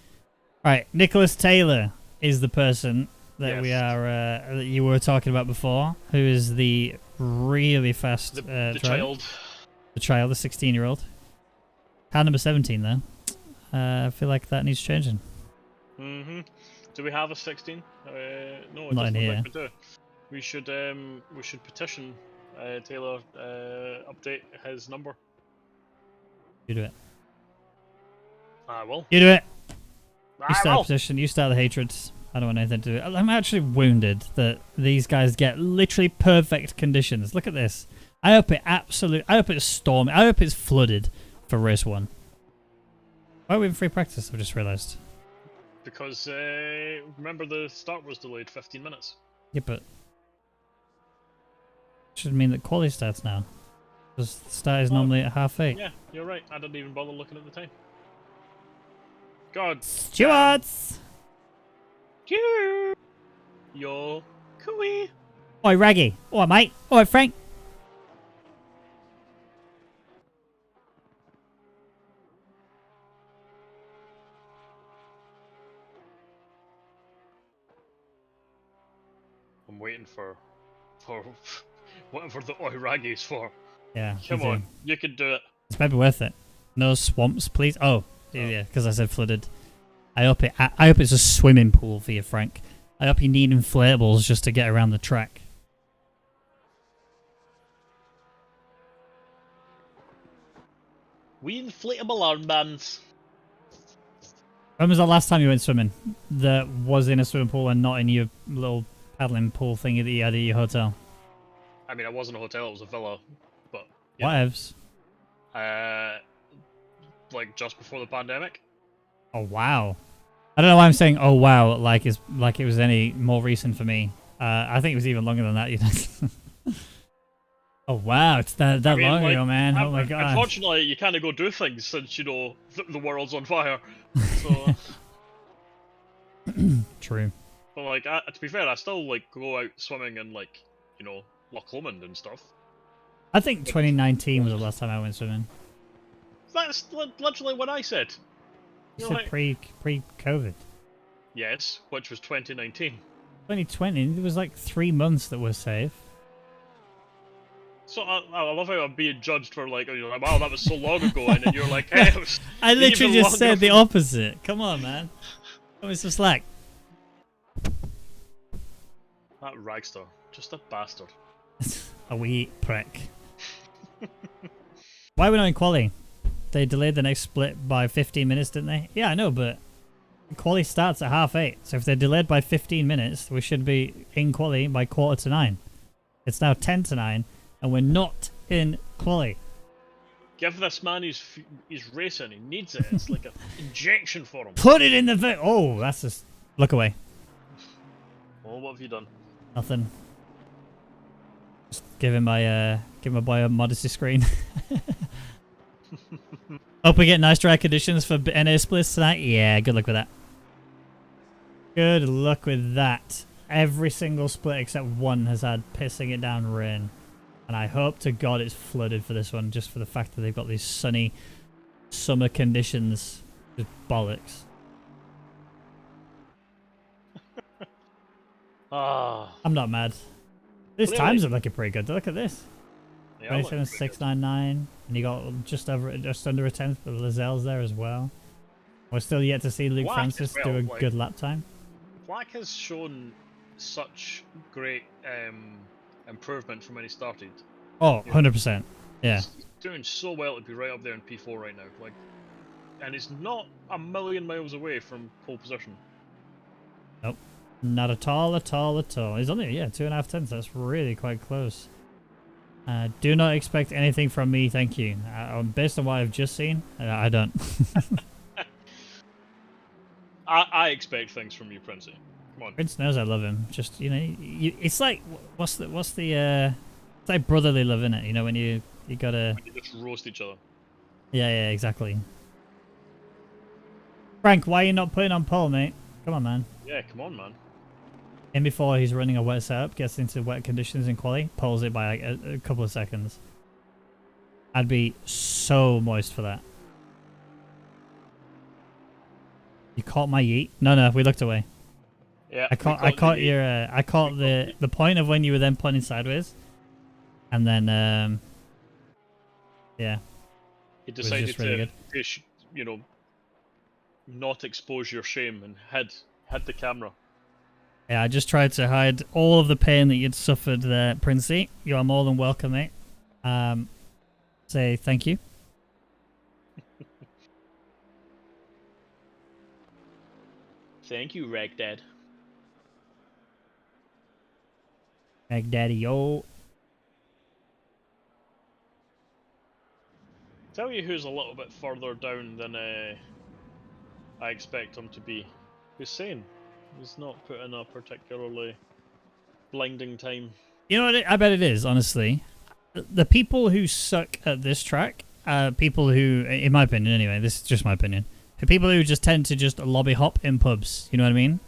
Right, Nicholas Taylor is the person that Yes. we are that you were talking about before, who is the really fast The driver. child. The child, the 16-year-old. Car number 17 though. I feel like that needs changing. Mm-hmm. Do we have a 16? No, it Not doesn't in look here. like we do. We should petition Taylor update his number. You do it. I will. You do it. You I start will. a petition. You start the hatred. I don't want anything to do. I'm actually wounded that these guys get literally perfect conditions. Look at this. I hope it's stormy. I hope it's flooded for race 1. Why are we in free practice? I've just realised. Because remember the start was delayed 15 minutes. Yeah, but should mean that quality starts now. Because the start is normally at 8:30. Yeah, you're right. I didn't even bother looking at the time. God. Stewards! Yo, cooey. Oi, Raggy. Oi, mate. Oi, Frank. I'm waiting for whatever the Oiraggi's for. Yeah. Come me too. on, you can do it. It's maybe worth it. No swamps, please. Oh, yeah, because I said flooded. I hope it's a swimming pool for you, Frank. I hope you need inflatables just to get around the track. We inflatable armbands. When was the last time you went swimming that was in a swimming pool and not in your little paddling pool thingy that you had at your hotel? I mean, it wasn't a hotel; it was a villa, but Whatevs. like just before the pandemic. Oh wow. I don't know why I'm saying oh wow like it was any more recent for me. I think it was even longer than that. You know. Oh wow, it's that I mean, long like, ago, man. Oh my god. Unfortunately, you kind of go do things since the world's on fire. So, True. but like, to be fair, I still like go out swimming in like Loch Lomond and stuff. I think 2019 was the last time I went swimming. That's literally what I said. You You're said like, pre-COVID. yes, which was 2019. 2020, it was like 3 months that were safe. So I love how I'm being judged for like, wow, that was so long ago, and then you're like, hey, it was I literally even just said the longer. opposite. Come on, man. That was just like, That Ragster, just a bastard. a wee prick. Why are we not in quali? They delayed the next split by 15 minutes, didn't they? Yeah, I know, but quali starts at 8:30. So if they're delayed by 15 minutes, we should be in quali by 8:45. It's now 10:50, and we're not in quali. Give this man he's racing. He needs it. It's like an injection for him. Put it in the oh, that's just look away. Oh, what have you done? Nothing. Just giving my boy a modesty screen. Hope we get nice dry conditions for NA splits tonight. Yeah, good luck with that. Good luck with that. Every single split except one has had pissing it down rain. And I hope to God it's flooded for this one, just for the fact that they've got these sunny summer conditions. Just bollocks. Ah, I'm not mad. These Clearly. times are looking pretty good. Look at this. yeah, look, 27.699, and you got just under a tenth of Lazelle's there as well. We're still yet to see Luke Black Francis as do a well, like- good lap time. Black has shown such great improvement from when he started. Oh, 100%. Yeah. He's doing so well to be right up there in P4 right now. Like, and he's not a million miles away from pole position. Nope. Not at all, at all, at all. He's only, yeah, 2.5 tenths. That's really quite close. Do not expect anything from me, thank you. Based on what I've just seen, I don't. I expect things from you, Princey. Come on. Prince knows I love him. Just, you know, it's like, what's the, it's like brotherly love, innit? You know, when you gotta... You just roast each other. Yeah, exactly. Frank, why are you not putting on pole, mate? Come on, man. Yeah, come on, man. In before he's running a wet setup, gets into wet conditions in quali, poles it by like a couple of seconds. I'd be so moist for that. You caught my yeet? No, we looked away. Yeah. I caught the point of when you were then pointing sideways, and then yeah. He decided just really to not expose your shame and hid the camera. Yeah, I just tried to hide all of the pain that you'd suffered there, Princey. You are more than welcome, mate. Say thank you. Thank you, Rag Dad. Meg Daddy, yo. Tell you who's a little bit further down than I expect him to be. Hussein. He's not put in a particularly blinding time. You know what? I bet it is, honestly. The people who suck at this track are people who, in my opinion anyway, this is just my opinion, are people who just tend to just lobby hop in pubs. You know what I mean?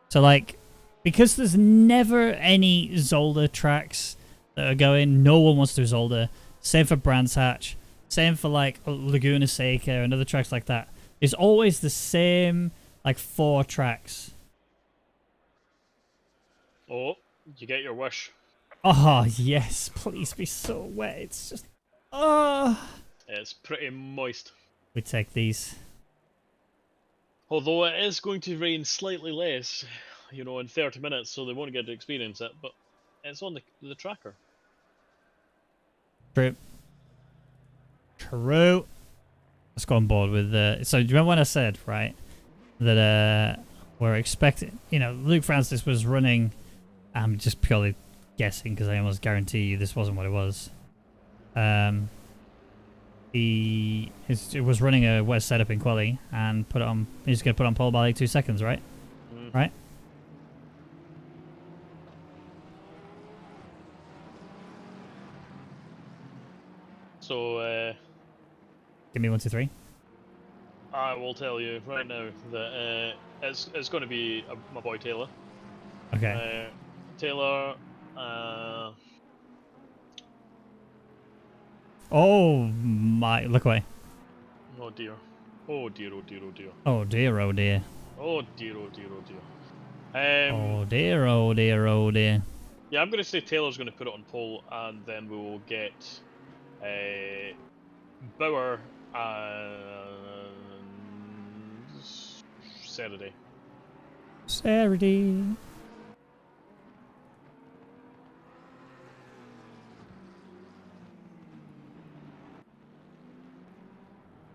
So, like, because there's never any Zolder tracks that are going, no one wants to do Zolder. Same for Brands Hatch. Same for, like, Laguna Seca and other tracks like that. It's always the same, like, 4 tracks. Oh, you get your wish. Oh, yes. Please be so wet. It's just... Oh. It's pretty moist. We take these. Although it is going to rain slightly less, in 30 minutes, so they won't get to experience it, but it's on the tracker. True. True. let's go on board with so do you remember when I said, right, that we're expecting, Luke Francis was running, I'm just purely guessing because I almost guarantee you this wasn't what it was. He was running a wet setup in quali and put it on, he's going to put on pole by like 2 seconds, right? Right? So, Give me 1, 2, 3. I will tell you right now that it's going to be my boy Taylor. Okay. Taylor, Oh my, look away. oh dear. Oh dear, oh dear, oh dear. Oh dear, oh dear. Oh dear, oh dear, oh dear. Oh dear, oh dear, oh dear. Yeah, I'm going to say Taylor's going to put it on pole, and then we will get Bauer and Saturday. Saturday.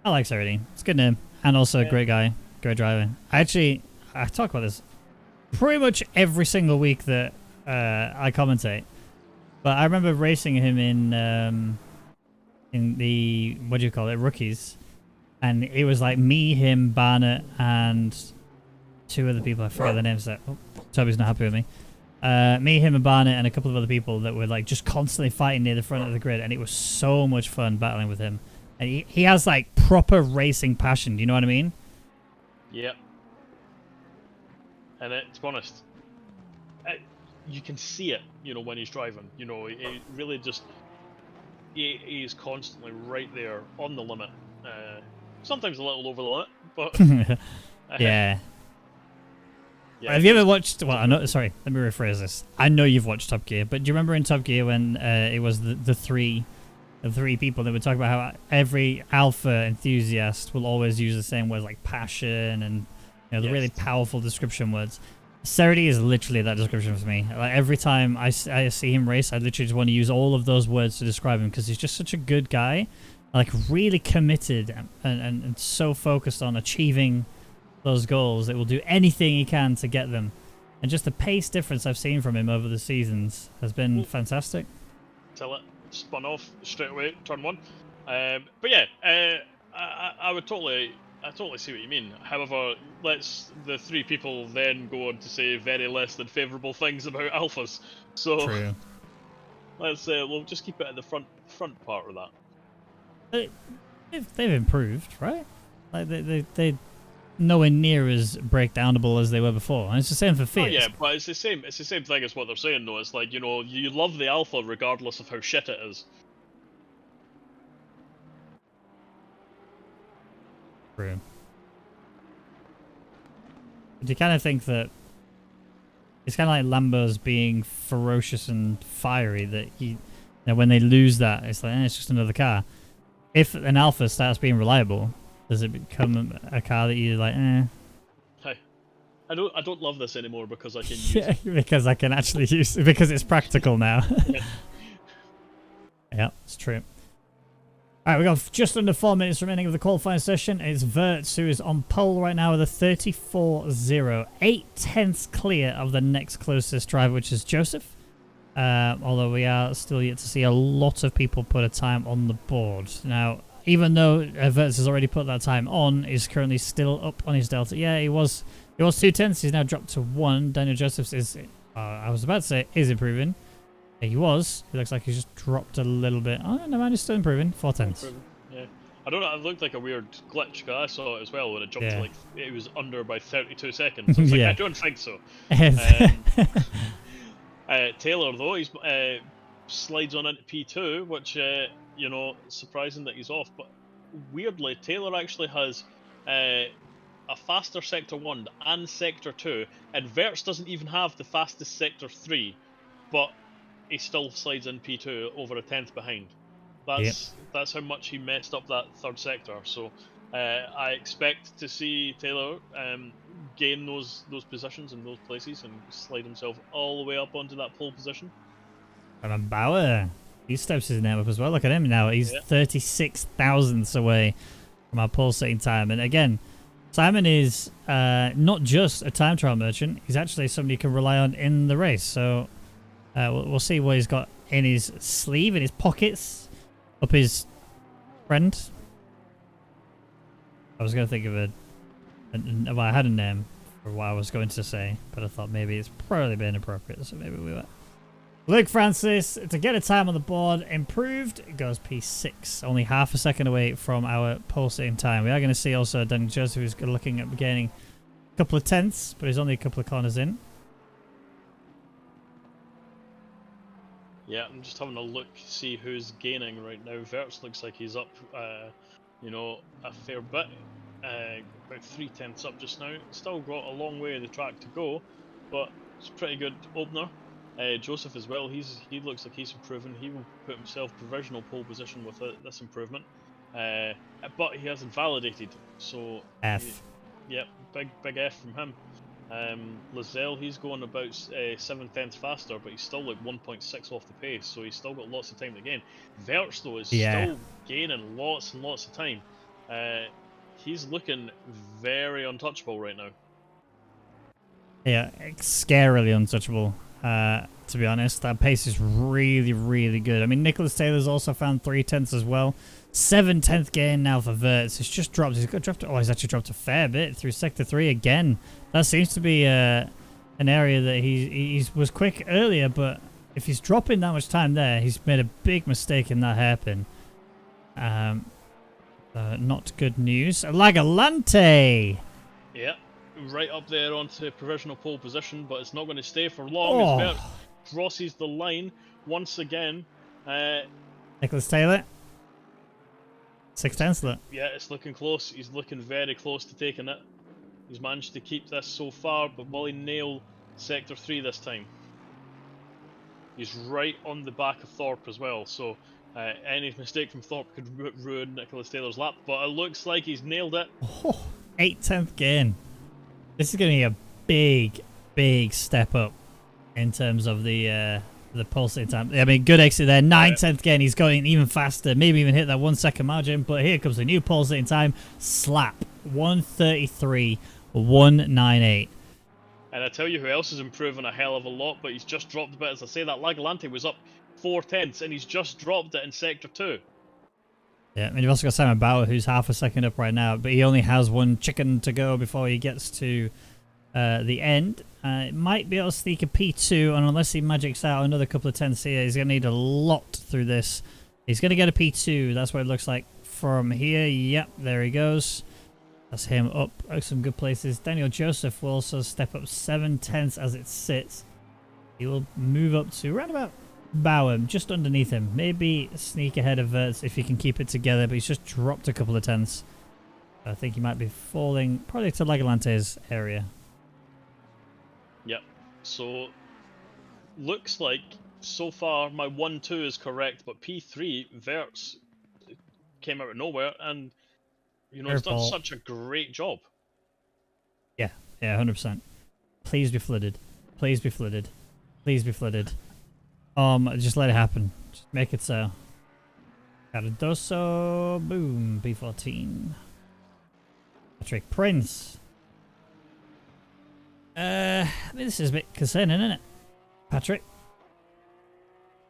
I like Saturday. It's a good name. And also a great guy. Great driver. I talk about this pretty much every single week that I commentate. But I remember racing him in the, what do you call it, rookies. And it was like me, him, Barnett, and 2 other people. I forget the names. Oh, Toby's not happy with me. Me, him, and Barnett, and a couple of other people that were like just constantly fighting near the front of the grid. And it was so much fun battling with him. And he has like proper racing passion. Do you know what I mean? Yep. And to be honest, you can see it, when he's driving. He really just, he's constantly right there on the limit. Sometimes a little over the limit, but yeah. Yeah. Have you ever watched? Well, sorry, let me rephrase this. I know you've watched Top Gear, but do you remember in Top Gear when it was the three people that would talk about how every alpha enthusiast will always use the same words like passion and the really powerful description words. Serity is literally that description for me. Like every time I see him race, I literally just want to use all of those words to describe him because he's just such a good guy, like really committed and so focused on achieving those goals that will do anything he can to get them. And just the pace difference I've seen from him over the seasons has been fantastic. Till it spun off straight away, turn 1. But yeah, I totally see what you mean. However, let's the 3 people then go on to say very less than favourable things about alphas. So True. Let's we'll just keep it at the front part of that. They've improved, right? Like they nowhere near as breakdownable as they were before. And it's the same for Fiat. Oh yeah, but it's the same thing as what they're saying though. It's like, you love the alpha regardless of how shit it is. True. But you kind of think that it's kind of like Lambo's being ferocious and fiery, that when they lose that, it's like, it's just another car. If an alpha starts being reliable, does it become a car that you're like, Hey, I don't love this anymore because I can use it. because I can actually use it, because it's practical now. Yeah, it's true. Alright, we got just under 4 minutes remaining of the qualifying session. It's Verts who is on pole right now with a 34.0. 8/10 clear of the next closest driver, which is Joseph. Although we are still yet to see a lot of people put a time on the board. Now, even though Verts has already put that time on, is currently still up on his delta. Yeah, he was 2/10. He's now dropped to 1. Daniel Josephs is, I was about to say, is improving. Yeah, he was. He looks like he's just dropped a little bit. Oh, no, man, he's still improving. 4/10. Yeah. I don't know, it looked like a weird glitch, because I saw it as well when it jumped to it was under by 32 seconds. I was like, I don't think so. Taylor, though, he's slides on into P2, which, surprising that he's off. But weirdly, Taylor actually has a faster Sector 1 and Sector 2, and Verts doesn't even have the fastest Sector 3, but he still slides in P2 over a 10th behind. That's how much he messed up that third sector. So I expect to see Taylor gain those positions in those places and slide himself all the way up onto that pole position. And Bauer, he steps his name up as well. Look at him now. He's 36 thousandths away from our pulsating time. And again, Simon is not just a time trial merchant. He's actually somebody you can rely on in the race. So we'll see what he's got in his sleeve, in his pockets, up his friend. I was going to think of well, I had a name for what I was going to say, but I thought maybe it's probably been inappropriate, so maybe we were. Luke Francis, to get a time on the board, improved, it goes P6, only half a second away from our pulsating time. We are going to see also Daniel Joseph, who's looking at gaining a couple of tenths, but he's only a couple of corners in. Yeah, I'm just having a look, see who's gaining right now. Verts looks like he's up, you know, a fair bit. About 3/10 up just now. Still got a long way of the track to go, but it's a pretty good opener. Joseph as well, he looks like he's improving. He will put himself provisional pole position with this improvement. But he hasn't validated, so... F. Yep, big F from him. Lizelle, he's going about 7/10 faster, but he's still like 1.6 off the pace, so he's still got lots of time to gain. Verts though is still gaining lots and lots of time. He's looking very untouchable right now. Yeah, scarily untouchable, to be honest. That pace is really, really good. I mean, Nicholas Taylor's also found 3/10 as well. 7/10 gain now for Verts. It's just dropped. He's actually dropped a fair bit through Sector 3 again. That seems to be an area that he was quick earlier, but if he's dropping that much time there, he's made a big mistake in that hairpin. Not good news. Lagalante! Yeah, right up there onto provisional pole position, but it's not going to stay for long as Verts crosses the line once again. Nicholas Taylor. 6/10 look. Yeah, it's looking close. He's looking very close to taking it. He's managed to keep this so far, but will he nail Sector 3 this time? He's right on the back of Thorpe as well, so any mistake from Thorpe could ruin Nicholas Taylor's lap, but it looks like he's nailed it. 8/10 gain. This is going to be a big, big step up in terms of the pulsating time. I mean, good exit there. 9/10 gain. He's going even faster. Maybe even hit that 1 second margin. But here comes the new pulsating time. Slap. 1:33.198. And I tell you who else is improving a hell of a lot, but he's just dropped a bit. As I say, that Lagalante was up 4/10, and he's just dropped it in Sector 2. Yeah, and you've also got Simon Bauer, who's half a second up right now, but he only has one chicken to go before he gets to the end. It might be able to sneak a P2, and unless he magics out another couple of tenths here, he's going to need a lot through this. He's going to get a P2. That's what it looks like from here. Yep, there he goes. That's him up some good places. Daniel Joseph will also step up 7/10 as it sits. He will move up to around about Bauer, just underneath him. Maybe sneak ahead of Verts if he can keep it together, but he's just dropped a couple of tenths. I think he might be falling probably to Lagalante's area. Yep. So, looks like so far my 1-2 is correct, but P3, Verts came out of nowhere and, you know, it's done such a great job. Yeah, 100%. Please be flooded. Please be flooded. Please be flooded. Just let it happen. Just make it so. Cardoso, boom, B14. Patrick Prince. I mean, this is a bit concerning, isn't it? Patrick.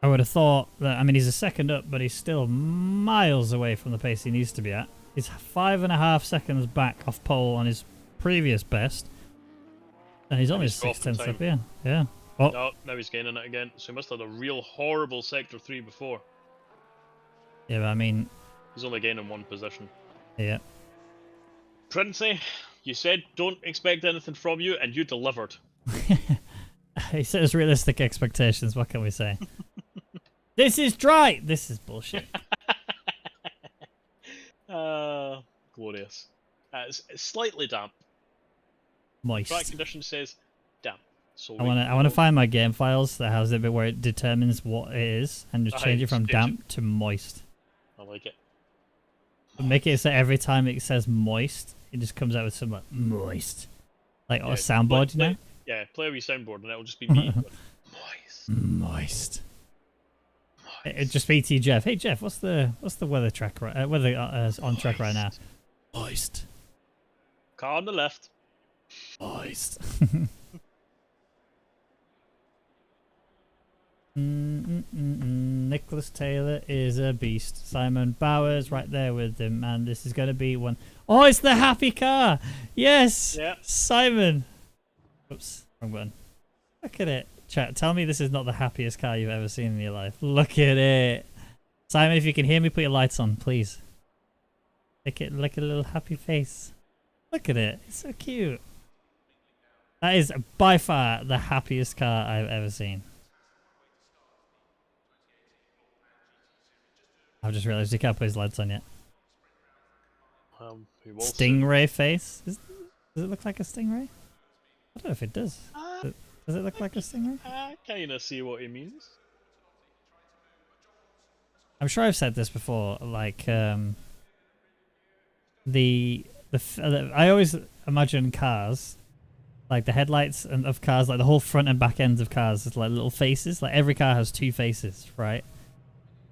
I would have thought that, I mean, he's a second up, but he's still miles away from the pace he needs to be at. He's 5.5 seconds back off pole on his previous best. And he's only 6/10 up here. Yeah. Oh. No, now he's gaining it again. So he must have had a real horrible Sector 3 before. Yeah, but I mean... He's only gaining one position. Yeah. Princey, you said don't expect anything from you, and you delivered. He set us realistic expectations, what can we say? This is dry! This is bullshit. Glorious. It's slightly damp. Moist. Track condition says damp. So I want to find my game files that has it bit where it determines what it is and just change it from damp to moist. I like it. But make it so every time it says moist, it just comes out with some like moist, like on a soundboard, you know? Yeah, play a wee soundboard and it'll just be me. Moist. Moist. It'd just be to Jeff. Hey Jeff, what's the weather track weather on track right now? Moist. Car on the left. Moist. Nicholas Taylor is a beast. Simon Bowers right there with him, and this is going to be one. Oh, it's the happy car. Yes. Yeah. Simon. Oops, wrong button. Look at it. Chat, tell me this is not the happiest car you've ever seen in your life. Look at it. Simon, if you can hear me, put your lights on, please. Make it like a little happy face. Look at it. It's so cute. That is by far the happiest car I've ever seen. I've just realised you can't put his lights on yet. Stingray face? Does it look like a stingray? I don't know if it does. Does it look like a stingray? I kind of see what he means. I'm sure I've said this before. Like, I always imagine cars, like the headlights of cars, like the whole front and back ends of cars is like little faces. Like every car has two faces, right?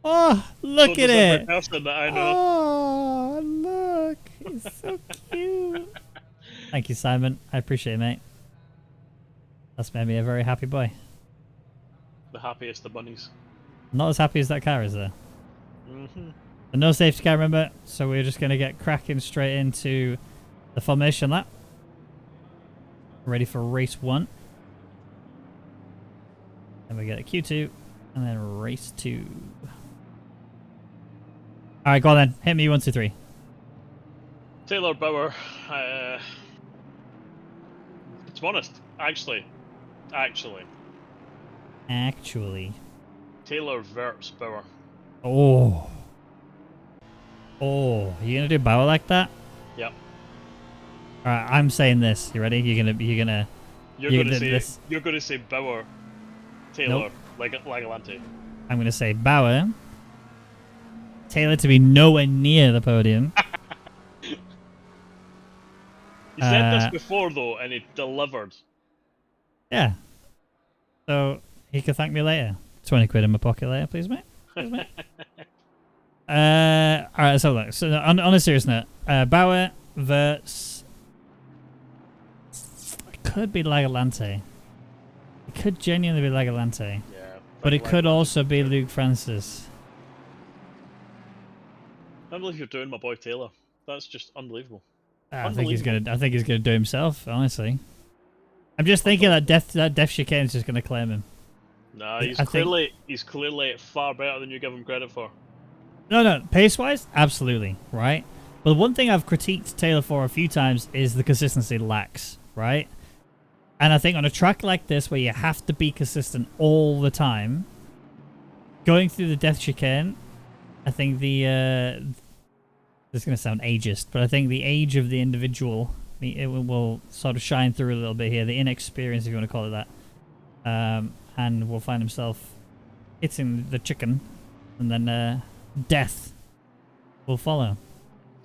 Oh, look at it! Person that I know. Oh, look! He's so cute. Thank you, Simon. I appreciate it, mate. That's made me a very happy boy. The happiest of bunnies. Not as happy as that car is, though. Mm-hmm. And no safety car, remember? So we're just going to get cracking straight into the formation lap. Ready for race 1. And we get a Q2, and then race 2. Alright, go on then. Hit me 1, 2, 3. Taylor Bauer. To be honest, actually. Taylor Verts Bauer. Oh. Oh, you gonna do Bauer like that? Yep. Alright, I'm saying this. You ready? You're gonna say Bauer. Taylor. Nope. Lagalante. I'm gonna say Bauer. Taylor to be nowhere near the podium. He said this before though, and he delivered. Yeah. So he could thank me later. 20 quid in my pocket later, please, mate. Please, mate. Alright, let's have a look. So on a serious note, Bauer versus it could be Lagalante. It could genuinely be Lagalante. Yeah. But it could also be Luke Francis. I can't believe you're doing my boy Taylor. That's just unbelievable. I think he's gonna do himself, honestly. I'm just thinking that death chicane is just gonna claim him. Nah, he's clearly far better than you give him credit for. No, pace-wise, absolutely, right? But one thing I've critiqued Taylor for a few times is the consistency lacks, right? And I think on a track like this where you have to be consistent all the time, going through the death chicane, I think this is going to sound ageist, but I think the age of the individual, it will sort of shine through a little bit here, the inexperience, if you want to call it that. And will find himself hitting the chicken, and then death will follow.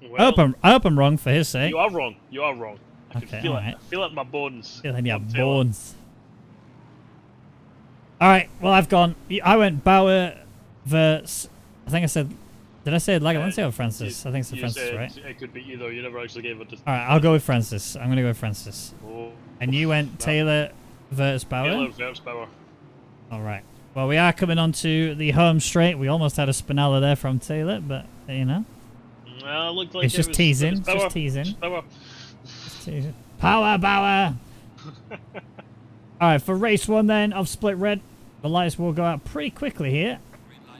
Well, I hope I'm wrong for his sake. You are wrong. I can feel it. Right. I feel it in my bones. Feel it in your bones. Alright, well I've gone. I went Bauer versus. I think I said. Did I say Lagalante or Francis? I think it's Francis, right? It could be either. You never actually gave it. Alright, I'll go with Francis. I'm going to go with Francis. Oh, And you went Taylor versus Bauer? Taylor versus Bauer. Alright. Well, we are coming on to the home straight. We almost had a Spinella there from Taylor, but, you know. Well, it looked like It's just teasing. It's just teasing. Bauer. Just teasing. Power, Bauer! Alright, for race 1 then of Split Red, the lights will go out pretty quickly here.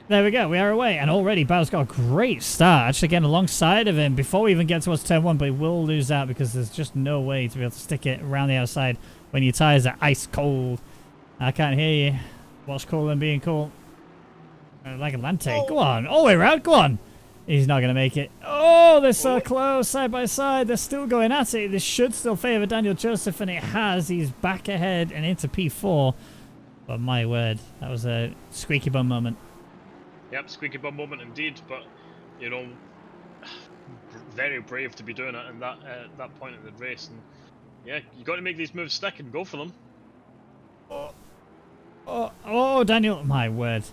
There we go, we are away, and already Bauer's got a great start. Actually getting alongside of him before we even get towards turn 1, but he will lose out because there's just no way to be able to stick it around the outside when your tyres are ice cold. I can't hear you. What's cool than being cool? Lagalante, go on, all the way around, go on. He's not going to make it. Oh, they're so close, side by side. They're still going at it. This should still favour Daniel Joseph, and it has. He's back ahead and into P4. But my word, that was a squeaky bum moment. Yep, squeaky bum moment indeed, but, you know, very brave to be doing it in that point in the race. And yeah, you got to make these moves stick and go for them. Oh, Daniel, my word.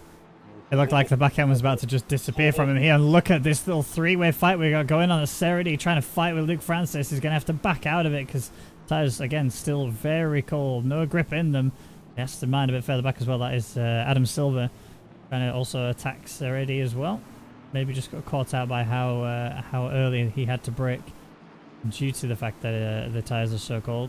It looked like the back end was about to just disappear from him here. And look at this little three-way fight we got going on. Cerity trying to fight with Luke Francis. He's going to have to back out of it because tires, again, still very cold. No grip in them. He has to mind a bit further back as well. That is Adam Silver trying to also attack Cerity as well. Maybe just got caught out by how early he had to brake due to the fact that the tires are so cold.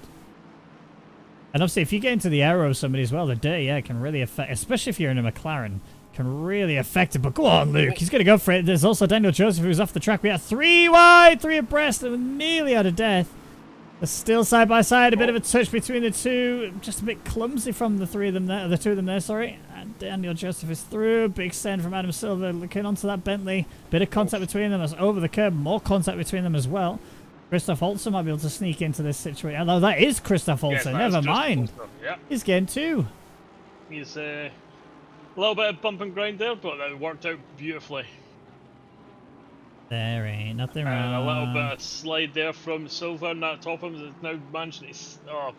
And obviously, if you get into the aero of somebody as well, the dirty air can really affect, especially if you're in a McLaren, can really affect it. But go on, Luke. He's going to go for it. There's also Daniel Joseph who's off the track. We have 3 wide, 3 abreast, and nearly out of death. They're still side by side. A bit of a touch between the two. Just a bit clumsy from the 3 of them there. The 2 of them there, sorry. And Daniel Joseph is through. Big send from Adam Silver. Looking onto that Bentley. Bit of contact between them. That's over the curb. More contact between them as well. Christoph Holzer might be able to sneak into this situation. Although that is Christoph Holzer. Yes, Never mind. Yeah. He's getting 2. He's a little bit of bump and grind there, but that worked out beautifully. There ain't nothing wrong. And a little bit of slide there from Silver, and that top of him is now managing to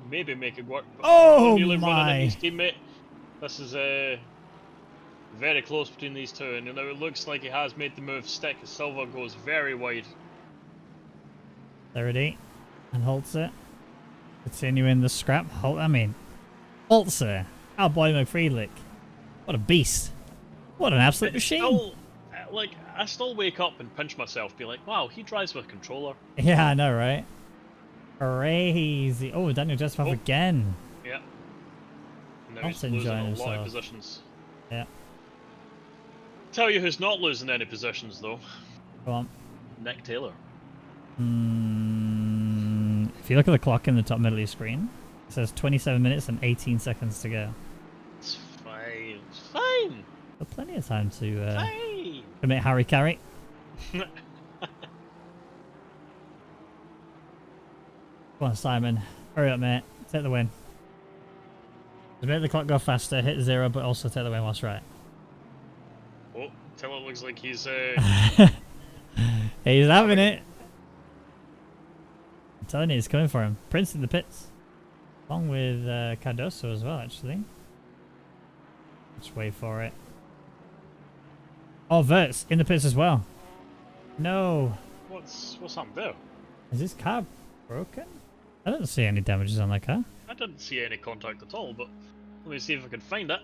maybe make it work. But Oh nearly running my! into his teammate. This is very close between these two, and now it looks like he has made the move stick as Silver goes very wide. 30 and Holzer continuing the scrap. Holzer, our boy McFriedlich. What a beast! What an absolute machine! Still, I still wake up and pinch myself, be like, wow, he drives with a controller. Yeah, I know, right? Crazy. Oh, Daniel Joseph again. Yeah. And now That's he's losing enjoying a lot of himself. positions. Yeah. Tell you who's not losing any positions though. Go on. Nick Taylor. If you look at the clock in the top middle of your screen, it says 27 minutes and 18 seconds to go. It's fine. It's fine. Got plenty of time to Fine. commit Harry Carey. Come on, Simon. Hurry up, mate. Take the win. Just make the clock go faster, hit 0, but also take the win whilst right. Oh, Taylor looks like he's He's having it. I'm telling you, he's coming for him. Prince in the pits. Along with Cardoso as well, actually. Let's wait for it. Oh, Verts in the pits as well. No. what's happened there? Is this car broken? I don't see any damages on that car. I didn't see any contact at all, but let me see if I can find it.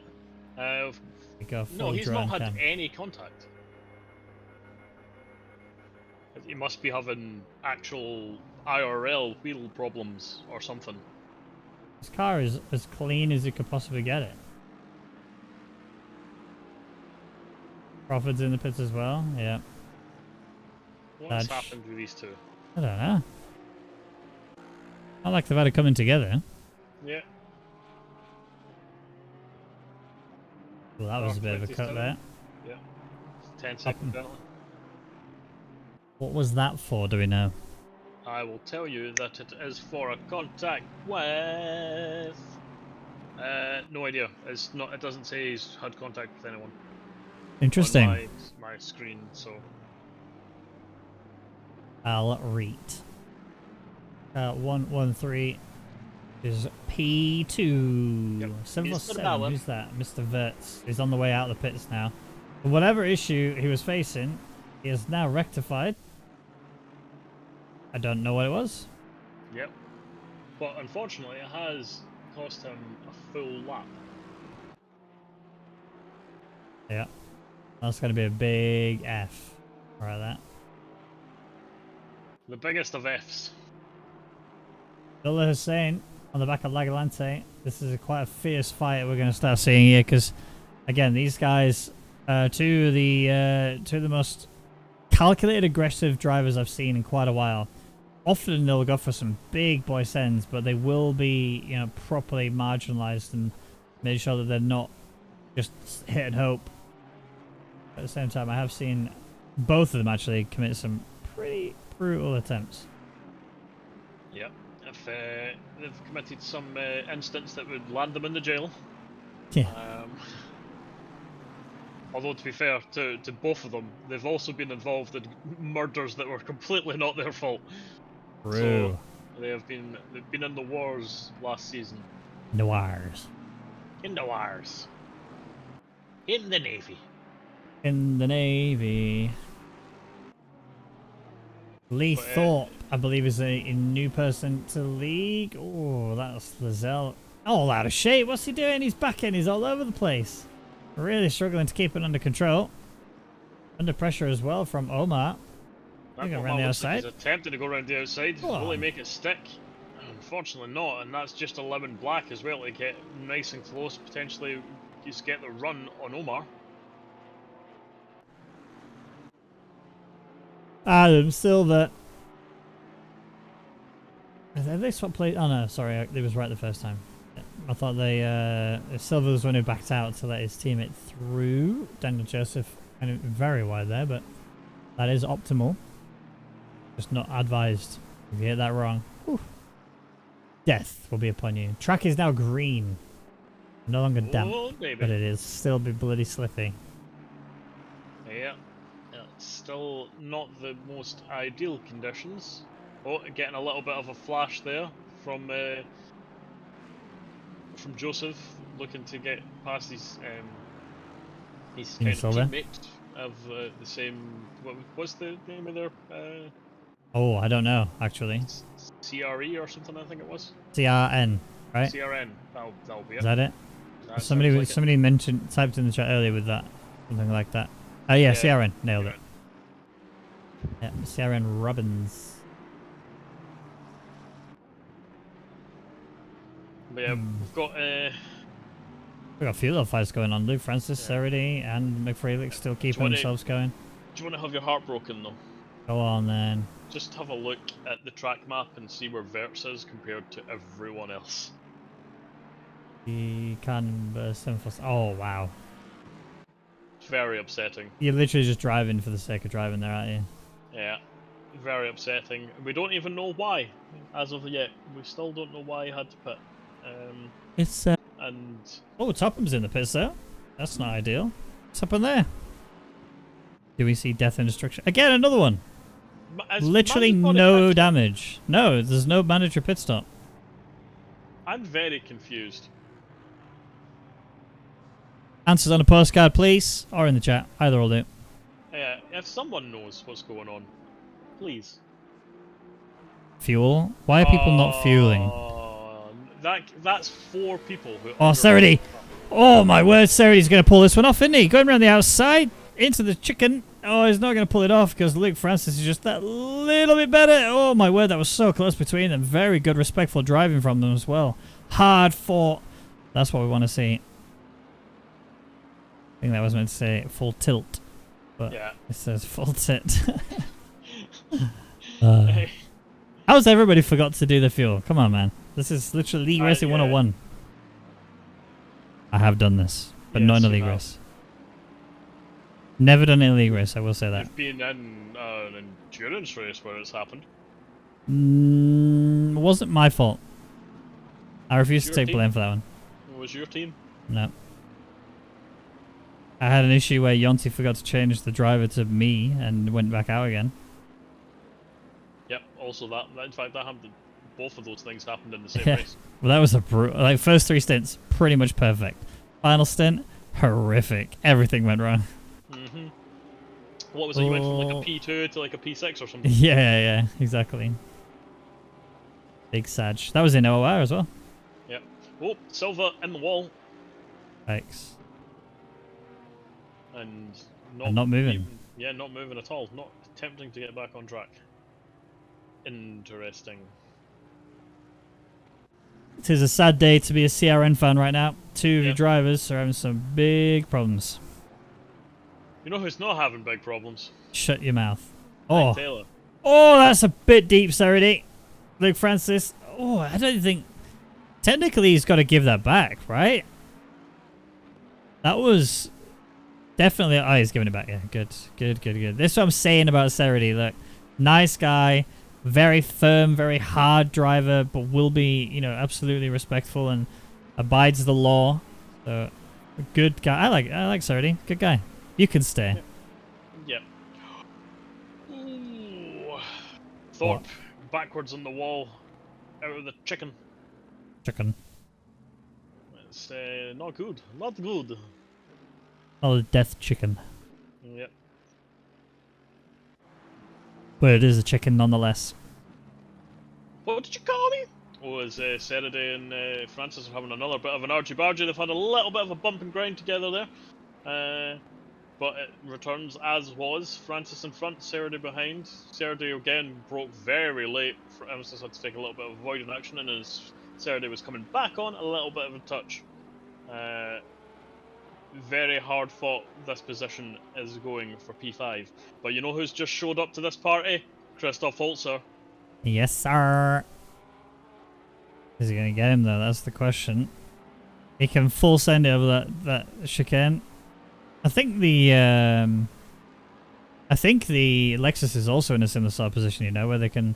We go No, full he's not drone had cam. any contact. He must be having actual IRL wheel problems or something. This car is as clean as you could possibly get it. Crawford's in the pits as well. Yeah. What's Dodge. happened with these two? I don't know. I like they've had it coming together. Yeah. Well, that was a bit of a cut there. Yeah. 10 second penalty. What was that for, do we know? I will tell you that it is for a contact with. No idea. It's not. It doesn't say he's had contact with anyone. Interesting. On my screen, so. I'll read. 113 is P2. Yep. 747. Mr. Who's that? Mr. Verts. He's on the way out of the pits now. But whatever issue he was facing, he is now rectified. I don't know what it was. Yep. But unfortunately, it has cost him a full lap. Yeah. That's going to be a big F. Right, that. The biggest of Fs. Zolder Hussein on the back of Lagalante. This is quite a fierce fight we're going to start seeing here because, again, these guys, two of the most calculated, aggressive drivers I've seen in quite a while. Often they'll go for some big boy sends, but they will be, properly marginalized and make sure that they're not just hit and hope. At the same time, I have seen both of them actually commit some pretty brutal attempts. Yep. If they've committed some instance that would land them in the jail. Yeah. Although to be fair to both of them, they've also been involved in murders that were completely not their fault. True. So they've been in the wars last season. Noirs. In the wars. In the Navy. In the Navy. Lee But, Thorpe, I believe, is a new person to league. Oh, that's Lizelle. All out of shape. What's he doing? He's back in. He's all over the place. Really struggling to keep it under control. Under pressure as well from Omar. that Go Omar around the looks like outside. he's attempting to go around the outside. Go Will he on. make it stick? Unfortunately not, and that's just 11 black as well to get nice and close. Potentially just get the run on Omar. Adam Silver. Have they swapped place? Oh no, sorry, it was right the first time. I thought they Silver was when he backed out to let his teammate through. Daniel Joseph, and very wide there, but that is optimal. Just not advised. If you hit that wrong, whew, death will be upon you. Track is now green, no longer damp, Oh, baby. but it is still be bloody slippy. Yeah, it's still not the most ideal conditions. Oh, getting a little bit of a flash there from Joseph, looking to get past his kind of Silver? teammate of the same. What's the name of their Oh, I don't know actually. CRE or something? I think it was CRN, right? CRN. That'll be it. Is that it? That Somebody sounds like it. somebody mentioned, typed in the chat earlier with that, something like that. Oh yeah, CRN, nailed it. Yeah, CRN Robbins. But yeah, we've got We got a few little fights going on. Luke Francis, Yeah. Serity, and McFreelick still keeping wanna- themselves going. do you want to have your heart broken though? Go on then. Just have a look at the track map and see where Verts is compared to everyone else. He can burst in for. Oh wow! It's very upsetting. You're literally just driving for the sake of driving there, aren't you? Yeah, very upsetting. We don't even know why, as of yet. We still don't know why he had to pit. It's And oh, Topham's in the pits though. That's not ideal. What's up in there? Do we see death and destruction again? Another one. Literally no damage. No, there's no mandatory pit stop. I'm very confused. Answers on a postcard, please, or in the chat. Either will do. Yeah, if someone knows what's going on, please. Fuel? Why are people not fueling? That's 4 people who. Oh, Serity! Oh my word, Serity's going to pull this one off, isn't he? Going around the outside into the chicken. Oh, he's not going to pull it off because Luke Francis is just that little bit better. Oh my word, that was so close between them. Very good, respectful driving from them as well. Hard fought. That's what we want to see. I think that was meant to say full tilt, but Yeah. it says full tit. How's everybody forgot to do the fuel? Come on, man. This is literally League Racing 101. I have done this, but not in a Yes, you league have. race. Never done it in a league race, I will say that. You've been in an endurance race where it's happened. It wasn't my fault. I refuse to Your take team? blame for that one. It was your team. No. I had an issue where Yonti forgot to change the driver to me and went back out again. Yep. Also, that in fact that happened. Both of those things happened in the same Yeah. race. Well, that was a like first 3 stints pretty much perfect. Final stint horrific. Everything went wrong. Mhm. What was it? You went from like a P2 to like a P6 or something. Yeah, exactly. Big Sag. That was in OOR as well. Yep. Oh, Silva in the wall Thanks. and not moving. Yeah, not moving at all. Not attempting to get back on track. Interesting. It is a sad day to be a CRN fan right now. 2 of your Yep. drivers are having some big problems. You know who's not having big problems? Shut your mouth. Mike Oh, Taylor. oh, that's a bit deep, Serity. Luke Francis. Oh, I don't think. Technically, he's got to give that back, right? That was definitely. Oh, he's giving it back. Yeah, good. This is what I'm saying about Serity. Look, nice guy, very firm, very hard driver, but will be, you know, absolutely respectful and abides the law. So, a good guy. I like Serity. Good guy. You can stay. Yep. Ooh. Thorpe backwards on the wall, out of the chicken. Chicken. It's not good. Not good. Oh, the death chicken. Yep. But it is a chicken nonetheless. What did you call me? Oh, as Saturday and Francis are having another bit of an argy-bargy. They've had a little bit of a bump and grind together there. But it returns as was. Francis in front, Saturday behind. Saturday again broke very late. Francis had to take a little bit of avoiding action, and as Saturday was coming back on, a little bit of a touch. Very hard fought this position is going for P5. But you know who's just showed up to this party? Christoph Holzer. Yes, sir. Is he going to get him though? That's the question. He can full send it over that chicane. I think the Lexus is also in a similar sort of position, you know, where they can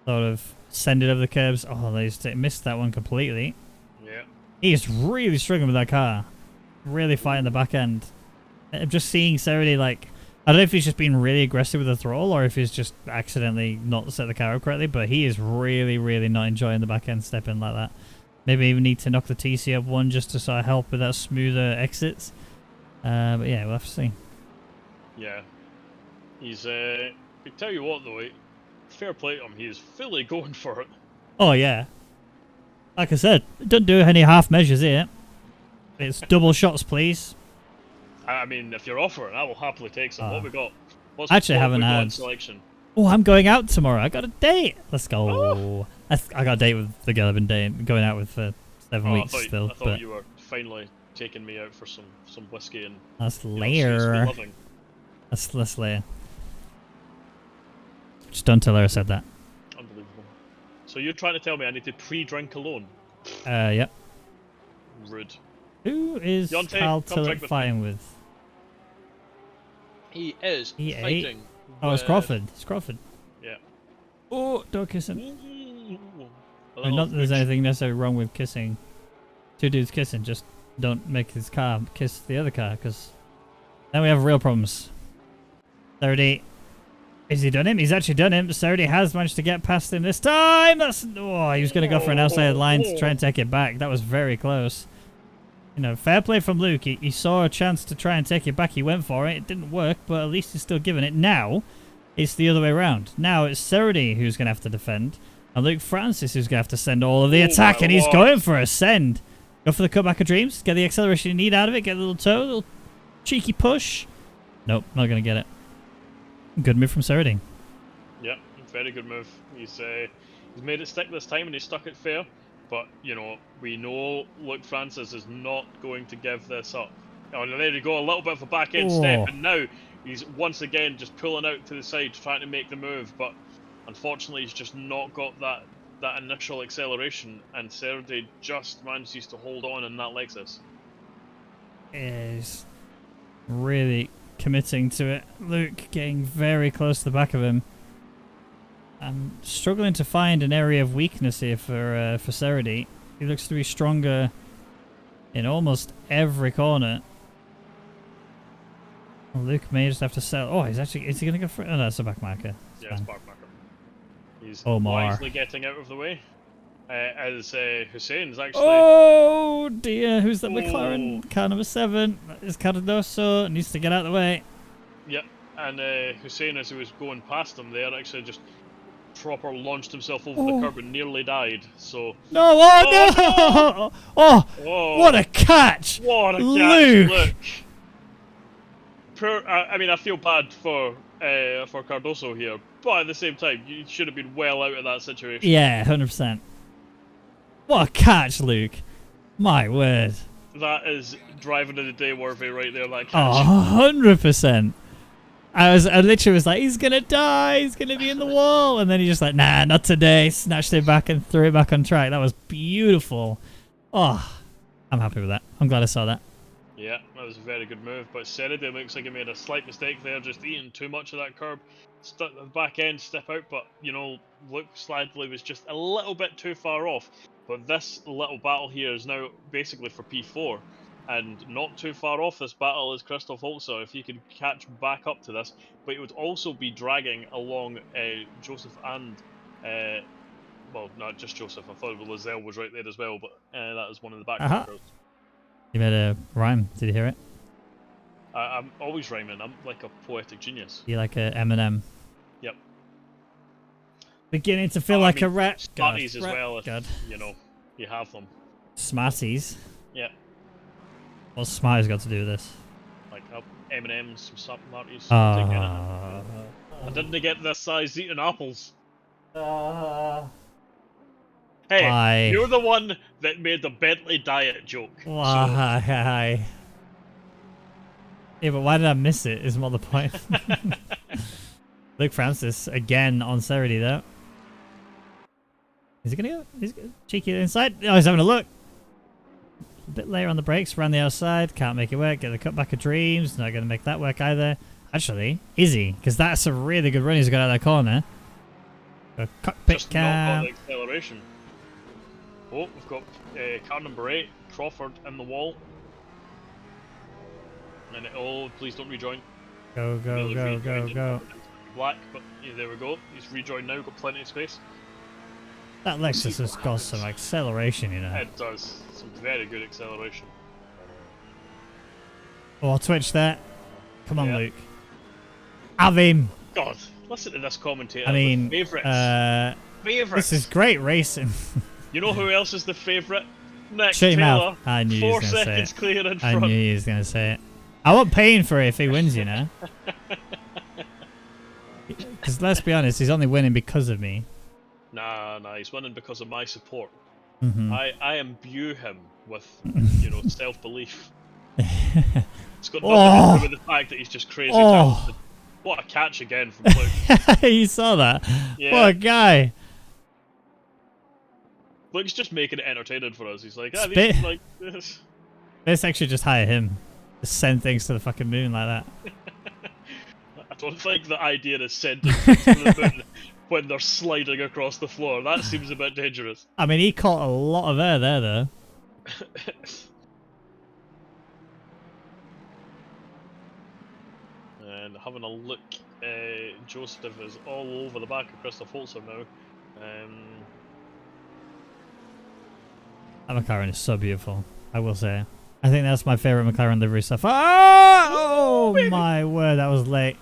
sort of send it over the curbs. Oh, they missed that one completely. Yeah. He's really struggling with that car. Really fighting the back end. I'm just seeing Saturday, like, I don't know if he's just been really aggressive with the throttle or if he's just accidentally not set the car up correctly, but he is really, really not enjoying the back end stepping like that. Maybe even need to knock the TC up one just to sort of help with that smoother exits. But yeah, we'll have to see. Yeah. He's, I tell you what though, fair play to him, he is fully going for it. Oh yeah. Like I said, don't do any half measures here. It's double shots, please. I mean, if you're offering, I will happily take some. What we got? Actually, haven't what we got had in selection? Oh, I'm going out tomorrow. I got a date. Let's go. Oh. I got a date with the girl I've been going out with for 7 weeks still. I thought you were finally taking me out for some whiskey and. That's later. That's later. Just don't tell her I said that. Unbelievable. So you're trying to tell me I need to pre-drink alone? Yep. Rude. Who is Yonte, Carl come drink Tillett with fighting with? He is E8? fighting. Oh, it's Crawford. It's Crawford. Yeah. Oh, don't kiss him. Ooh. Not that there's anything necessarily wrong with kissing. Two dudes kissing, just don't make his car kiss the other car, because then we have real problems. 30. Is he done him? He's actually done him. 30 has managed to get past him this time. That's oh, he was going to go for an outside line to try and take it back. That was very close. You know, fair play from Luke. He saw a chance to try and take it back. He went for it. It didn't work, but at least he's still giving it. Now, it's the other way around. Now it's Serity who's going to have to defend, and Luke Francis who's going to have to send all of the attack, and he's going for a send. Go for the cutback of dreams. Get the acceleration you need out of it. Get a little toe, a little cheeky push. Nope, not going to get it. Good move from Serity. Yeah, very good move. He's made it stick this time, and he's stuck it fair. But, you know, we know Luke Francis is not going to give this up. Oh, and there you go, a little bit of a back-end step, and now he's once again just pulling out to the side, trying to make the move, but unfortunately he's just not got that initial acceleration, and Sergey just manages to hold on in that Lexus. Is really committing to it. Luke getting very close to the back of him. I'm struggling to find an area of weakness here for Serity. He looks to be stronger in almost every corner. Well, Luke may just have to sell. Oh, is he going to go for it? Oh, no, that's a back marker. Yeah, it's back marker. He's Omar wisely getting out of the way. As Hussein's actually. Oh dear, who's that McLaren? Car number 7. That is Cardoso. Needs to get out of the way. Yep, and Hussein, as he was going past him there, actually just proper launched himself over the curb and nearly died. So no, no! Oh, what a catch! What a Luke. catch, Luke! I mean, I feel bad for Cardoso here, but at the same time, you should have been well out of that situation. Yeah, 100%. What a catch, Luke! My word. That is driving in the day worthy right there. That catch. Oh, 100%. I literally was like, he's gonna die, he's gonna be in the wall, and then he just like, nah, not today. Snatched it back and threw it back on track. That was beautiful. Oh, I'm happy with that. I'm glad I saw that. Yeah, that was a very good move, but Serity looks like he made a slight mistake there, just eating too much of that curb. Stuck the back end, step out, but, you know, Luke Sladley was just a little bit too far off. But this little battle here is now basically for P4, and not too far off this battle is Christoph Holzer, if he could catch back up to this, but he would also be dragging along Joseph and, well, not just Joseph, I thought Lozelle was right there as well, but that is one of the back markers. You made a rhyme. Did you hear it? I'm always rhyming. I'm like a poetic genius. You're like a Eminem. Yep. Beginning to feel I like mean, a rap. Smarties as Rap well, if, God. you know, you have them. Smarties? Yeah. What's Smarties got to do with this? Like M&M's, some Smarties. Ah. I didn't get this size eating apples. Why? Hey, you're the one that made the Bentley diet joke. Why? Yeah, but why did I miss it is more the point. Luke Francis, again on Serity though. Is he gonna go? He's cheeky inside. Oh, he's having a look. A bit later on the brakes, around the outside. Can't make it work. Get the cutback of dreams. Not gonna make that work either. Actually, is he? Because that's a really good run he's got out of that corner. A cockpit Just cam. not got the acceleration. Oh, we've got car number 8, Crawford, in the wall. And oh, please don't rejoin. Go, go, Nearly go, rejoined go, go. Black, but yeah, there we go. He's rejoined now, got plenty of space. That Lexus has got some acceleration, you know. It does. Some very good acceleration. Oh, Twitch there. Come on, Yeah. Luke. Have him. God, listen to this commentator. I mean, favourites. Favourites. this is great racing. You know who else is the favourite? Nick Shut your Taylor. mouth. I knew he 4 was gonna say seconds it. clear in I front. knew he was going to say it. I wasn't paying for it if he wins, you know. Because let's be honest, he's only winning because of me. Nah, he's winning because of my support. Mm-hmm. I imbue him with, you know, self-belief. It's got nothing to do with the fact that he's just crazy talented. What a catch again from Luke. You saw that? Yeah. What a guy. Luke's just making it entertaining for us. He's like, ah, Spit. these like this. Let's actually just hire him. Just send things to the fucking moon like that. I don't think the idea is sending things to the moon when they're sliding across the floor. That seems a bit dangerous. I mean, he caught a lot of air there, though. And having a look, Joseph is all over the back of Christoph Holzer now. That McLaren is so beautiful, I will say. I think that's my favourite McLaren livery so far. Oh my word, that was late.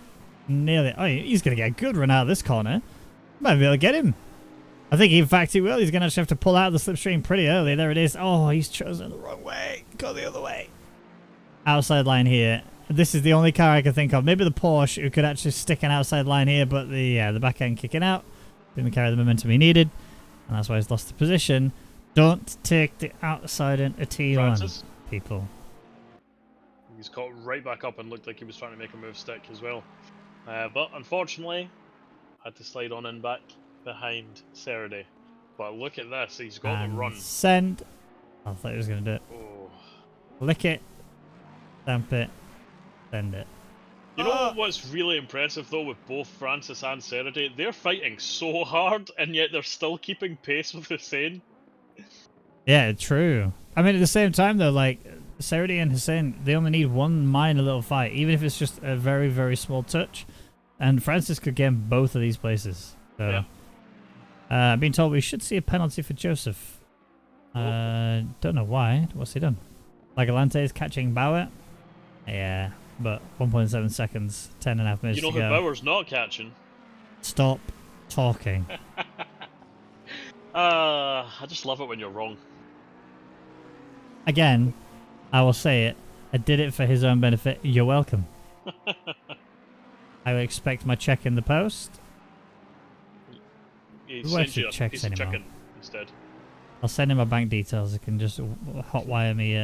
Nearly. Oh, he's going to get a good run out of this corner. Might be able to get him. I think, in fact, he will. He's going to actually have to pull out of the slipstream pretty early. There it is. Oh, he's chosen the wrong way. Go the other way. Outside line here. This is the only car I can think of. Maybe the Porsche, who could actually stick an outside line here, but the back end kicking out. Didn't carry the momentum he needed. And that's why he's lost the position. Don't take the outside into T1, people. He's caught right back up and looked like he was trying to make a move stick as well. But unfortunately, had to slide on in back behind Serity. But look at this, he's got the run. Send. I thought he was going to do it. Oh. Lick it. Stamp it. Send it. You know what's really impressive though with both Francis and Serity? They're fighting so hard and yet they're still keeping pace with Hussein. Yeah, true. I mean, at the same time though, like, Serity and Hussein, they only need one minor little fight, even if it's just a very, very small touch. And Francis could get in both of these places. So, Yeah. I'm being told we should see a penalty for Joseph. Don't know why. What's he done? Like Galante is catching Bauer. Yeah, but 1.7 seconds, 10.5 minutes You know to who go. Bauer's not catching? Stop talking. I just love it when you're wrong. Again, I will say it. I did it for his own benefit. You're welcome. I will expect my check in the post. He Who sent actually you a checks piece of anymore? chicken instead. I'll send him my bank details. I can just hotwire me.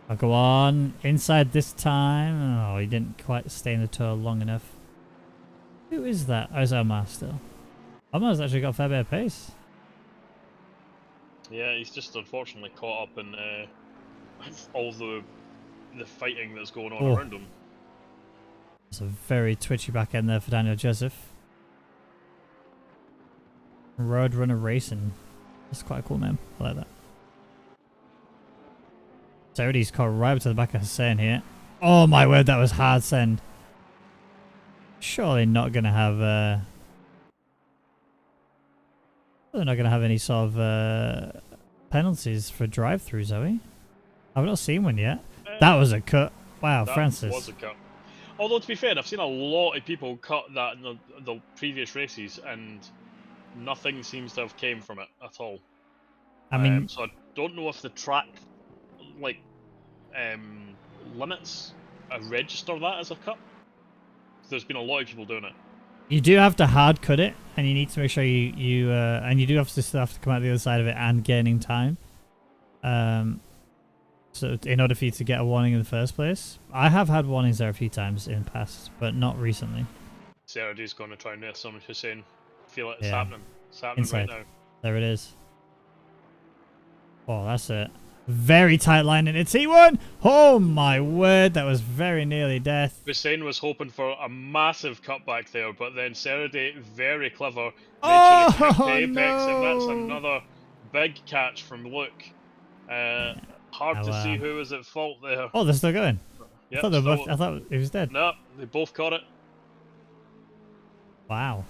I'll go on inside this time. Oh, he didn't quite stay in the tour long enough. Who is that? Oh, it's Omar still. Omar's actually got a fair bit of pace. Yeah, he's just unfortunately caught up in all the fighting that's going on around him. It's a very twitchy back end there for Daniel Joseph. Roadrunner Racing. That's quite a cool name. I like that. Serity's caught right up to the back of Hussein here. Oh my word, that was hard send. Surely not going to have... They're not going to have any sort of penalties for drive-throughs, are we? I've not seen one yet. That was a cut. Wow, That Francis. was a cut. Although, to be fair, I've seen a lot of people cut that in the previous races, and nothing seems to have came from it at all. I mean, So I don't know if the track, like, limits register that as a cut. There's been a lot of people doing it. you do have to hard cut it, and you need to make sure and you do still have to come out the other side of it and gaining time. So in order for you to get a warning in the first place, I have had warnings there a few times in the past, but not recently. Sarah's going to try and miss on Hussein. Feel it, it's Yeah. happening. It's happening Inside. right now. There it is. Oh, that's it. Very tight line in its E1. Oh my word, that was very nearly death. Hussein was hoping for a massive cutback there, but then Seraday, very clever, made Oh, sure to keep the apex, no. and that's another big catch from Luke. Hard to see who was at fault there. Oh, they're still going. Yep, I thought they were both, I thought he was dead. No, they both caught it. Wow.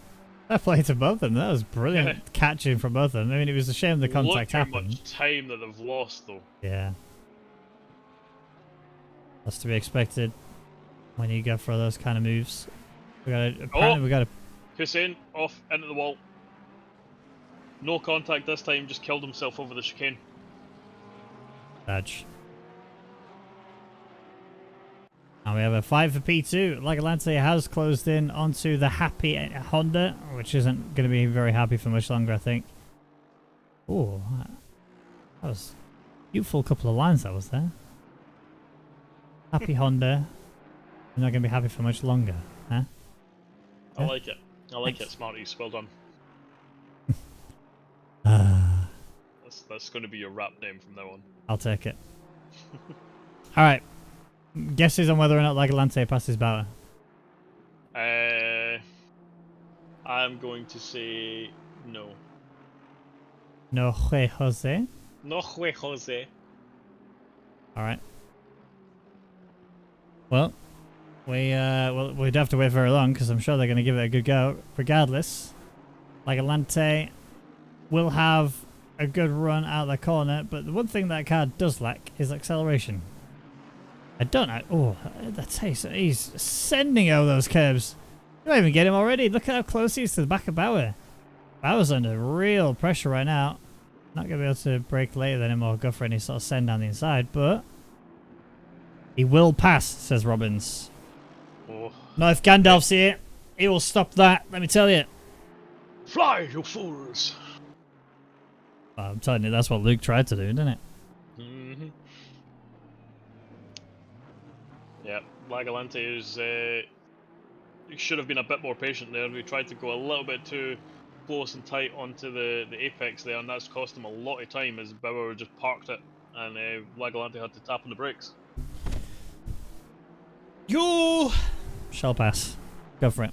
I played to both of them. That was brilliant catching from both of them. I mean, it was a shame the contact Look how happened. much time that they've lost, though. Yeah. That's to be expected when you go for those kind of moves. Apparently we got to... Hussein off into the wall. No contact this time, just killed himself over the chicane. Dodge. And we have a fight for P2. Lagalante has closed in onto the happy Honda, which isn't going to be very happy for much longer, I think. Oh, that was a beautiful couple of lines that was there. Happy Honda. You're not going to be happy for much longer, huh? I like it. I like it, Smarties. Well done. That's going to be your rap name from now on. I'll take it. Alright. Guesses on whether or not Lagalante passes Bauer. I'm going to say no. No way, Jose. No way, Jose. Alright. Well, we'd have to wait very long because I'm sure they're going to give it a good go. Regardless, Lagalante will have a good run out of the corner, but the one thing that car does lack is acceleration. I don't know. Oh, that's he's sending over those curves. You don't even get him already. Look at how close he is to the back of Bauer. Bauer's under real pressure right now. Not going to be able to break later than him or go for any sort of send down the inside, but he will pass, says Robbins. Oh. No, if Gandalf's here, he will stop that, let me tell you. Fly, you fools! Well, I'm telling you, that's what Luke tried to do, didn't it? Mm-hmm. Yeah, Lagalante is. He should have been a bit more patient there. We tried to go a little bit too close and tight onto the apex there, and that's cost him a lot of time as Bauer just parked it, and Lagalante had to tap on the brakes. You shall pass. Go for it.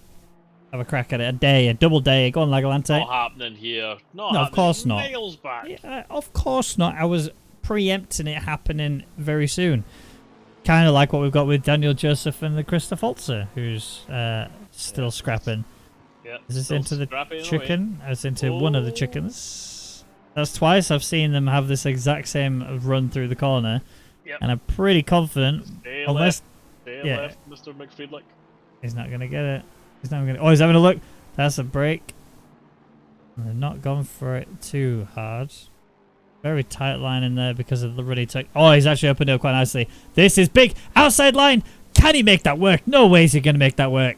Have a crack at it. A double day. Go on, Lagalante. Not happening here. Not No, happening. of course not. Miles back. Yeah, of course not. I was preempting it happening very soon. Kind of like what we've got with Daniel Joseph and the Christoph Holzer, who's still scrapping. Yeah, Is this still into the scrapping away. chicken? I was into one of the chickens. That's twice I've seen them have this exact same run through the corner. Yep. And I'm pretty confident, Stay unless left, Mr. McFriedlich. he's not going to get it. He's not going to... Oh, he's having a look. That's a break. They've not gone for it too hard. Very tight line in there because of the ruddy tuck. Oh, he's actually opened it up quite nicely. This is big. Outside line. Can he make that work? No way is he going to make that work.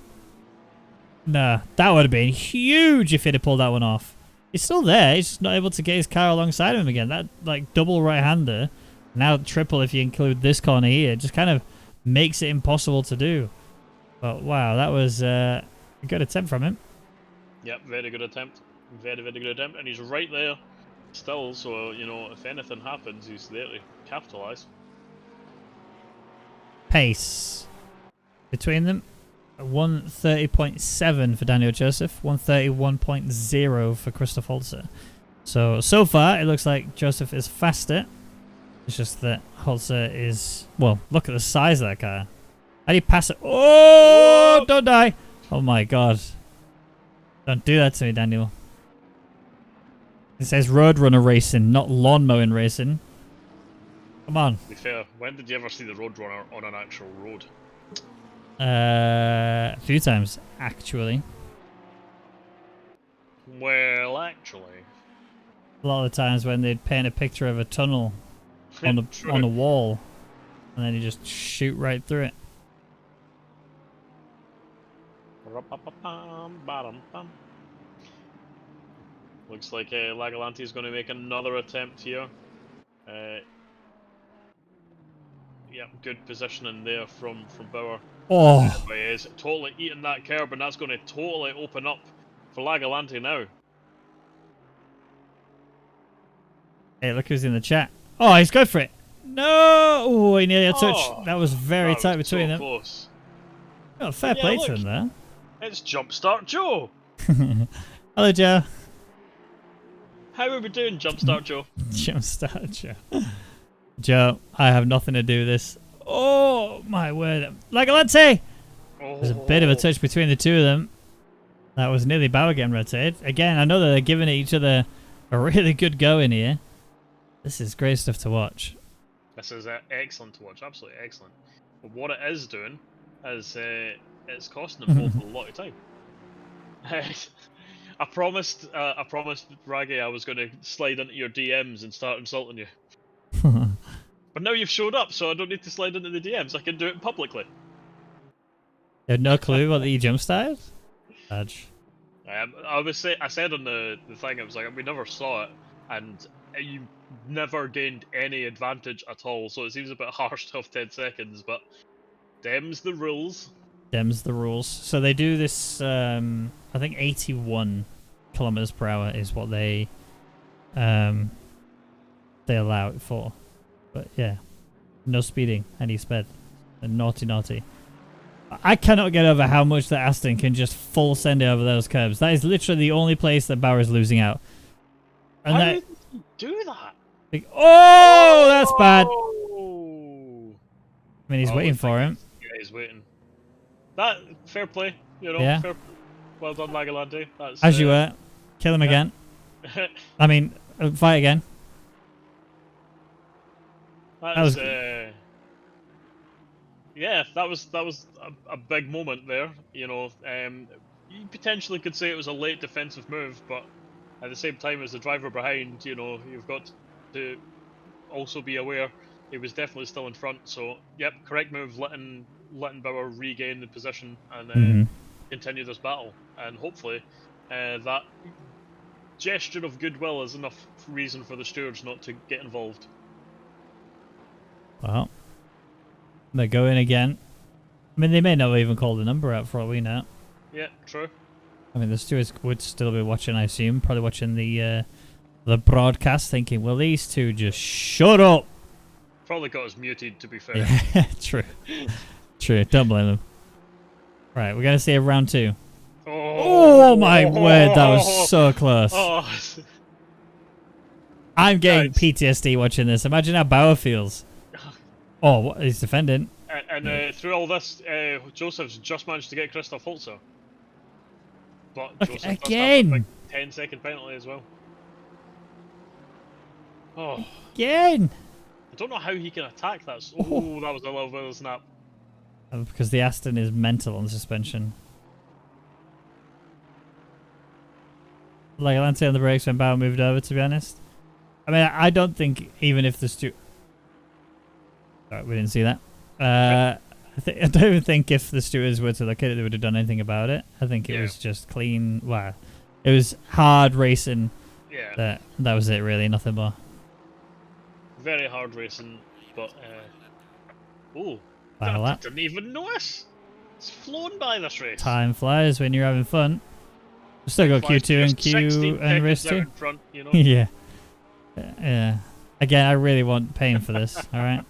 No, that would have been huge if he'd have pulled that one off. He's still there. He's just not able to get his car alongside him again. That, like, double right-hander, now triple if you include this corner here, just kind of makes it impossible to do. But, wow, that was a good attempt from him. Yep, very good attempt. Very, very good attempt. And he's right there still, so, you know, if anything happens, he's there to capitalise. Pace between them. 130.7 for Daniel Joseph, 131.0 for Christoph Holzer. So far, it looks like Joseph is faster. It's just that Holzer is... Well, look at the size of that car. How do you pass it? Oh, don't die. Oh my god. Don't do that to me, Daniel. It says Roadrunner Racing, not Lawn Mowing Racing. Come on. To be fair, when did you ever see the Roadrunner on an actual road? A few times, actually. Well, actually. A lot of the times when they'd paint a picture of a tunnel on the True. on a wall, and then you just shoot right through it. Looks like Lagalanti is going to make another attempt here. Yeah, good positioning there from Bauer. Oh, But he is totally eating that curb, and that's going to totally open up for Lagalanti now. hey, look who's in the chat. Oh, he's going for it. No! Oh, he nearly had a touch. Oh, That was very that tight was between so them. close. Oh, fair Yeah, play look. to him there. It's Jumpstart Joe. Hello, Joe. How are we doing, Jumpstart Joe? Jumpstart Joe. Joe, I have nothing to do with this. Oh, my word. Lagalanti! There's a bit of a touch between the two of them. That was nearly Bauer getting rotated. Again, I know that they're giving each other a really good go in here. This is great stuff to watch. This is excellent to watch, absolutely excellent. But what it is doing is it's costing them both a lot of time. I promised Raggy I was going to slide into your DMs and start insulting you. But now you've showed up, so I don't need to slide into the DMs. I can do it publicly. You had no clue what the jump started? Badge. I said on the thing, it was like, we never saw it, and you never gained any advantage at all, so it seems a bit harsh to have 10 seconds, but them's the rules. Them's the rules. So they do this, I think 81 kilometers per hour is what they allow it for. But yeah, no speeding, any sped. And naughty, naughty. I cannot get over how much that Aston can just full send it over those curbs. That is literally the only place that Bauer is losing out. And How that, did he do that? like, oh, that's bad. Oh! I mean, he's waiting for him. Yeah, he's waiting. That, fair play, you know. Yeah. Well done, Lagalanti. That's As you were. Kill him again. I mean, fight again. that was yeah, that was a big moment there. You know, you potentially could say it was a late defensive move, but at the same time, as the driver behind, you know, you've got to also be aware he was definitely still in front. So, yep, correct move, letting Bauer regain the position and continue this battle, and hopefully that gesture of goodwill is enough reason for the stewards not to get involved. Well, they go in again. I mean, they may not even call the number out for all we know. Yeah, true. I mean, the stewards would still be watching, I assume. Probably watching the broadcast thinking, will these two just shut up? Probably got us muted, to be fair. Yeah, true. True, don't blame them. Right, we're going to see a round two. Oh my word, that was so close. Oh. I'm getting PTSD watching this. Imagine how Bauer feels. Oh, what, he's defending. And through all this, Joseph's just managed to get Christoph Holzer. But Look, Joseph again. does have a big 10-second penalty as well. Oh. Again. I don't know how he can attack that. Oh, that was a little bit of a snap. Because the Aston is mental on suspension. Like Lance on the brakes when Bauer moved over, to be honest. I mean, I don't think even if the Alright, we didn't see that. I don't even think if the stewards were to look at it, they would have done anything about it. I think it was just clean. Wow. It was hard racing. Yeah. That was it, really. Nothing more. Very hard racing, but... oh. Wow, I didn't even notice. It's flown by this race. Time flies when you're having fun. We've still got Q2 and Q and race 2. Front, you know? Yeah. Yeah. Again, I really want pain for this, alright?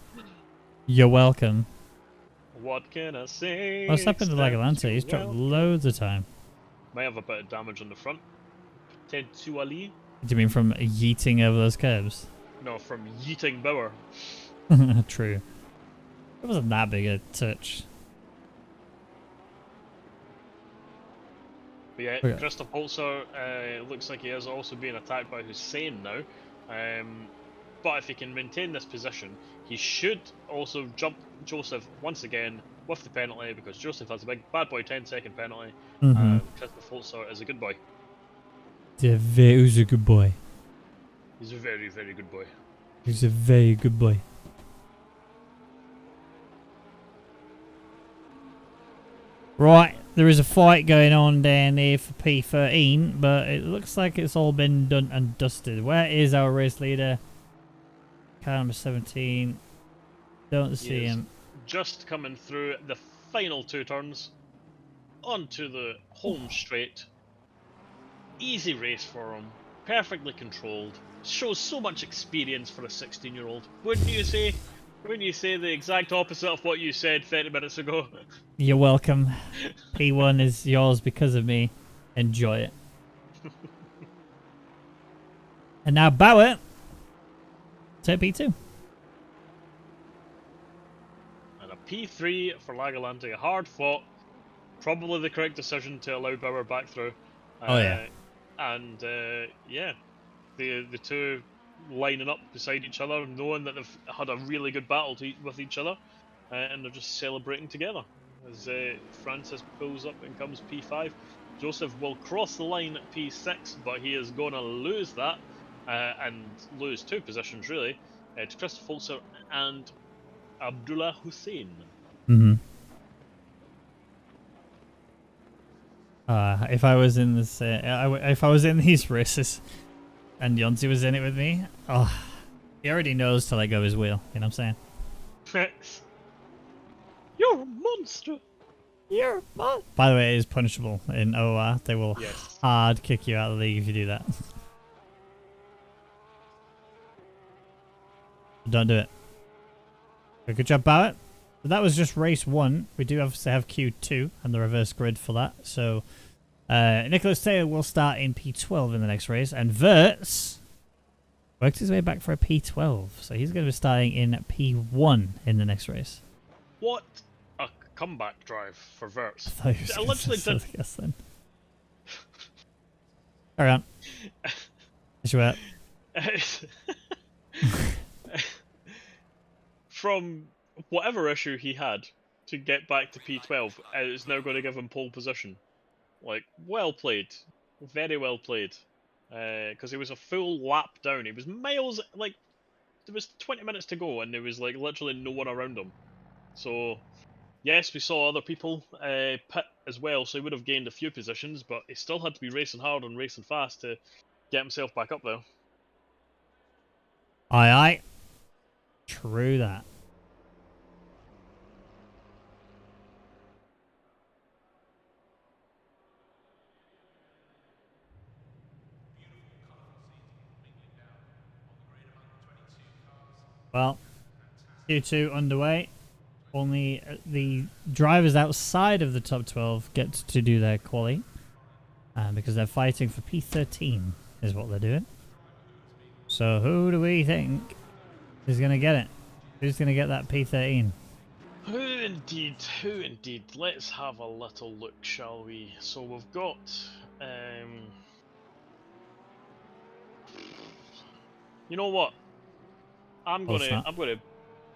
You're welcome. What can I say? What's happened to Lagalanti? He's dropped loads of time. May have a bit of damage on the front. Potentially. Do you mean from yeeting over those curves? No, from yeeting Bauer. True. It wasn't that big a touch. But yeah, Okay. Christoph Holzer looks like he is also being attacked by Hussein now. But if he can maintain this position, he should also jump Joseph once again with the penalty, because Joseph has a big bad boy 10-second penalty, and Christopher Fultzer is a good boy. He's a good boy. He's a very, very good boy. He's a very good boy. Right, there is a fight going on down here for P13, but it looks like it's all been done and dusted. Where is our race leader? Car number 17. Don't see him. Just coming through the final 2 turns onto the home straight. Easy race for him. Perfectly controlled. Shows so much experience for a 16-year-old. Wouldn't you say? Wouldn't you say the exact opposite of what you said 30 minutes ago? You're welcome. P1 is yours because of me. Enjoy it. And now Bauer to P2. And a P3 for Lagalante. Hard fought. Probably the correct decision to allow Bauer back through. Oh yeah. And yeah, the two lining up beside each other, knowing that they've had a really good battle with each other, and they're just celebrating together as Francis pulls up and comes P5. Joseph will cross the line at P6, but he is going to lose that and lose 2 positions really to Christopher Fultzer and Abdullah Hussein. If I was in this, if I was in these races, and Yonzi was in it with me, he already knows to let go of his wheel. You know what I'm saying? You're a monster. You're a monster. By the way, it is punishable in OOR. They will hard kick you out of the league if you do that. Don't do it. Good job, Barrett. But that was just race 1. We do obviously have Q2 and the reverse grid for that. So Nicholas Taylor will start in P12 in the next race. And Verts worked his way back for a P12. So he's going to be starting in P1 in the next race. What a comeback drive for Verts. I literally did. Yes, then. Carry on. As you were. From whatever issue he had to get back to P12, it's now going to give him pole position. Like, well played. Very well played. Because he was a full lap down. He was miles, like, there was 20 minutes to go and there was, like, literally no one around him. So, yes, we saw other people pit as well, so he would have gained a few positions, but he still had to be racing hard and racing fast to get himself back up there. Aye, aye. True that. Well, Q2 underway. Only the drivers outside of the top 12 get to do their quali. Because they're fighting for P13 is what they're doing. So who do we think is going to get it? Who's going to get that P13? Who indeed, who indeed. Let's have a little look, shall we? So we've got... you know what? I'm gonna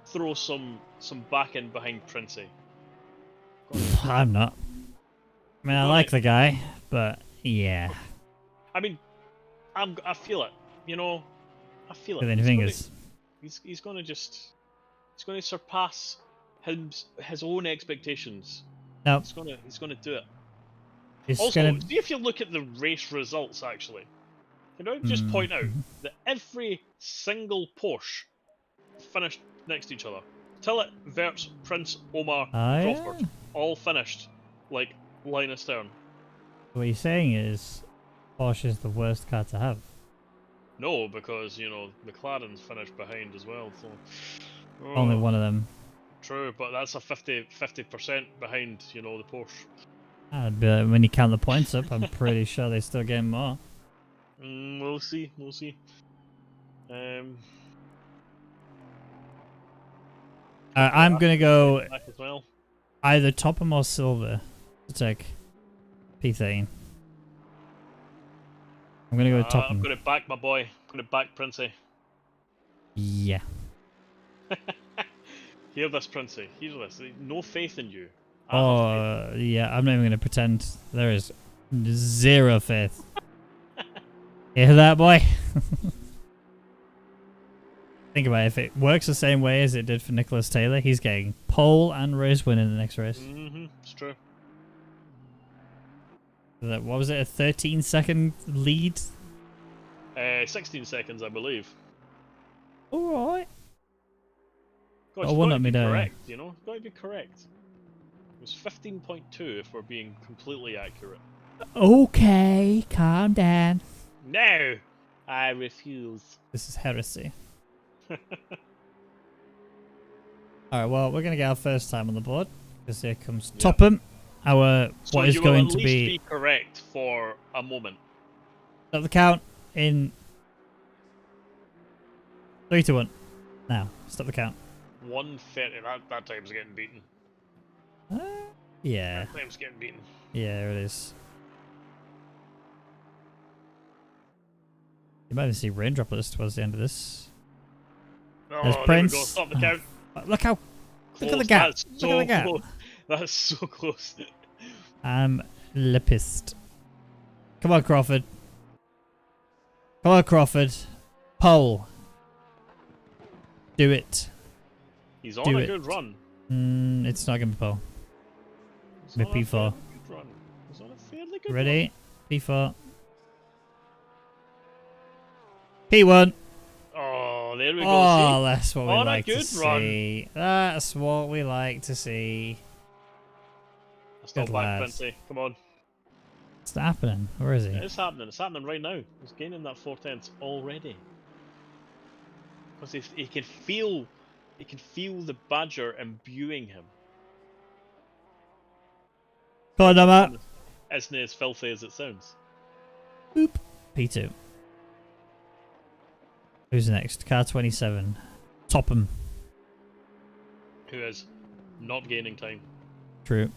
throw some back in behind Princey. I'm not. I mean, I like the guy, but yeah. I mean, I feel it. You know, I feel it. He's gonna surpass his own expectations. No, he's gonna do it. See if you look at the race results, actually, can I just point out that every single Porsche finished next to each other. Tillet, Verts, Prince, Omar, Crawford, all finished like line astern. What you're saying is Porsche is the worst car to have. No, because you know McLaren's finished behind as well. So only one of them. True, but that's a 50% behind. You know the Porsche. I'd be like, when you count the points up, I'm pretty sure they still get more. We'll see. We'll see. I'm gonna go as well. either Topham or Silver to take P13. I'm gonna go with Topham. I'm gonna back my boy. I'm gonna back Princey. Yeah. Hear this, Princey. Hear this. No faith in you. I have faith. Oh, yeah, I'm not even going to pretend. There is zero faith. You hear that, boy? Think about it. If it works the same way as it did for Nicholas Taylor, he's getting pole and race win in the next race. It's true. What was it, a 13-second lead? 16 seconds, I believe. Alright. God, Oh, it's one got up to me be down. correct, you know? It's got to be correct. It was 15.2 if we're being completely accurate. Okay, calm down. No! I refuse. This is heresy. Alright, well, we're going to get our first time on the board. Because here comes Topham. Our, So what is you will going at to least be... correct for a moment. Stop the count in 3, 2, 1. Now, stop the count. 1:30. That time's getting beaten. Yeah. That time's getting beaten. Yeah, it is. You might even see rain droplets towards the end of this. Oh, There's there Prince. we go. Stop the count. Look how... Close. Look at the gap. That's Look so at the gap. close. That's so close. I'm pissed. Come on, Crawford. Come on, Crawford. Pole. Do it. He's on Do a it. good run. It's not going to be pole. He's Be on a P4. fairly good run. He's on a fairly good Ready? P4. P1. run. Oh, there we go. Oh, See? that's what we On a like to good run. see. That's what we like to see. Still Good back, lad. Princey. Come on. What's happening? Where is he? It's happening. It's happening right now. He's gaining that 4/10 already. Because he can feel the badger imbuing him. Come on, Emma. Isn't it as filthy as it sounds? Boop. P2. Who's next? Car 27. Topham. Who is not gaining time. True.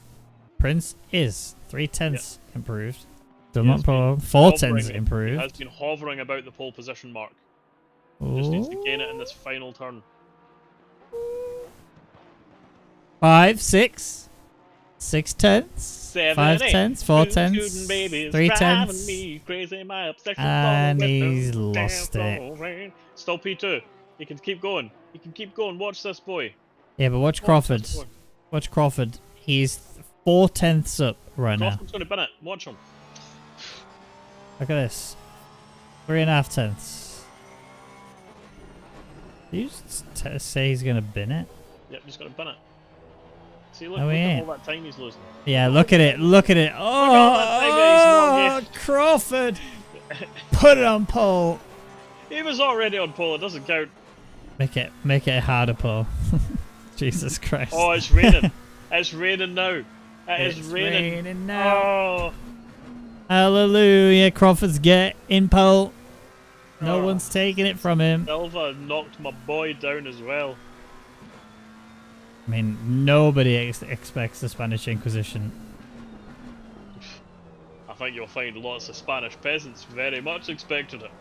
Prince is 3/10 improved. Still He not has been pro. 4/10 hovering- He improved. has been hovering about the pole position mark. Just needs to gain it in this final turn. 5, 6. 6/10. 7, 5/10. 4/10. Shooting babies, 3/10. driving me crazy, my obsession's And all he's with them lost damn rain. Still P2. He can keep going. He can keep going. Watch this boy. Yeah, but watch Watch Crawford. this boy. Watch Crawford. He's 4/10 up right now. Crawford's going to bin it. Watch him. Look at this. 3.5 tenths. Did you say he's going to bin it? Yep, he's going to bin it. See, look, No, look he at ain't. all that time he's losing. Yeah, look at it. Look at it. Oh, Crawford. Put it on pole. He was already on pole. It doesn't count. Make it a harder pole. Jesus Christ. Oh, it's raining. It's raining now. It's raining. raining now. Oh. Hallelujah. Crawford's getting pole. No Oh. one's taking it from him. Silva knocked my boy down as well. I mean, nobody expects the Spanish Inquisition. I think you'll find lots of Spanish peasants very much expected it.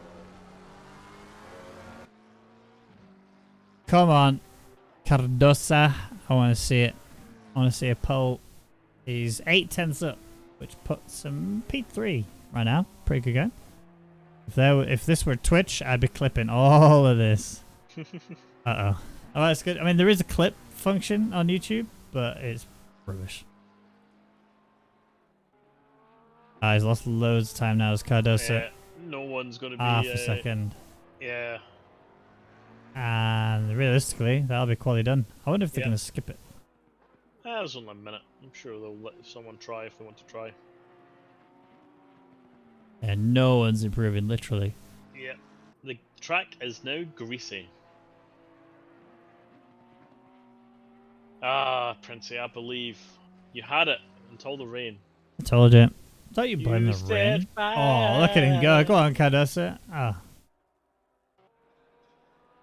Come on. Cardosa. I want to see it. I want to see a pole. He's 8/10 up, which puts him P3 right now. Pretty good game. If this were Twitch, I'd be clipping all of this. Uh-oh. Oh, that's good. I mean, there is a clip function on YouTube, but it's rubbish. He's lost loads of time now as Cardosa. No one's going to be... Half a second. Yeah. And realistically, that'll be quality done. I wonder if they're going to skip it. There's only a minute. I'm sure they'll let someone try if they want to try. And no one's improving, literally. Yeah. The track is now greasy. Ah, Princey, I believe. You had it until the rain. I told you. Don't you blame You the said rain. Oh, look at him go. Go on, Cardosa. Ah.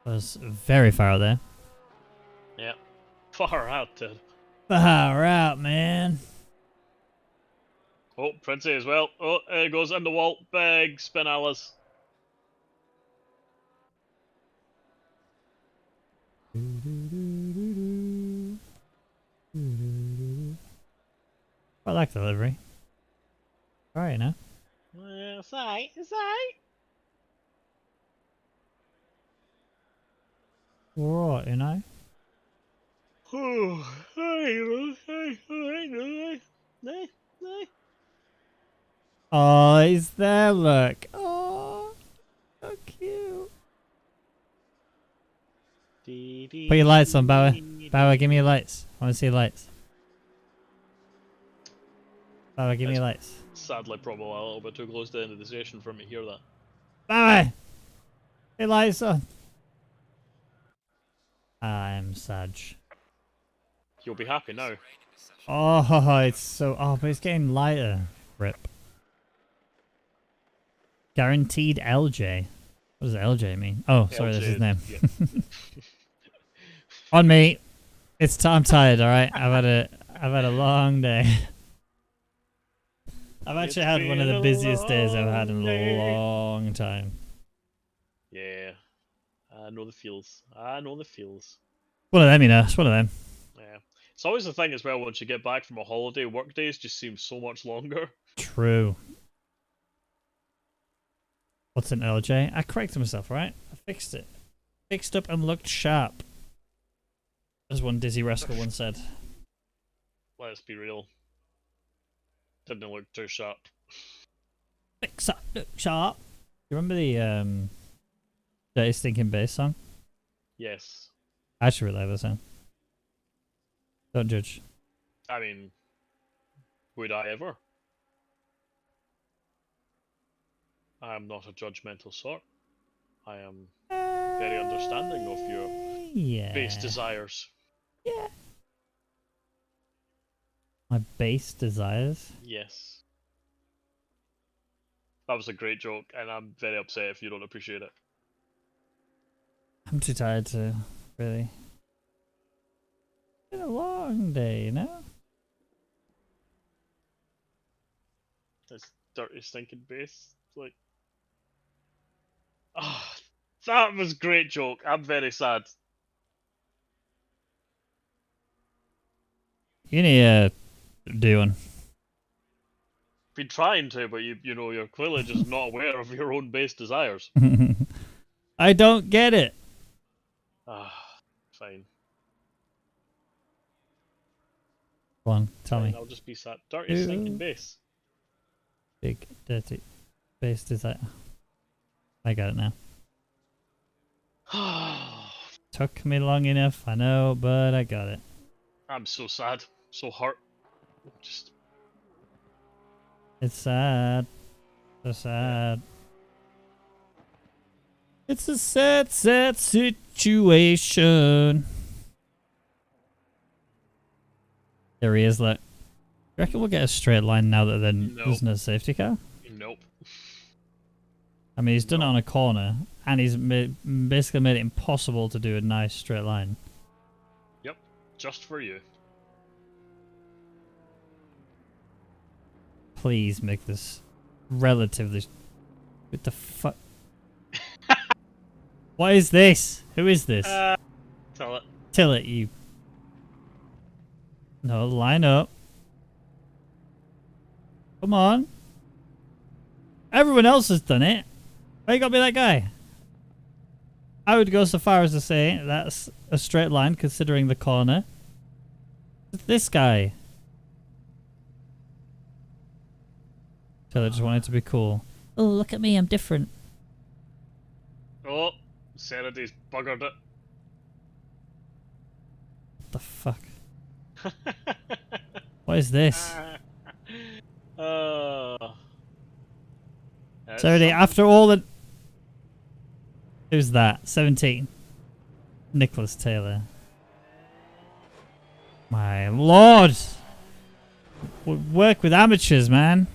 Was very far out there. Yeah. Far out, dude. Far out, man. Oh, Princey as well. Oh, there it goes in the wall. Big spin, Alice. I like the livery. Alright, you know. It's alright. It's alright. Alright, you know. Oh, I know. Oh, he's there, look. Oh, so cute. Put your lights on, Bauer. Bauer, give me your lights. I want to see your lights. Bauer, give me your lights. Sadly, probably a little bit too close to the end of the session for me to hear that. Bauer! Your lights on. I'm sad. You'll be happy now. Oh, it's so... Oh, but it's getting lighter. Rip. Guaranteed LJ. What does LJ mean? Oh, sorry, that's his name. Yeah. On me. It's time. I'm tired, alright? I've had a long day. I've actually had one of the busiest days I've had in a long time. Yeah. I know the feels. I know the feels. One of them, you know. It's one of them. Yeah. It's always the thing as well, once you get back from a holiday, work days just seem so much longer. True. What's an LJ? I corrected myself, right? I fixed it. Fixed up and looked sharp. As one Dizzy Rascal once said. Let's be real. Didn't look too sharp. Fix up, look sharp. You remember the Dirty Stinking Bass song? Yes. I actually really like that song. Don't judge. I mean, would I ever? I am not a judgmental sort. I am very understanding of your base desires. Yeah. My base desires? Yes. That was a great joke, and I'm very upset if you don't appreciate it. I'm too tired to really. It's been a long day, you know? This dirty stinking base. Like, ah, that was a great joke. I'm very sad. You need to do one. Been trying to, but you know, you're clearly just not aware of your own base desires. I don't get it. Ah, fine. Go on, tell Fine, me. I'll just be sad. Dirty stinking base. Big dirty base desire. I got it now. Took me long enough, I know, but I got it. I'm so sad, so hurt. Just It's sad. So sad. It's a sad, sad situation. There he is, look. You reckon we'll get a straight line now that there's no safety car? nope. I mean, he's done it on a corner, and he's basically made it impossible to do a nice straight line. Yep, just for you. Please make this relatively... What the fuck? What is this? Who is this? Tell it. Till it, you... No, line up. Come on. Everyone else has done it. Why you gotta be that guy? I would go so far as to say that's a straight line considering the corner. It's this guy. Till it just wanted to be cool. Oh, look at me, I'm different. Oh, Seradi's buggered it. What the fuck? What is this? Saturday, after all the... Who's that? 17. Nicholas Taylor. My lord! Work with amateurs, man.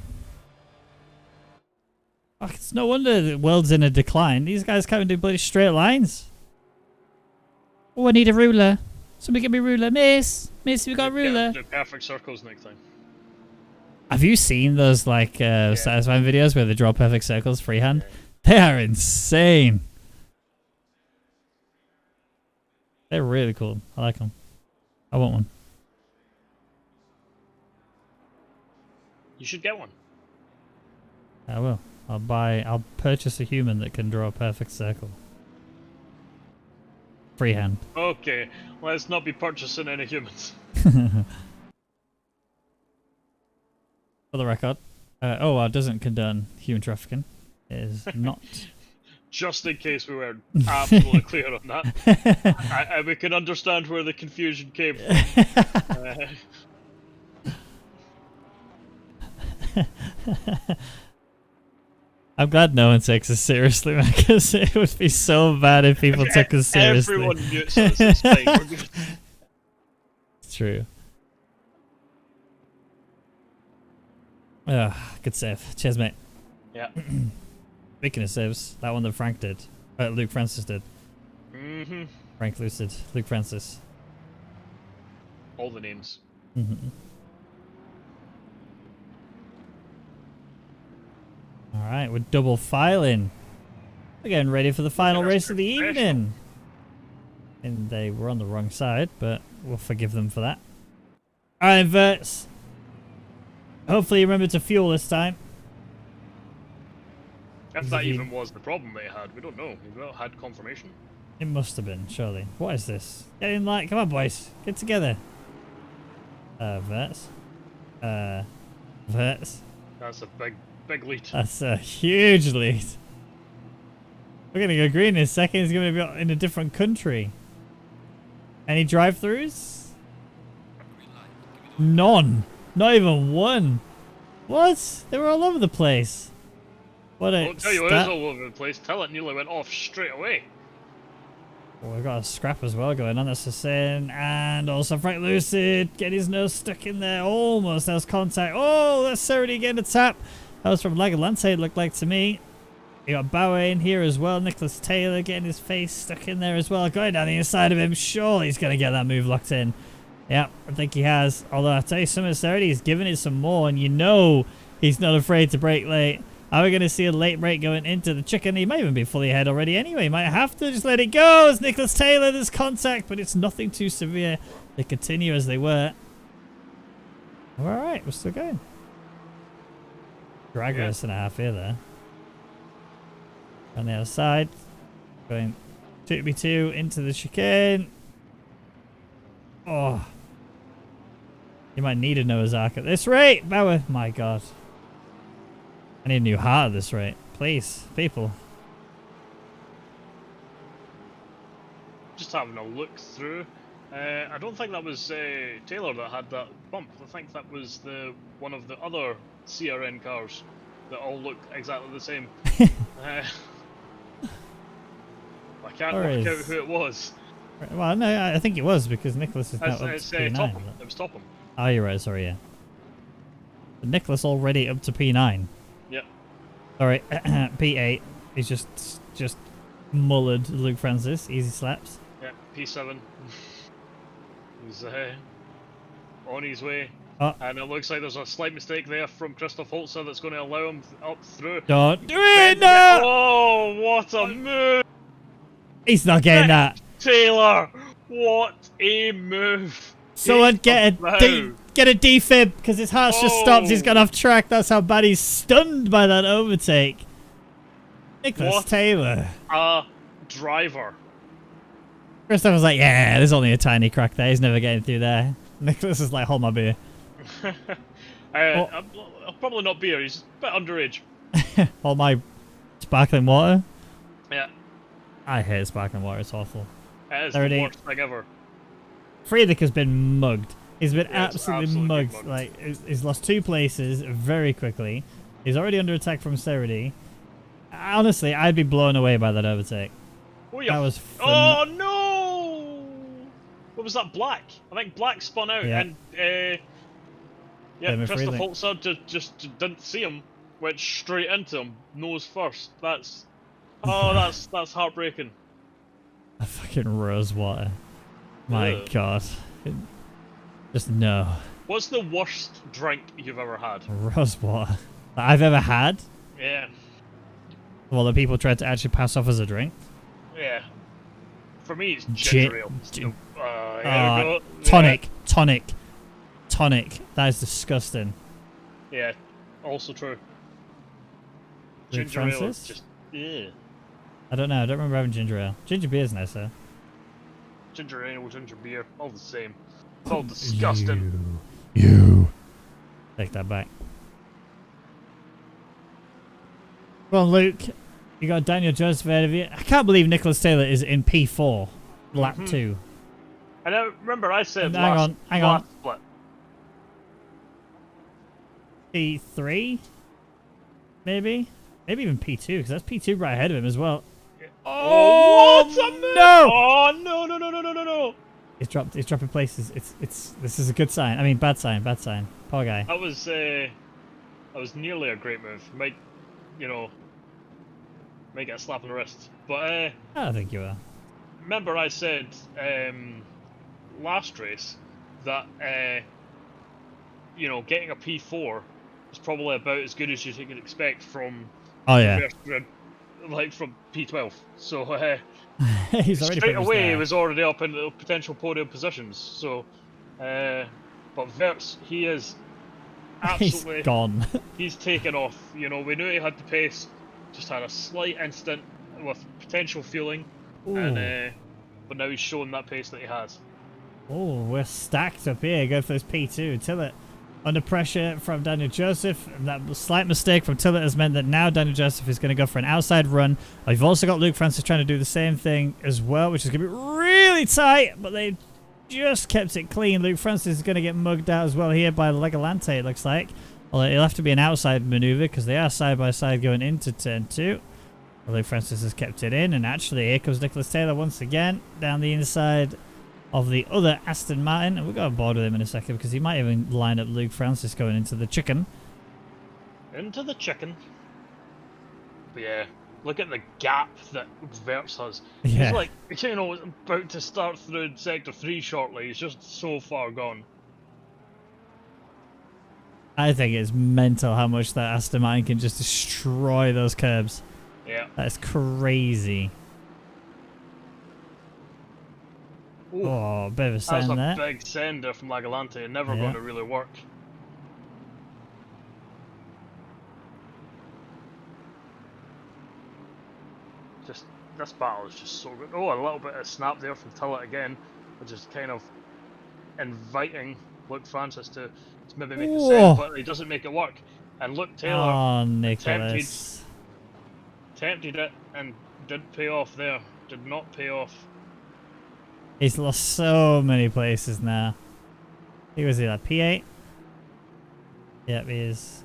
Fuck, it's no wonder the world's in a decline. These guys can't do bloody straight lines. Oh, I need a ruler. Somebody get me a ruler. Miss, we got a ruler. Do perfect circles next time. Have you seen those like satisfying videos where they draw perfect circles freehand? They are insane. They're really cool. I like them. I want one. You should get one. I will. I'll purchase a human that can draw a perfect circle. Freehand. Okay, let's not be purchasing any humans. For the record, OOR doesn't condone human trafficking. It is not. Just in case we weren't absolutely clear on that. We can understand where the confusion came from. I'm glad no one takes us seriously, man, because it would be so bad if people took us seriously. Everyone knew it, so it's fine. We're good. It's true. Good save. Cheers, mate. Yeah. Speaking of saves, that one that Frank did. Luke Francis did. Mm-hmm. Frank Lucid. Luke Francis. All the names. Mm-hmm. Alright, we're double filing. We're getting ready for the final race of the evening. And they were on the wrong side, but we'll forgive them for that. Alright, Verts. Hopefully you remember to fuel this time. If that even was the problem they had, we don't know. We've not had confirmation. It must have been, surely. What is this? Get in line. Come on, boys. Get together. Verts. Verts. That's a big lead. That's a huge lead. We're going to go green in a second. He's going to be in a different country. Any drive-thrus? None. Not even one. What? They were all over the place. What a I'll tell you what is all over the place. Tell it nearly went off straight away. Well, we've got a scrap as well going on. That's the same. And also Frank Lucid. Get his nose stuck in there. Almost has contact. Oh, that's Serity getting a tap. That was from Lagalante, it looked like to me. You got Bauer in here as well. Nicholas Taylor getting his face stuck in there as well. Going down the inside of him. Surely he's going to get that move locked in. Yeah, I think he has. Although I'll tell you something, Serity is giving it some more. And you know he's not afraid to break late. Are we going to see a late break going into the chicken? He might even be fully ahead already anyway. He might have to just let it go. It's Nicholas Taylor. There's contact, but it's nothing too severe. They continue as they were. All right, we're still going. Drag race and a half here there. On the other side. Going 2v2 into the chicane. Oh. You might need a Noah's Ark at this rate. Bauer. My God. I need a new heart at this rate. Please, people. Just having a look through. I don't think that was Taylor that had that bump. I think that was one of the other CRN cars that all look exactly the same. I can't work out who it was. Well, no, I think it was because Nicholas is now up to P9. Topham. It was Topham. Oh, you're right. Sorry, yeah. But Nicholas already up to P9. Yep. Sorry, P8. He's just mullered Luke Francis. Easy slaps. Yeah, P7. He's on his way. Oh. And it looks like there's a slight mistake there from Christoph Holzer that's going to allow him up through. Don't do it! No! Oh, what a move! He's not getting that. Taylor, what a move! Someone get a defib because his heart's just stopped. He's gone off track. That's how bad he's stunned by that overtake. Nicholas Taylor. A driver. Christoph was like, yeah, there's only a tiny crack there. He's never getting through there. Nicholas is like, hold my beer. I'll probably not beer. He's a bit underage. Hold my sparkling water. Yeah. I hate sparkling water. It's awful. It is the worst thing ever. Friedrich has been mugged. He's been absolutely mugged. Like, he's lost 2 places very quickly. He's already under attack from Serity. Honestly, I'd be blown away by that overtake. Oh, yeah. That was oh, no! What was that? Black? I think Black spun out and Christoph Holzer just didn't see him. Went straight into him, nose first. That's heartbreaking. A fucking rose water. My God. Just no. What's the worst drink you've ever had? Rose water. That I've ever had? Yeah. Well, the people tried to actually pass off as a drink? Yeah. For me, it's ginger ale. Tonic. Tonic. Tonic. That is disgusting. Yeah. Also true. Luke Ginger ale is Francis? just yeah. I don't know. I don't remember having ginger ale. Ginger beer is nicer. Ginger ale, ginger beer, all the same. It's all disgusting. You. Take that back. Well, Luke, you got Daniel Joseph ahead of you. I can't believe Nicholas Taylor is in P4, lap 2. And I remember I said Hang last on. split. P3? Maybe? Maybe even P2, because that's P2 right ahead of him as well. Oh, what a move! no! Oh no! He's dropping places. This is a good sign. I mean, bad sign. Poor guy. That was nearly a great move. Might get a slap on the wrist. But I don't think you are. remember I said last race that getting a P4 is probably about as good as you could expect from Oh yeah. like from P12. So He's already straight away there. he was already up in the potential podium positions. So but Verts, he is absolutely He's gone. He's taken off. We knew he had the pace, just had a slight instant with potential fueling, and but now he's showing that pace that he has. Oh, we're stacked up here. Go for this P2. Tillett under pressure from Daniel Joseph. That slight mistake from Tillett has meant that now Daniel Joseph is going to go for an outside run. We've also got Luke Francis trying to do the same thing as well, which is going to be really tight, but they just kept it clean. Luke Francis is going to get mugged out as well here by Legalante, it looks like. Although it'll have to be an outside maneuver because they are side by side going into turn 2. Luke Francis has kept it in, and actually here comes Nicholas Taylor once again down the inside of the other Aston Martin, and we'll go on board with him in a second because he might even line up Luke Francis going into the chicken. Into the chicken. But yeah, look at the gap that Verts has. Yeah. He's like, about to start through Sector 3 shortly. He's just so far gone. I think it's mental how much that Aston Martin can just destroy those curbs. Yeah. That's crazy. Ooh, oh, bit of a send there. That's a big send there from Legalante. Never going to really work. This battle is just so good. Oh, a little bit of snap there from Tillett again, which is kind of inviting Luke Francis to maybe make a send, but he doesn't make it work. And Luke Taylor tempted it and didn't pay off there. Did not pay off. He's lost so many places now. He was at P8. Yep, he is.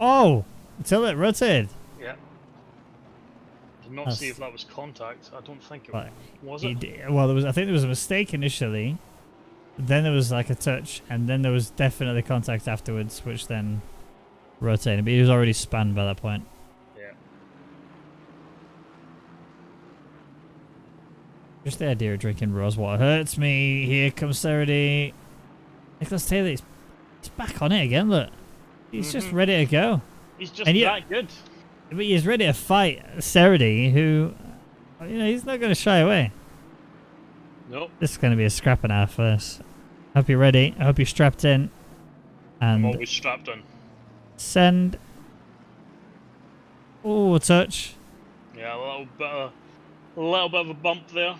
Oh! Tillett rotated. Yeah. Did not see if that was contact. I don't think it was. Well, I think there was a mistake initially. Then there was like a touch, and then there was definitely contact afterwards, which then rotated. But he was already spanned by that point. Yeah. Just the idea of drinking rose water hurts me. Here comes Serity. Nicholas Taylor, he's back on it again, look. He's just ready to go. He's just that good. But he's ready to fight Serity, who, he's not going to shy away. Nope. This is going to be a scrap and a half for this. I hope you're ready. I hope you're strapped in. And I'm always strapped in. Send. Oh, a touch. Yeah, a little bit of a bump there.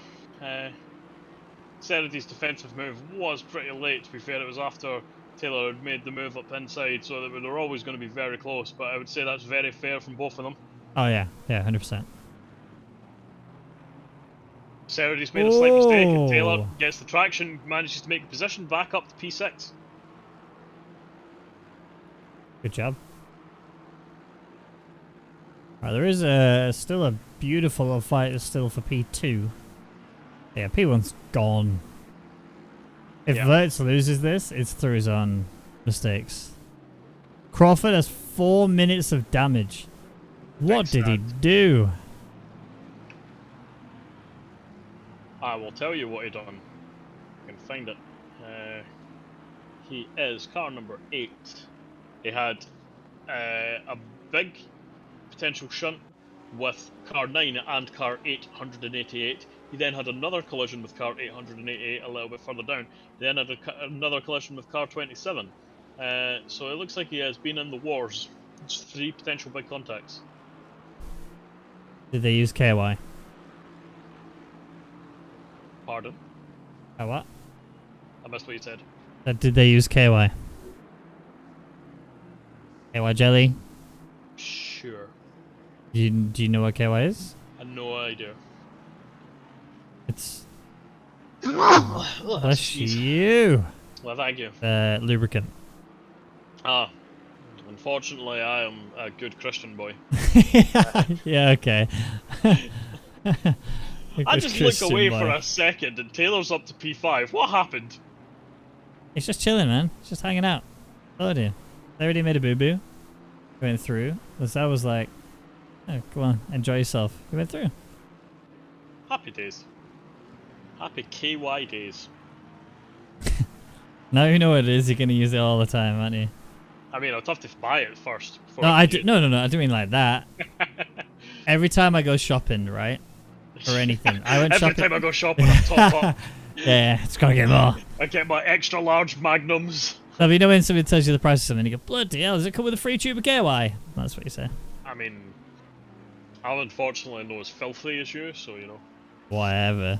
Serity's defensive move was pretty late, to be fair. It was after Taylor had made the move up inside, so they were always going to be very close, but I would say that's very fair from both of them. Oh, yeah. Yeah, 100%. Serity's made a slight mistake, and Taylor gets the traction, manages to make the position back up to P6. Good job. Right, there is still a beautiful little fight still for P2. Yeah, P1's gone. If Verts loses this, it's through his own mistakes. Crawford has 4 minutes of damage. What did he do? I will tell you what he done. I can find it. He is car number 8. He had a big potential shunt with car 9 and car 888. He then had another collision with car 888 a little bit further down. He then had another collision with car 27. So it looks like he has been in the wars. It's 3 potential big contacts. Did they use KY? Pardon? Oh, what? I missed what you said. Did they use KY? KY jelly? Sure. Do you know what KY is? I have no idea. It's Oh, bless jeez. you. Well, thank you. Lubricant. Ah, unfortunately, I am a good Christian boy. Yeah, okay. I just looked away for a second, and Taylor's up to P5. What happened? He's just chilling, man. He's just hanging out. Oh dear. They already made a boo-boo. Went through. I was like, oh, come on, enjoy yourself. He went through. Happy days. Happy KY days. Now you know what it is. You're gonna use it all the time, aren't you? I mean, I'll have to buy it first. No, I do. No. I don't mean like that. Every time I go shopping, right, or anything, I went shopping. Every time I go shopping, I top up. Yeah, it's gotta get more. I get my extra large magnums. So, you know when somebody tells you the price of something, you go, bloody hell, does it come with a free tube of KY? That's what you say. I mean, I'll unfortunately know as filthy as you, so you know. Whatever.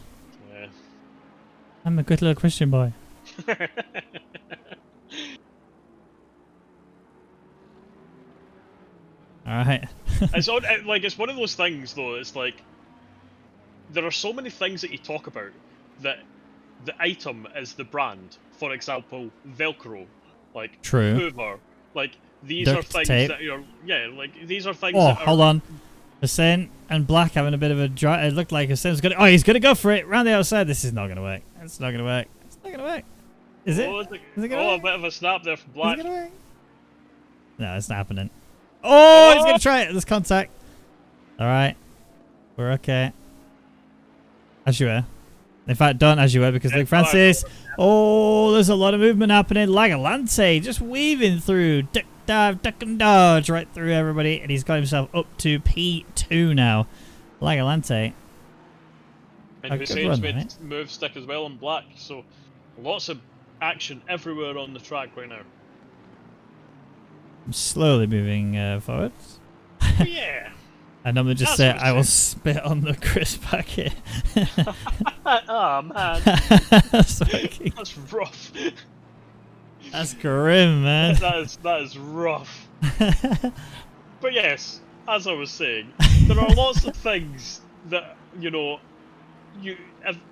Yeah. I'm a good little Christian boy. Alright. It's one of those things though, it's like there are so many things that you talk about that the item is the brand. For example, Velcro, like True. Hoover, like these Duct are things tape. that you're like these are things Oh, that are, hold on. Hussein and Black having a bit of a dry. It looked like Hussein's gonna. Oh, he's gonna go for it round the outside. This is not gonna work. It's not gonna work. It's not gonna work. Is it? Oh, Is it gonna a work? bit of a snap there from Black. Is it gonna work? No, it's not happening. Oh, he's gonna try it. There's contact. All right, we're okay. As you were. In fact, don't as you were because Luke Francis. Oh, there's a lot of movement happening. Lagalante just weaving through. Duck, dive, duck and dodge right through everybody. And he's got himself up to P2 now. Lagalante. And Hussein's made move stick as well on Black, so lots of action everywhere on the track right now. I'm slowly moving forward. Yeah. And I'm going to just say, I will spit on the crisp packet. Oh, man. That's rough. That's grim, man. That is rough. But yes, as I was saying, there are lots of things that, you know,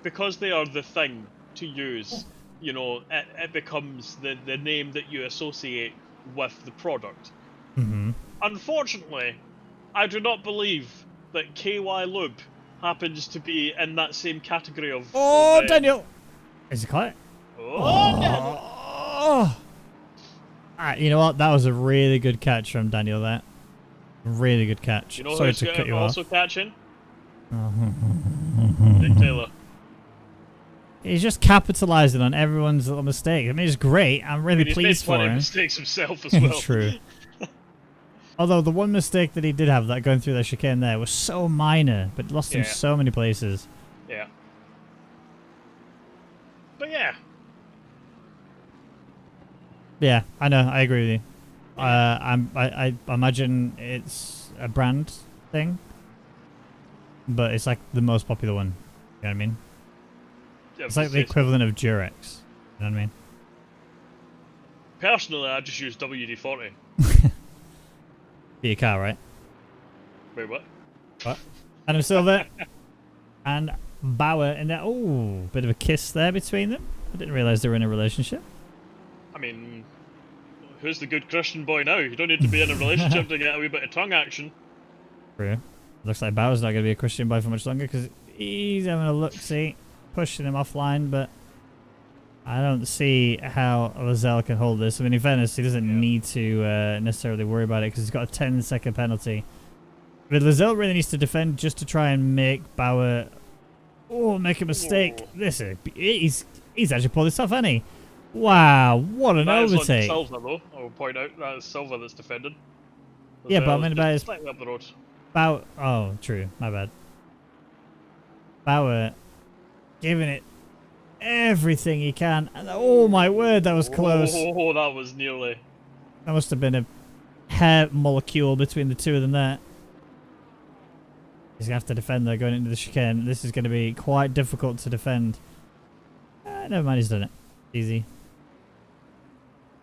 because they are the thing to use, you know, it becomes the name that you associate with the product. Mm-hmm. Unfortunately, I do not believe that KY Lube happens to be in that same category of... Oh, Daniel! Is he caught it? Oh, Daniel! Oh. You know what? That was a really good catch from Daniel there. Really good catch. You know Sorry who's to cut you also off. catching? Nick Taylor. He's just capitalising on everyone's little mistake. I mean, it's great. I'm really pleased for him. He's made plenty of mistakes himself as well. True. Although the one mistake that he did have, that going through the chicane there, was so minor, but lost him so many places. Yeah. But yeah. Yeah, I know. I agree with you. I imagine it's a brand thing, but it's like the most popular one. You know what I mean? Yeah, it's like the equivalent of Durex. You know what I mean? Personally, I just use WD-40. Be your car, right? Wait, what? What? Adam Silver and Bauer in there. Oh, bit of a kiss there between them. I didn't realise they were in a relationship. I mean, who's the good Christian boy now? You don't need to be in a relationship to get a wee bit of tongue action. True. Looks like Bauer's not going to be a Christian boy for much longer because he's having a look-see, pushing him offline, but I don't see how Lozelle can hold this. I mean, in fairness, he doesn't need to necessarily worry about it because he's got a 10-second penalty. But Lozelle really needs to defend just to try and make Bauer... Oh, make a mistake. This is... He's actually pulled this off, hasn't he? Wow, what an overtake. That is on Silva, though. I will point out that is Silva that's defended. Yeah, but I mean about his... Slightly up the road. Bauer... Oh, true. My bad. Bauer giving it everything he can. And oh my word, that was close. Oh, that was nearly. That must have been a hair molecule between the two of them there. He's going to have to defend though going into the chicane. This is going to be quite difficult to defend. Never mind, he's done it. Easy.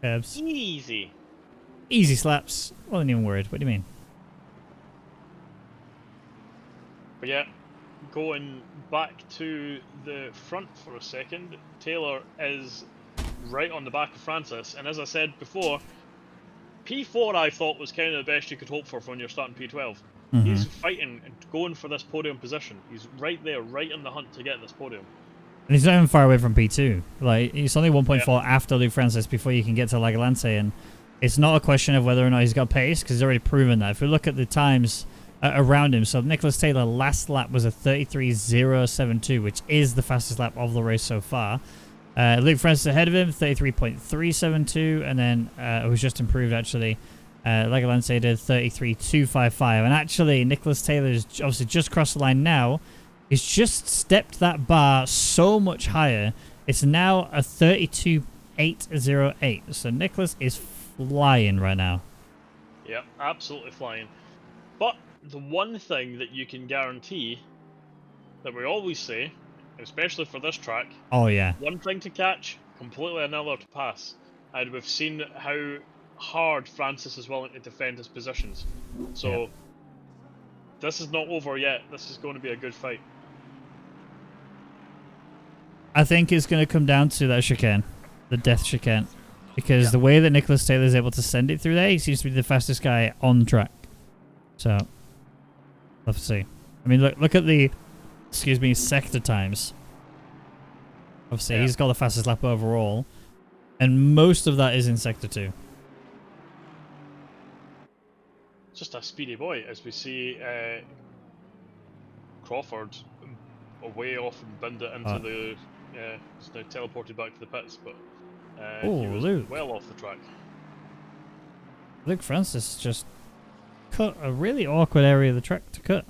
Curbs. Easy. Easy slaps. Wasn't even worried. What do you mean? But yeah, going back to the front for a second, Taylor is right on the back of Francis, and as I said before, P4 I thought was kind of the best you could hope for when you're starting P12. He's fighting and going for this podium position. He's right there, right in the hunt to get this podium. And he's not even far away from P2. Like, he's only 1.4 after Luke Francis before you can get to Lagalante, and it's not a question of whether or not he's got pace, because he's already proven that. If we look at the times around him, so Nicholas Taylor last lap was a 33.072, which is the fastest lap of the race so far. Luke Francis ahead of him, 33.372, and then it was just improved actually. Lagalante did 33.255, and actually Nicholas Taylor's obviously just crossed the line now. He's just stepped that bar so much higher. It's now a 32.808. So Nicholas is flying right now. Yeah, absolutely flying. But the one thing that you can guarantee that we always say, especially for this track, oh yeah, one thing to catch, completely another to pass. And we've seen how hard Francis is willing to defend his positions. So this is not over yet. This is going to be a good fight. I think it's going to come down to that chicane, the death chicane, because the way that Nicholas Taylor is able to send it through there, he seems to be the fastest guy on the track. So, let's see. I mean, look at the, sector times. Obviously, he's got the fastest lap overall, and most of that is in sector 2. Just a speedy boy, as we see Crawford away off and binned it into the. He's now teleported back to the pits, but he was Luke. well off the track. Luke Francis just cut a really awkward area of the track to cut.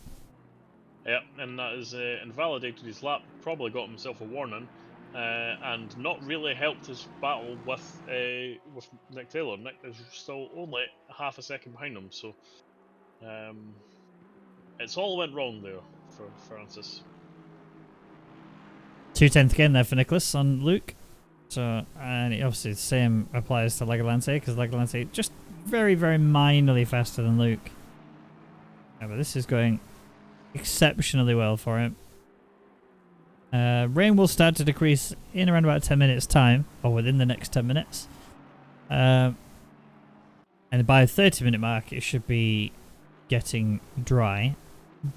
Yeah, and that has invalidated his lap, probably got himself a warning, and not really helped his battle with Nick Taylor. Nick is still only half a second behind him, so it's all went wrong there for Francis. 2/10 again there for Nicholas on Luke. So, and obviously the same applies to Lagalante, because Lagalante just very, very minorly faster than Luke. Yeah, but this is going exceptionally well for him. Rain will start to decrease in around about 10 minutes time, or within the next 10 minutes. And by the 30-minute mark, it should be getting dry.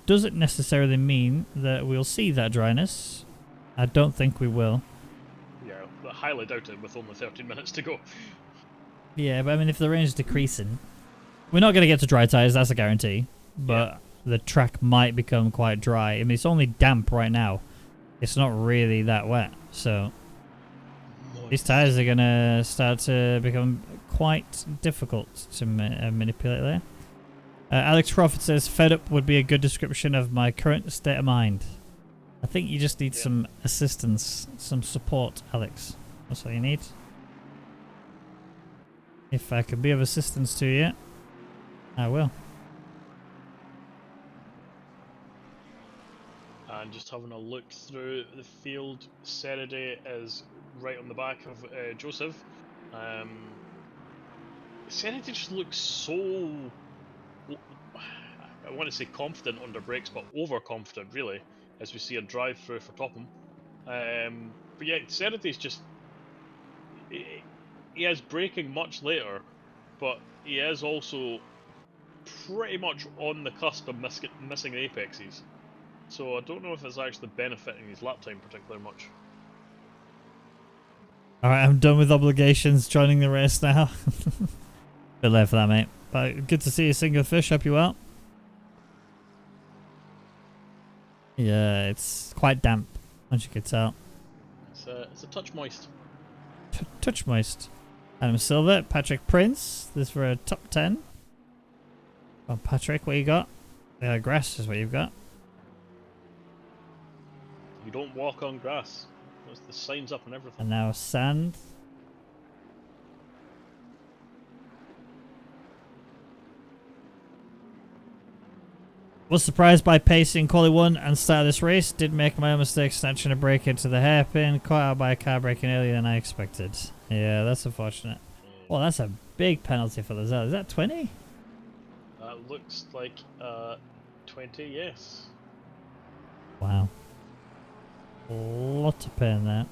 Doesn't necessarily mean that we'll see that dryness. I don't think we will. Yeah, I highly doubt it with only 13 minutes to go. Yeah, but I mean, if the rain is decreasing, we're not going to get to dry tyres, that's a guarantee. But the track might become quite dry. I mean, it's only damp right now. It's not really that wet. So these tyres are going to start to become quite difficult to manipulate there. Alex Crawford says, fed up would be a good description of my current state of mind. I think you just need some assistance, some support, Alex. That's all you need. If I can be of assistance to you, I will. And just having a look through the field, Serenity is right on the back of Joseph. Serenity just looks so, I want to say confident under brakes, but overconfident really, as we see a drive through for Topham. But yeah, Serenity's just, he is braking much later, but he is also pretty much on the cusp of missing apexes. So I don't know if it's actually benefiting his lap time particularly much. Alright, I'm done with obligations, joining the race now. Bit late for that, mate. But good to see you, Single Fish. Hope you're well. Yeah, it's quite damp, as you can tell. It's a touch moist. Touch moist. Adam Silver, Patrick Prince. This for a top 10. Well, Patrick, what you got? Grass is what you've got. You don't walk on grass. There's the signs up and everything. And now sand. Was surprised by pacing quali 1 and start of this race. Did make my own mistake snatching a break into the hairpin. Caught out by a car braking earlier than I expected. Yeah, that's unfortunate. Well, that's a big penalty for Lazelle. Is that 20? That looks like 20, yes. Wow. A lot of pain there.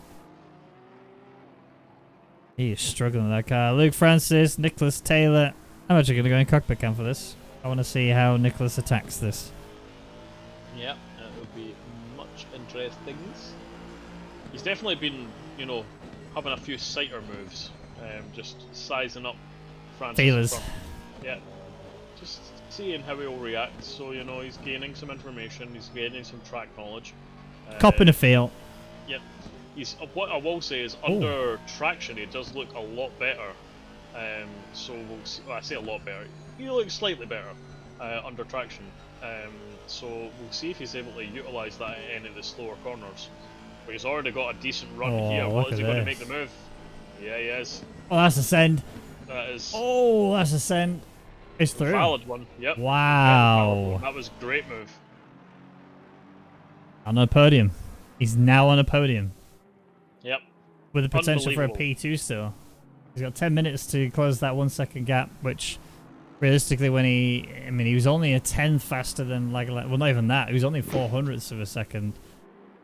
He is struggling with that car. Luke Francis, Nicholas Taylor. I'm actually going to go in cockpit cam for this. I want to see how Nicholas attacks this. Yeah, it would be much interesting. He's definitely been, you know, having a few sighter moves. Just sizing up Francis. Feelers. Yeah. Just seeing how he'll react. So, you know, he's gaining some information, he's gaining some track knowledge. Cop in a field. Yep. What I will say is, under traction, he does look a lot better. So we'll see, well, I say a lot better. He looks slightly better under traction. So we'll see if he's able to utilise that at any of the slower corners. But he's already got a decent run here. What is he going to make the move? Yeah, he is. Oh, that's a send. That is. Oh, that's a send. It's through. Valid one. Yep. Wow. That was a great move. On a podium. He's now on a podium. Yep. With the potential for a P2 still. He's got 10 minutes to close that 1 second gap, which realistically he was only a tenth faster than well, not even that. He was only 400ths of a second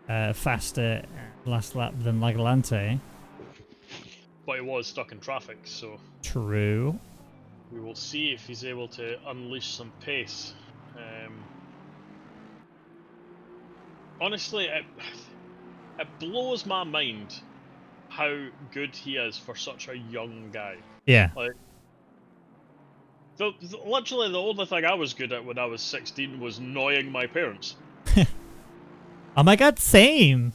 faster last lap than Lagalante. But he was stuck in traffic, so... True. We will see if he's able to unleash some pace. Honestly, it blows my mind how good he is for such a young guy. Yeah. Like, literally the only thing I was good at when I was 16 was annoying my parents. Oh my god, same!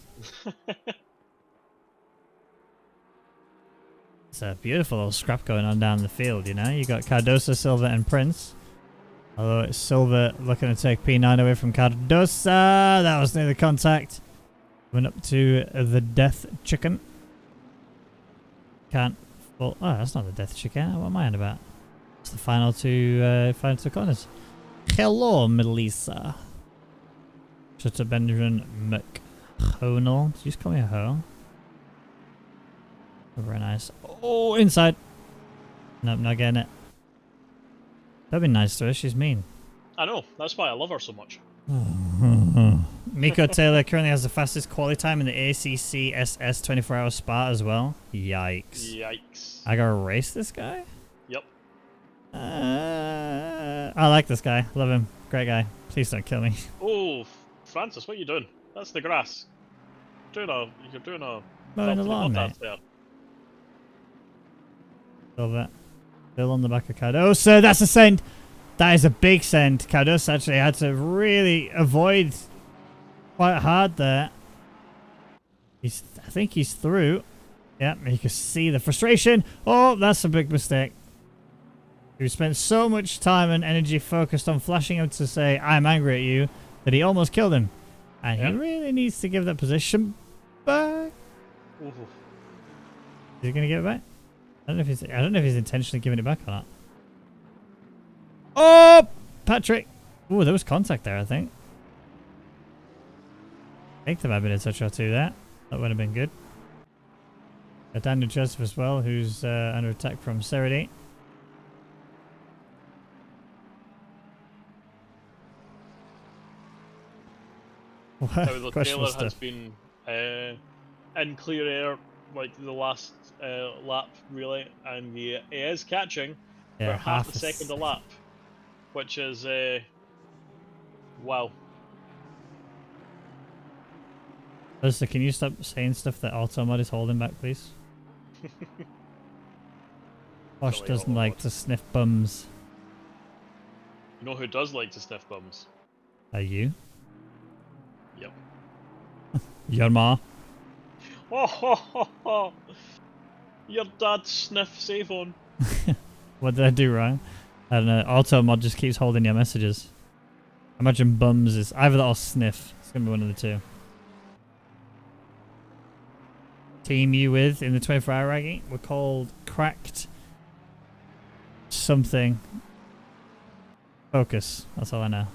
It's a beautiful little scrap going on down the field, you know? You got Cardoso, Silva, and Prince. Although it's Silva looking to take P9 away from Cardoso. That was near the contact. Went up to the death chicken. Can't. Well, oh, that's not the death chicken. What am I on about? It's the final two corners. Hello, Melissa. Just a Benjamin McHonell. Did you just call me a hoe? Very nice. Oh, inside. Nope, not getting it. That'd be nice to her. She's mean. I know. That's why I love her so much. Miko Taylor currently has the fastest quality time in the ACC SS 24-hour Spa as well. Yikes. Yikes. I gotta race this guy? Yep. I like this guy. Love him. Great guy. Please don't kill me. Oh, Francis, what are you doing? That's the grass. You're doing a Mowing the lawn, mate. there. Love it. Still on the back of Cardoso. That's a send. That is a big send. Cardoso actually had to really avoid quite hard there. I think he's through. Yeah, you can see the frustration. Oh, that's a big mistake. He spent so much time and energy focused on flashing him to say, I'm angry at you, that he almost killed him. And he really needs to give that position back. Ooh. Is he going to give it back? I don't know if he's intentionally giving it back or not. Oh, Patrick. Oh, there was contact there, I think. I think there might have been a touch or two there. That would have been good. Daniel Joseph as well, who's under attack from Serity. Taylor has been in clear air like the last lap, really, and he is catching for half a second a lap, which is wow. Lisa, can you stop saying stuff that Automod is holding back, please? Posh doesn't like to sniff bums. You know who does like to sniff bums? Are you? Yep. Your ma. Oh, ho, ho, ho. Your dad's sniff safe on. What did I do wrong? I don't know. Automod just keeps holding your messages. Imagine bums is either that or sniff. It's gonna be one of the two. team you with in the 24-hour ragging. We're called Cracked something. Focus. That's all I know.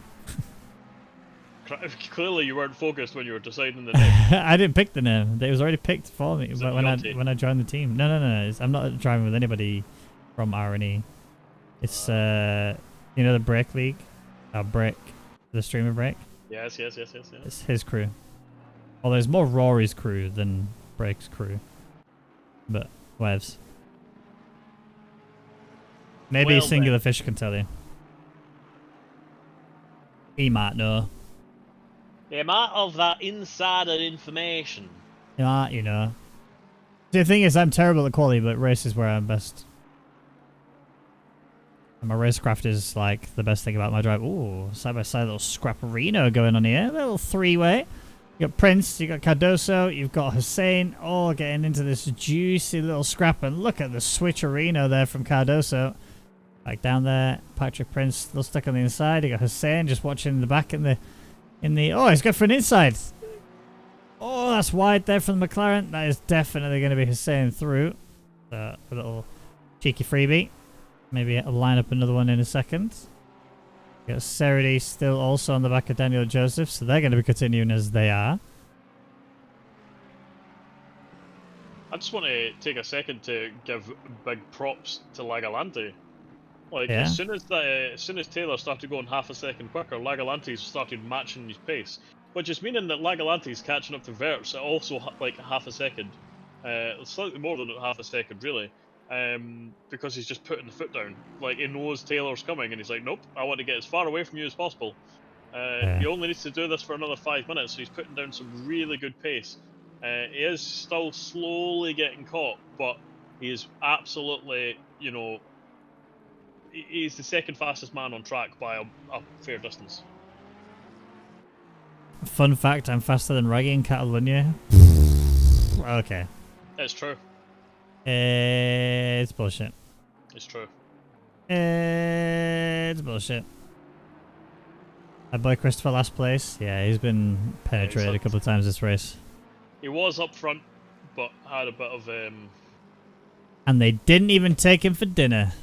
Clearly, you weren't focused when you were deciding the name. I didn't pick the name. It was already picked for me Is it when Yachty? I joined the team. No. I'm not driving with anybody from R&E. It's you know the Break League, Break, the streamer Break. Yes. It's his crew. Well, there's more Rory's crew than Break's crew, but whatevs. Maybe Well, Singular Fish can tell you. He might know. You might have that insider information. He might, you know. The thing is, I'm terrible at quality, but race is where I'm best. And my racecraft is like the best thing about my drive. Ooh, side by side little scrapperino going on here. A little three-way. You got Prince, you got Cardoso, you've got Hussein, all getting into this juicy little scrap. And look at the switcherino there from Cardoso. Like down there, Patrick Prince still stuck on the inside. You got Hussein just watching the back in the oh, he's good for an inside. Oh, that's wide there from the McLaren. That is definitely going to be Hussein through. A little cheeky freebie. Maybe I'll line up another one in a second. You got Serity still also on the back of Daniel Joseph, so they're going to be continuing as they are. I just want to take a second to give big props to Lagolante. Like Yeah. as soon as Taylor started going half a second quicker, Lagolante started matching his pace, which is meaning that Lagolante's catching up to Verts at also like half a second, slightly more than half a second really, because he's just putting the foot down. Like he knows Taylor's coming, and he's like, nope, I want to get as far away from you as possible. He only needs to do this for another 5 minutes, so he's putting down some really good pace. He is still slowly getting caught, but he is absolutely, you know, he's the second fastest man on track by a fair distance. Fun fact, I'm faster than Raggy in Catalunya. Okay. It's true. It's bullshit. It's true. It's bullshit. My boy Christopher last place. Yeah, he's been penetrated a couple of times this race. He was up front, but had a bit of And they didn't even take him for dinner.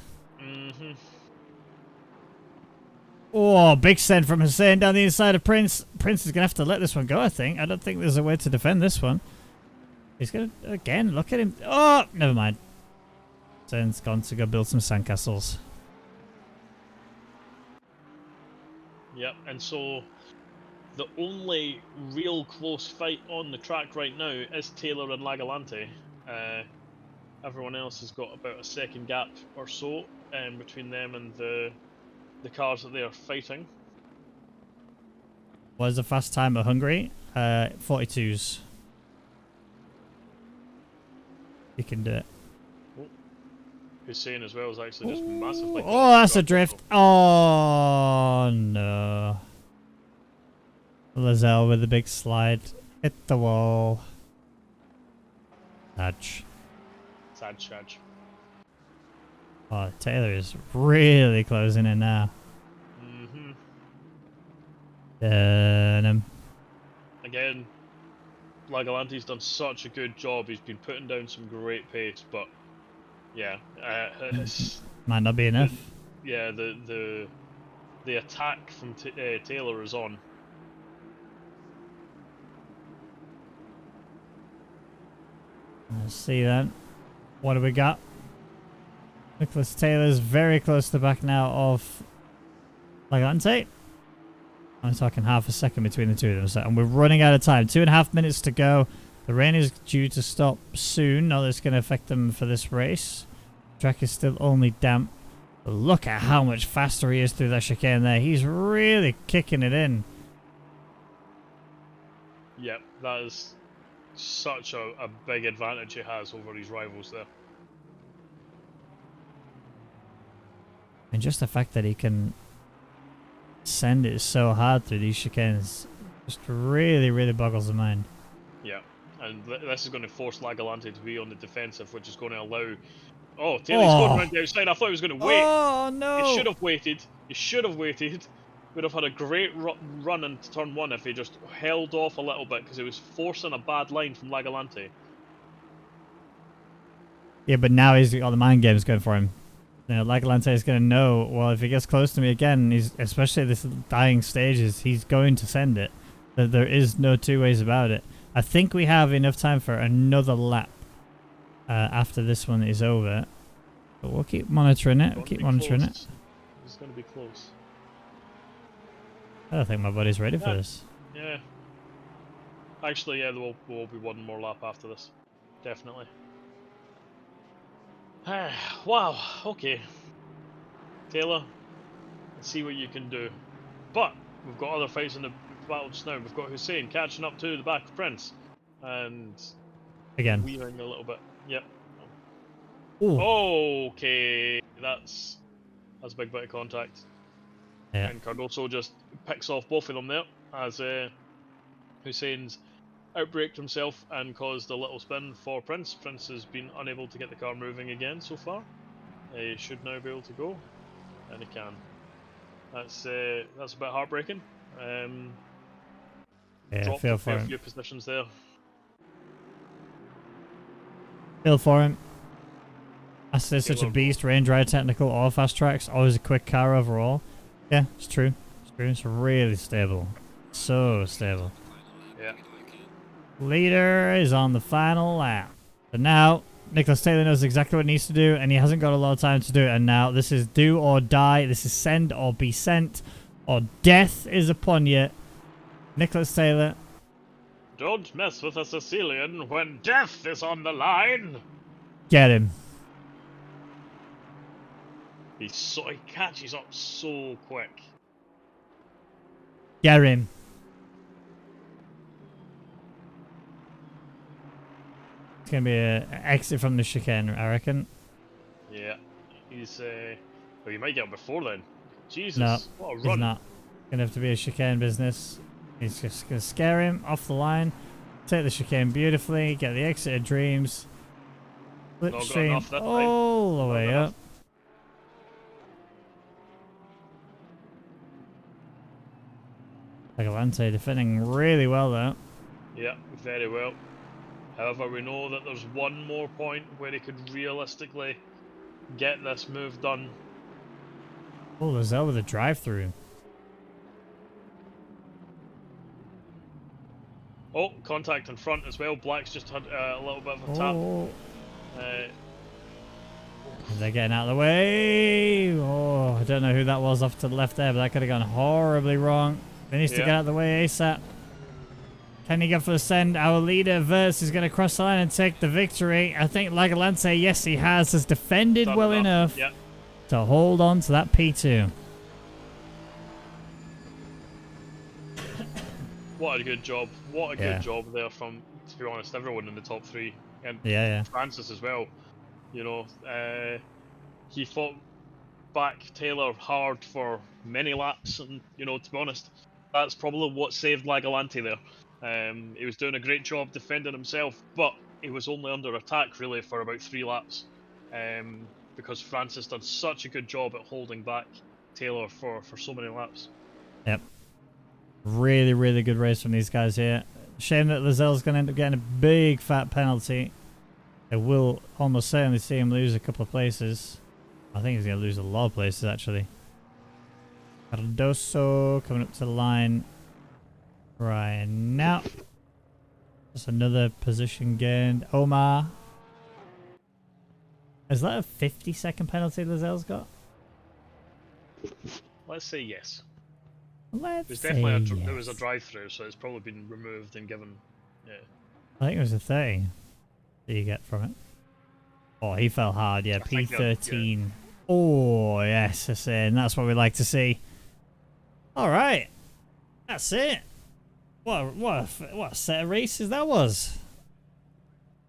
Oh, big send from Hussein down the inside of Prince. Prince is going to have to let this one go, I think. I don't think there's a way to defend this one. He's going to, again, look at him. Oh, never mind. Hussein's gone to go build some sandcastles. Yep, and so the only real close fight on the track right now is Taylor and Lagolante. Everyone else has got about a second gap or so between them and the cars that they are fighting. Was a fast time at Hungary? 42s. You can do it. Hussein as well is actually just massively. Oh, that's a drift. Oh, no. Lazelle with a big slide. Hit the wall. Touch. Sad. Oh, Taylor is really closing in now. Again, Lagolante's done such a good job. He's been putting down some great pace, but yeah, might not be enough. The attack from Taylor is on. Let's see then. What do we got? Nicholas Taylor's very close to the back now of Lagolante. I'm talking half a second between the two of them, so, and we're running out of time. 2.5 minutes to go. The rain is due to stop soon. Not that it's going to affect them for this race. The track is still only damp. But look at how much faster he is through that chicane there. He's really kicking it in. Yep, that is such a big advantage he has over his rivals there. And just the fact that he can send it so hard through these chicanes just really boggles the mind. Yeah, and this is going to force Lagolante to be on the defensive, which is going to allow... Oh, Taylor's going around the outside. I thought he was going to wait. Oh, no! He should have waited. Would have had a great run into turn one if he just held off a little bit, because he was forcing a bad line from Lagolante. Yeah, but now he's got the mind games going for him. You know, Lagalante is going to know, well, if he gets close to me again, he's, especially at this dying stages, he's going to send it. There is no two ways about it. I think we have enough time for another lap after this one is over. But we'll keep monitoring it. We'll keep monitoring it. It's going to be close. I don't think my buddy's ready for this. Yeah. Actually, yeah, there will be one more lap after this. Definitely. Wow, okay. Taylor, let's see what you can do. But we've got other fights in the battle just now. We've got Hussein catching up to the back of Prince. And again. Weaving a little bit. Yep. Ooh. Okay, that's a big bit of contact. Yeah. And Cardoso just picks off both of them there as Hussein's outbraked himself and caused a little spin for Prince. Prince has been unable to get the car moving again so far. He should now be able to go, and he can. That's a bit heartbreaking. Yeah, dropped feel a for fair him. few positions there. Feel for him. That's such a beast. Range ride, technical, or fast tracks. Always a quick car overall. Yeah, it's true. It's true. It's really stable. So stable. Yeah. Leader is on the final lap. But now, Nicholas Taylor knows exactly what he needs to do, and he hasn't got a lot of time to do it. And now, this is do or die. This is send or be sent, or death is upon you. Nicholas Taylor. Don't mess with a Sicilian when death is on the line. Get him. He catches up so quick. Get him. It's going to be an exit from the chicane, I reckon. Yeah. He's, well, you might get him before then. Jesus, No, what a run. he's not. Going to have to be a chicane business. He's just going to scare him off the line. Take the chicane beautifully. Get the exit of dreams. Slipstream all the way up. Galante defending really well though. Yeah, very well. However, we know that there's one more point where he could realistically get this move done. Oh, Lizelle with a drive-through. Oh, contact in front as well. Black's just had a little bit of a tap. They're getting out of the way. Oh, I don't know who that was off to the left there, but that could have gone horribly wrong. They need to get out of the way ASAP. Can he go for the send? Our leader, Verse, is going to cross the line and take the victory. I think Lagalante, yes, he has defended well enough to hold on to that P2. What a good job. What a good job there from, to be honest, everyone in the top three. And Francis as well. You know, he fought back Taylor hard for many laps, and, you know, to be honest, that's probably what saved Lagalante there. He was doing a great job defending himself, but he was only under attack really for about 3 laps, because Francis done such a good job at holding back Taylor for so many laps. Yep. Really, really good race from these guys here. Shame that Lazelle's going to end up getting a big fat penalty. It will almost certainly see him lose a couple of places. I think he's going to lose a lot of places actually. Cardoso coming up to the line right now. Just another position gained. Omar. Is that a 50-second penalty Lazelle's got? Let's say yes. Let's There was a drive-through, so it's probably been removed and given. Yeah. I think it was a 30 that you get from it. Oh, he fell hard. Yeah, P13. Oh, yes, and that's what we like to see. All right, that's it. What a set of races that was.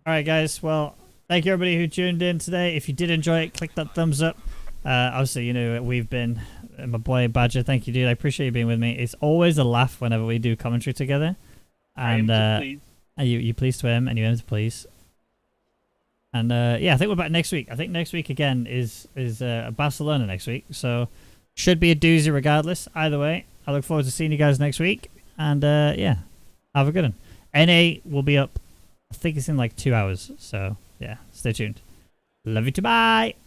All right, guys. Well, thank you everybody who tuned in today. If you did enjoy it, click that thumbs up. Obviously, you know we've been my boy Badger. Thank you, dude. I appreciate you being with me. It's always a laugh whenever we do commentary together. And you pleased to him, and you aim to please. And yeah, I think we're back next week. I think next week again is Barcelona next week, so should be a doozy regardless. Either way, I look forward to seeing you guys next week. And yeah, have a good one. NA will be up. I think it's in like 2 hours. So yeah, stay tuned. Love you too. Bye.